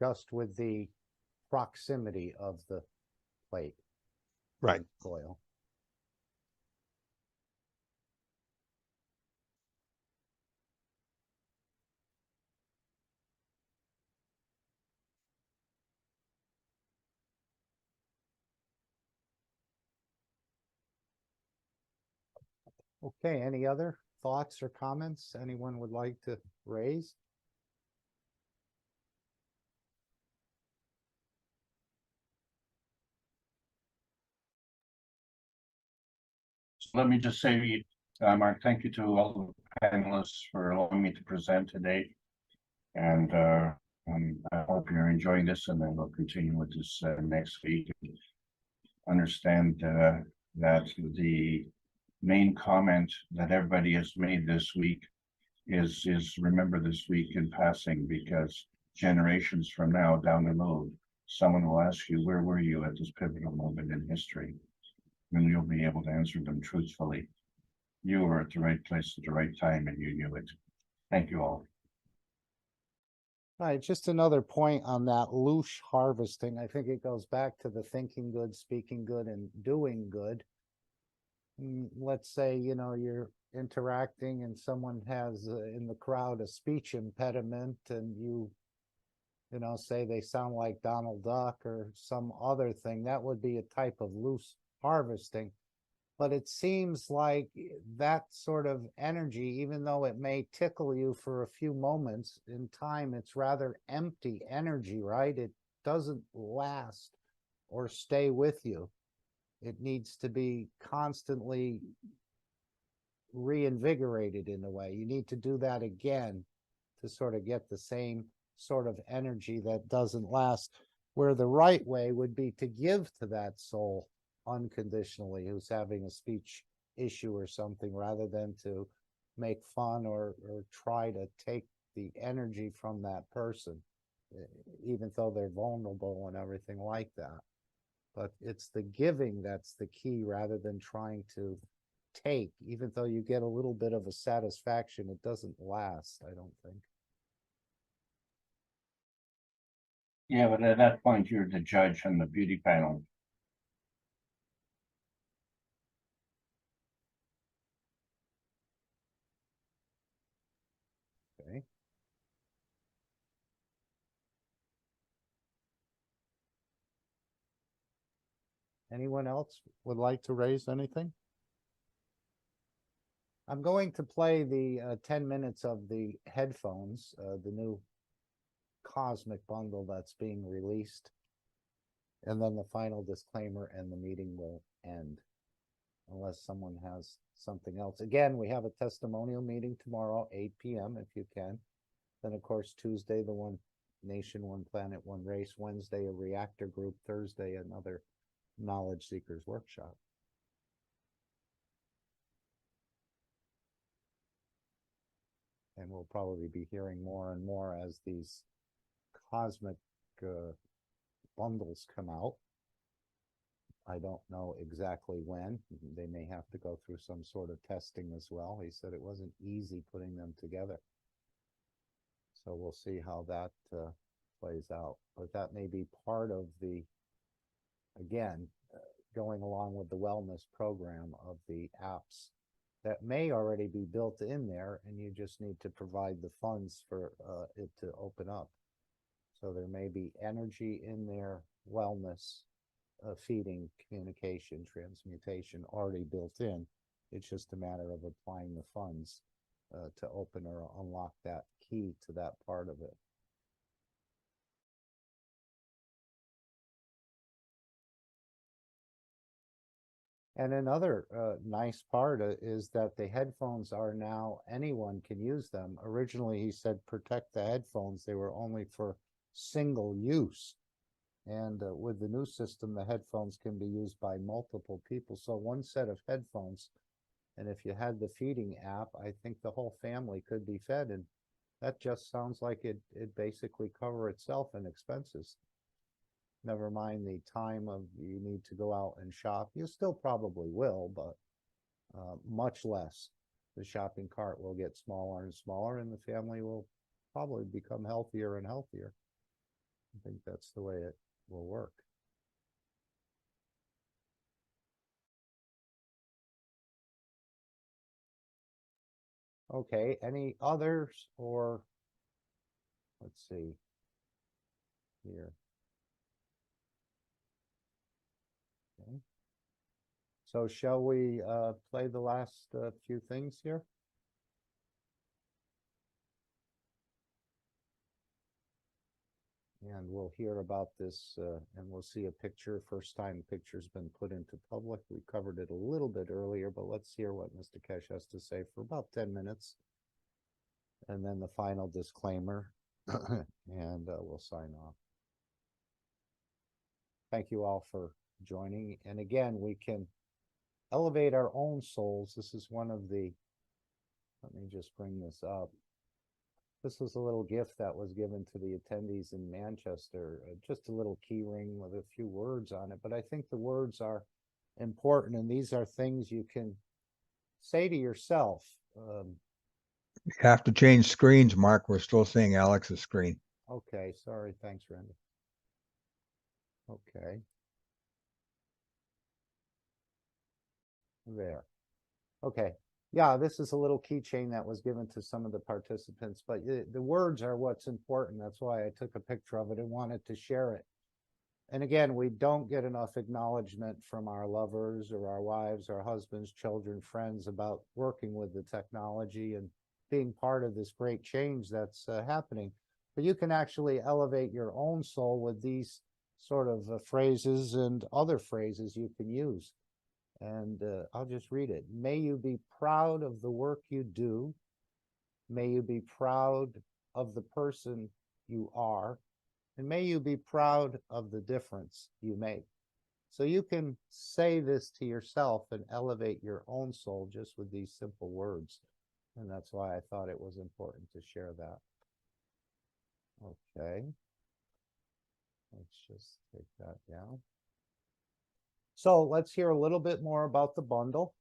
Just with the proximity of the plate. Right. and coil. Okay, any other thoughts or comments anyone would like to raise? So let me just say, Mark, thank you to all the panelists for allowing me to present today. And I hope you're enjoying this, and then we'll continue with this next week. Understand that the main comment that everybody has made this week is remember this week in passing, because generations from now down the road, someone will ask you, where were you at this pivotal moment in history? And you'll be able to answer them truthfully. You were at the right place at the right time, and you knew it. Thank you all. All right, just another point on that loose harvesting. I think it goes back to the thinking good, speaking good, and doing good. Let's say, you're interacting and someone has in the crowd a speech impediment, and you say they sound like Donald Duck or some other thing. That would be a type of loose harvesting. But it seems like that sort of energy, even though it may tickle you for a few moments in time, it's rather empty energy, right? It doesn't last or stay with you. It needs to be constantly reinvigorated in a way. You need to do that again to sort of get the same sort of energy that doesn't last, where the right way would be to give to that soul unconditionally who's having a speech issue or something, rather than to make fun or try to take the energy from that person, even though they're vulnerable and everything like that. But it's the giving that's the key, rather than trying to take. Even though you get a little bit of a satisfaction, it doesn't last, I don't think. Yeah, but at that point, you're the judge on the beauty panel. Okay. Anyone else would like to raise anything? I'm going to play the 10 minutes of the headphones, the new Cosmic bundle that's being released. And then the final disclaimer, and the meeting will end. Unless someone has something else. Again, we have a testimonial meeting tomorrow, 8 p.m. if you can. Then, of course, Tuesday, the one Nation, One Planet, One Race. Wednesday, a reactor group. Thursday, another knowledge seekers workshop. And we'll probably be hearing more and more as these cosmic bundles come out. I don't know exactly when. They may have to go through some sort of testing as well. He said it wasn't easy putting them together. So we'll see how that plays out. But that may be part of the, again, going along with the wellness program of the apps that may already be built in there, and you just need to provide the funds for it to open up. So there may be energy in there, wellness, feeding, communication, transmutation already built in. It's just a matter of applying the funds to open or unlock that key to that part of it. And another nice part is that the headphones are now, anyone can use them. Originally, he said protect the headphones. They were only for single use. And with the new system, the headphones can be used by multiple people. So one set of headphones, and if you had the feeding app, I think the whole family could be fed. And that just sounds like it basically cover itself in expenses. Never mind the time of you need to go out and shop. You still probably will, but much less. The shopping cart will get smaller and smaller, and the family will probably become healthier and healthier. I think that's the way it will work. Okay, any others, or let's see here. Okay. So shall we play the last few things here? And we'll hear about this, and we'll see a picture. First time a picture's been put into public. We covered it a little bit earlier, but let's hear what Mr. Kesh has to say for about 10 minutes. And then the final disclaimer, and we'll sign off. Thank you all for joining. And again, we can elevate our own souls. This is one of the, let me just bring this up. This was a little gift that was given to the attendees in Manchester, just a little key ring with a few words on it. But I think the words are important, and these are things you can say to yourself. You have to change screens, Mark. We're still seeing Alex's screen. Okay, sorry. Thanks, Randy. Okay. There. Okay. Yeah, this is a little keychain that was given to some of the participants, but the words are what's important. That's why I took a picture of it and wanted to share it. And again, we don't get enough acknowledgement from our lovers or our wives, our husbands, children, friends about working with the technology and being part of this great change that's happening. But you can actually elevate your own soul with these sort of phrases and other phrases you can use. And I'll just read it. May you be proud of the work you do. May you be proud of the person you are. And may you be proud of the difference you make. So you can say this to yourself and elevate your own soul just with these simple words. And that's why I thought it was important to share that. Okay. Let's just take that down. So let's hear a little bit more about the bundle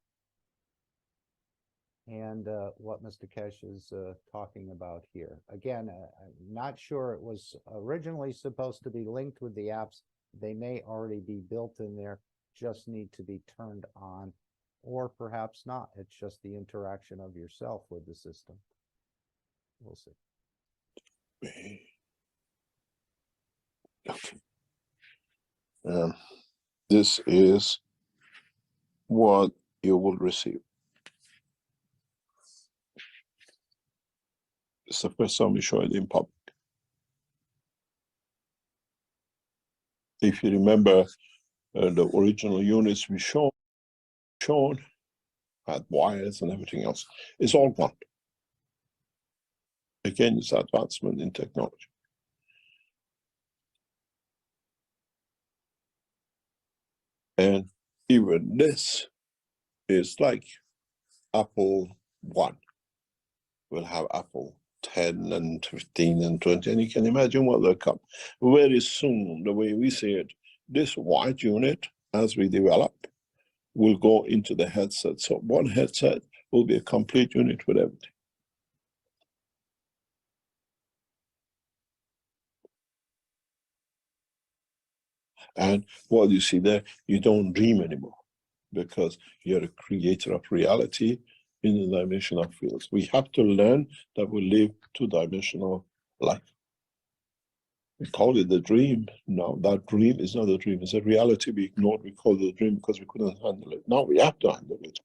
and what Mr. Kesh is talking about here. Again, I'm not sure it was originally supposed to be linked with the apps. They may already be built in there, just need to be turned on, or perhaps not. It's just the interaction of yourself with the system. We'll see. Okay. This is what you will receive. It's the first time we show it in public. If you remember, the original units we shown had wires and everything else. It's all gone. Again, it's advancement in technology. even this is like Apple 1 will have Apple 10 and 15 and 20, and you can imagine what will come. Very soon, the way we see it, this white unit, as we develop, will go into the headset. So one headset will be a complete unit with everything. And what you see there, you don't dream anymore, because you're a creator of reality in the dimensional fields. We have to learn that we live two-dimensional life. We call it the dream. No, that dream is not a dream. It's a reality we ignored. We call it a dream because we couldn't handle it. Now we have to handle it.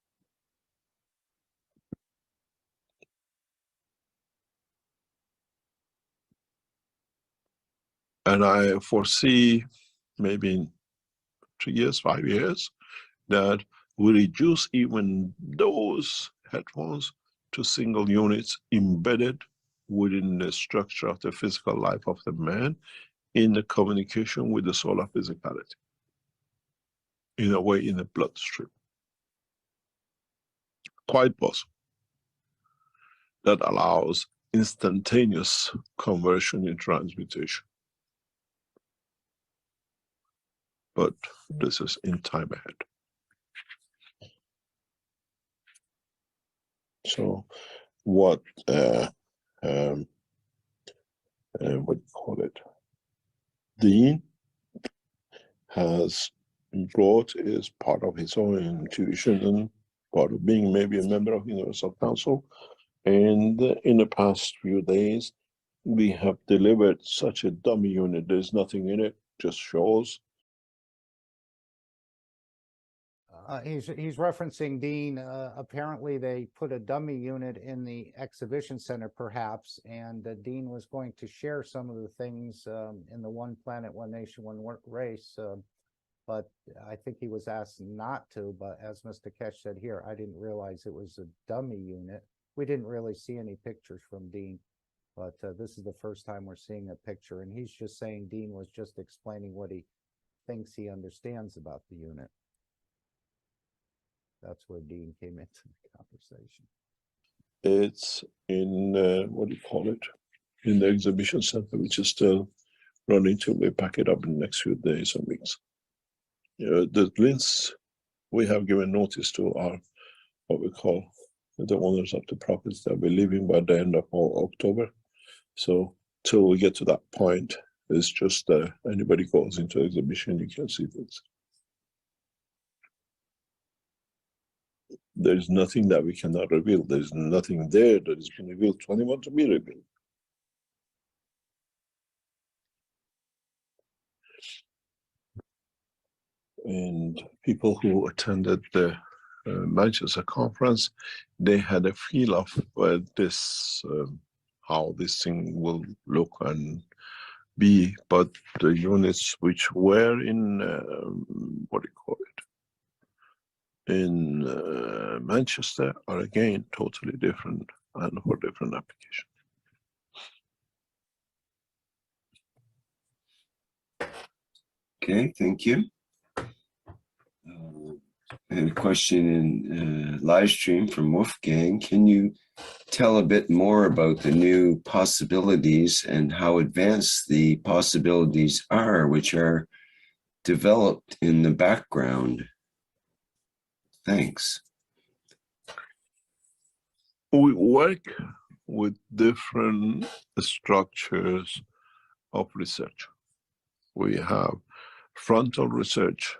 And I foresee maybe in 3 years, 5 years, that we reduce even those headphones to single units embedded within the structure of the physical life of the man in the communication with the solar physicality, in a way, in the bloodstream. Quite possible. That allows instantaneous conversion in transmutation. But this is in time ahead. So what do you call it? Dean has brought is part of his own intuition and part of being maybe a member of Universal Council. And in the past few days, we have delivered such a dummy unit. There's nothing in it, just shows. He's referencing Dean. Apparently they put a dummy unit in the exhibition center, perhaps, and Dean was going to share some of the things in the One Planet, One Nation, One Race, but I think he was asked not to. But as Mr. Kesh said here, I didn't realize it was a dummy unit. We didn't really see any pictures from Dean, but this is the first time we're seeing a picture, and he's just saying Dean was just explaining what he thinks he understands about the unit. That's where Dean came into the conversation. It's in, what do you call it? In the exhibition center, which is still running till we pack it up in the next few days and weeks. The links we have given notice to are what we call the owners of the properties that will be leaving by the end of October. So till we get to that point, it's just anybody goes into exhibition, you can see things. There's nothing that we cannot reveal. There's nothing there that is been revealed to anyone to be revealed. And people who attended the Manchester conference, they had a feel of this, how this thing will look and be, but the units which were in, what do you call it? In Manchester are again totally different and for different applications. Okay, thank you. And a question in live stream from Wolfgang. Can you tell a bit more about the new possibilities and how advanced the possibilities are, which are developed in the background? Thanks. We work with different structures of research. We have frontal research,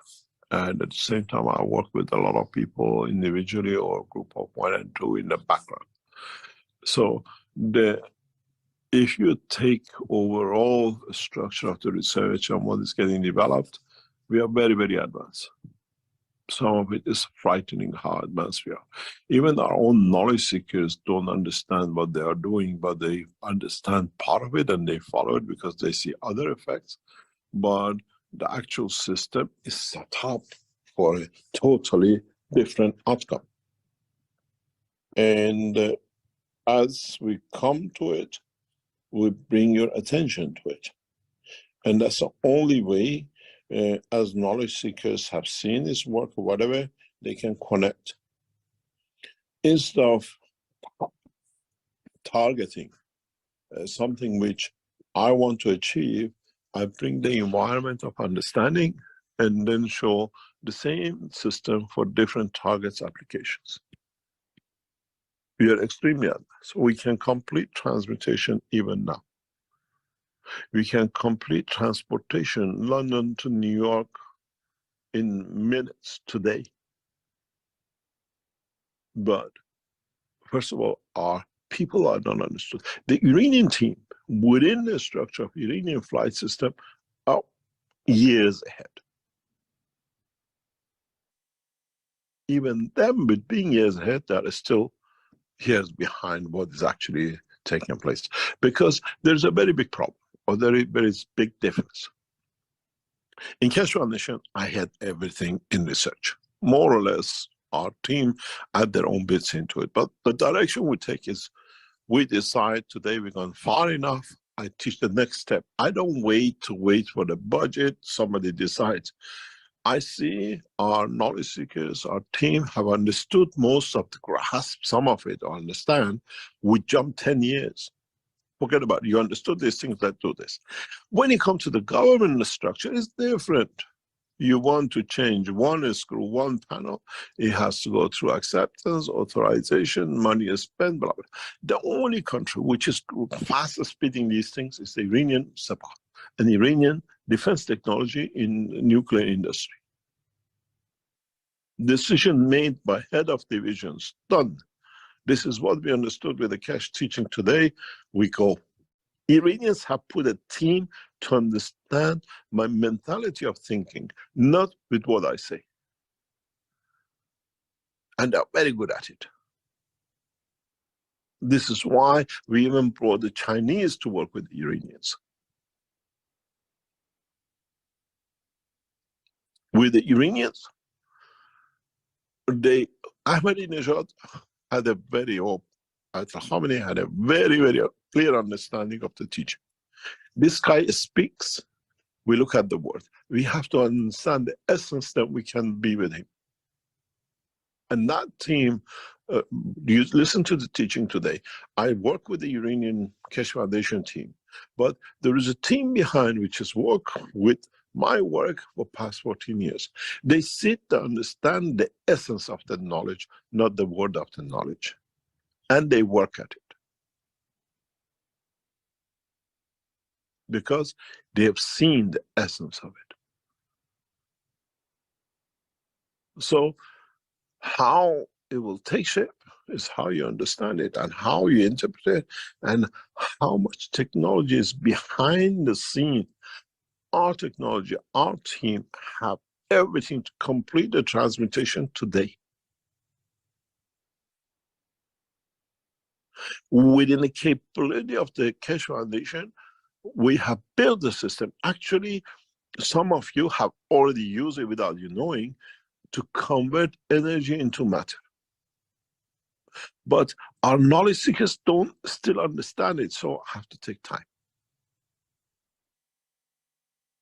and at the same time I work with a lot of people individually or a group of 1 and 2 in the background. So if you take overall structure of the research and what is getting developed, we are very, very advanced. Some of it is frightening how advanced we are. Even our own knowledge seekers don't understand what they are doing, but they understand part of it and they follow it because they see other effects. But the actual system is set up for a totally different outcome. And as we come to it, we bring your attention to it. And that's the only way as knowledge seekers have seen his work or whatever, they can connect. Instead of targeting something which I want to achieve, I bring the environment of understanding and then show the same system for different targets applications. We are extremely advanced. We can complete transmutation even now. We can complete transportation London to New York in minutes today. But first of all, our people are not understood. The Iranian team within the structure of Iranian flight system are years ahead. Even them, with being years ahead, that is still years behind what is actually taking place. Because there's a very big problem, or very big difference. In Keshe Foundation, I had everything in research. More or less, our team had their own bits into it. But the direction we take is, we decide today we've gone far enough, I teach the next step. I don't wait for the budget, somebody decides. I see our knowledge seekers, our team have understood most of the grasp, some of it I understand. We jump 10 years. Forget about it. You understood these things, let's do this. When it comes to the government structure, it's different. You want to change one screw, one panel, it has to go through acceptance, authorization, money is spent, blah, blah. The only country which is fast speeding these things is the Iranian SEPA, an Iranian defense technology in nuclear industry. Decision made by head of divisions, done. This is what we understood with the Keshe teaching today. We go. Iranians have put a team to understand my mentality of thinking, not with what I say. And they're very good at it. This is why we even brought the Chinese to work with the Iranians. With the Iranians, Ahmadinejad had a very open, Khamenei had a very, very clear understanding of the teaching. This guy speaks, we look at the word. We have to understand the essence that we can be with him. And that team, you listen to the teaching today. I work with the Iranian Keshe Foundation team, but there is a team behind which has worked with my work for past 14 years. They sit to understand the essence of the knowledge, not the word of the knowledge. And they work at it. Because they have seen the essence of it. So how it will take shape is how you understand it and how you interpret it and how much technology is behind the scene. Our technology, our team have everything to complete the transmutation today. Within the capability of the Keshe Foundation, we have built the system. Actually, some of you have already used it without you knowing to convert energy into matter. But our knowledge seekers don't still understand it, so I have to take time.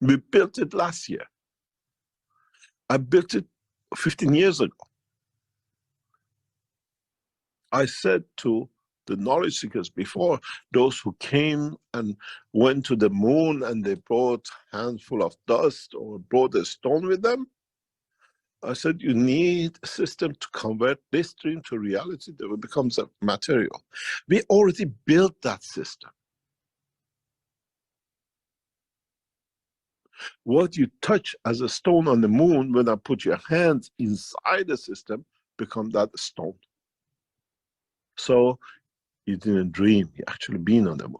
We built it last year. I built it 15 years ago. I said to the knowledge seekers before, those who came and went to the moon and they brought a handful of dust or brought a stone with them, I said, you need a system to convert this dream to reality that becomes a material. We already built that system. What you touch as a stone on the moon, when I put your hands inside the system, become that stone. So you didn't dream, you actually been on the moon.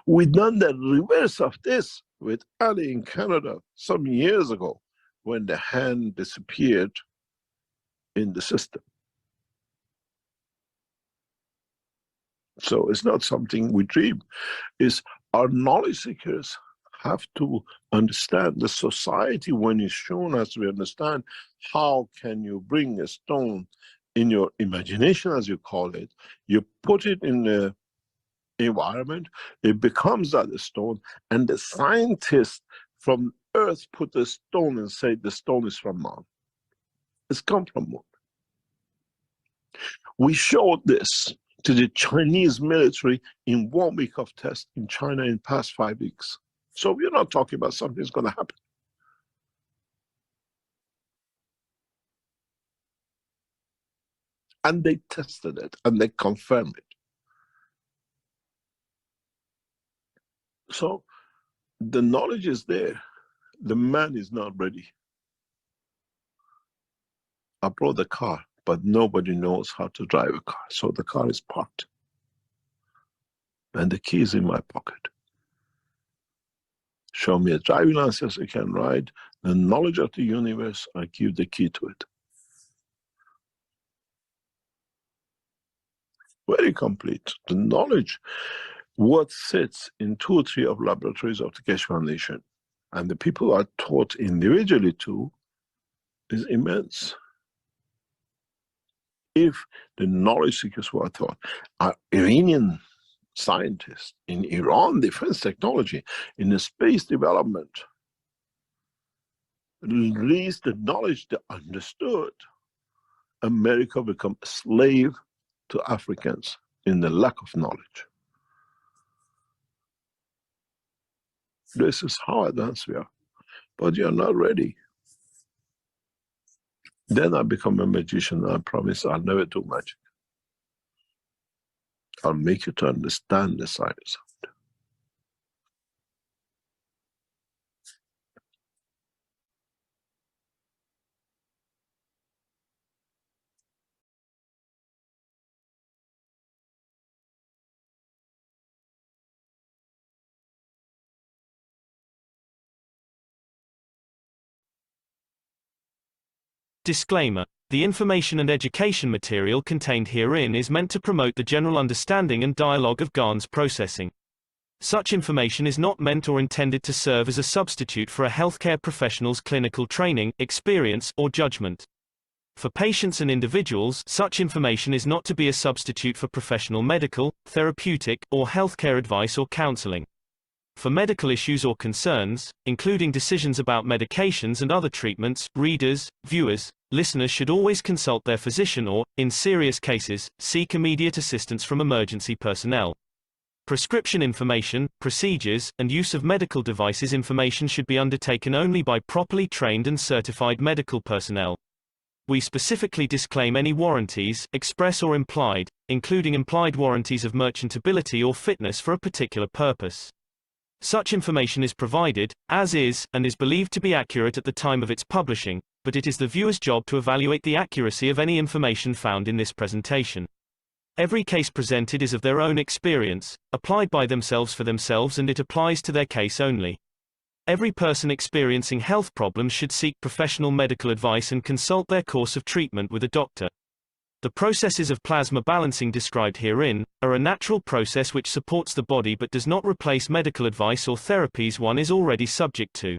We done the reverse of this with Ali in Canada some years ago when the hand disappeared in the system. So it's not something we dream. It's our knowledge seekers have to understand the society when it's shown as we understand how can you bring a stone in your imagination, as you call it, you put it in the environment, it becomes that stone, and the scientists from Earth put a stone and say the stone is from Mars. It's come from Moon. We showed this to the Chinese military in 1 week of tests in China in past 5 weeks. So we're not talking about something that's going to happen. And they tested it and they confirmed it. So the knowledge is there. The man is not ready. I brought the car, but nobody knows how to drive a car. So the car is parked. And the key is in my pocket. Show me a driving license I can ride. The knowledge of the universe, I give the key to it. Very complete. The knowledge, what sits in 2 or 3 of laboratories of the Keshe Foundation, and the people are taught individually to, is immense. If the knowledge seekers were taught, are Iranian scientists in Iran defense technology, in the space development, release the knowledge they understood, America become a slave to Africans in the lack of knowledge. This is how advanced we are. But you're not ready. Then I become a magician and I promise I'll never do magic. I'll make you to understand the science of it. Disclaimer: the information and education material contained herein is meant to promote the general understanding and dialogue of GANs processing. Such information is not meant or intended to serve as a substitute for a healthcare professional's clinical training, experience, or judgment. For patients and individuals, such information is not to be a substitute for professional medical, therapeutic, or healthcare advice or counseling. For medical issues or concerns, including decisions about medications and other treatments, readers, viewers, listeners should always consult their physician or, in serious cases, seek immediate assistance from emergency personnel. Prescription information, procedures, and use of medical devices information should be undertaken only by properly trained and certified medical personnel. We specifically disclaim any warranties, express or implied, including implied warranties of merchantability or fitness for a particular purpose. Such information is provided, as is, and is believed to be accurate at the time of its publishing, but it is the viewer's job to evaluate the accuracy of any information found in this presentation. Every case presented is of their own experience, applied by themselves for themselves, and it applies to their case only. Every person experiencing health problems should seek professional medical advice and consult their course of treatment with a doctor. The processes of plasma balancing described herein are a natural process which supports the body but does not replace medical advice or therapies one is already subject to.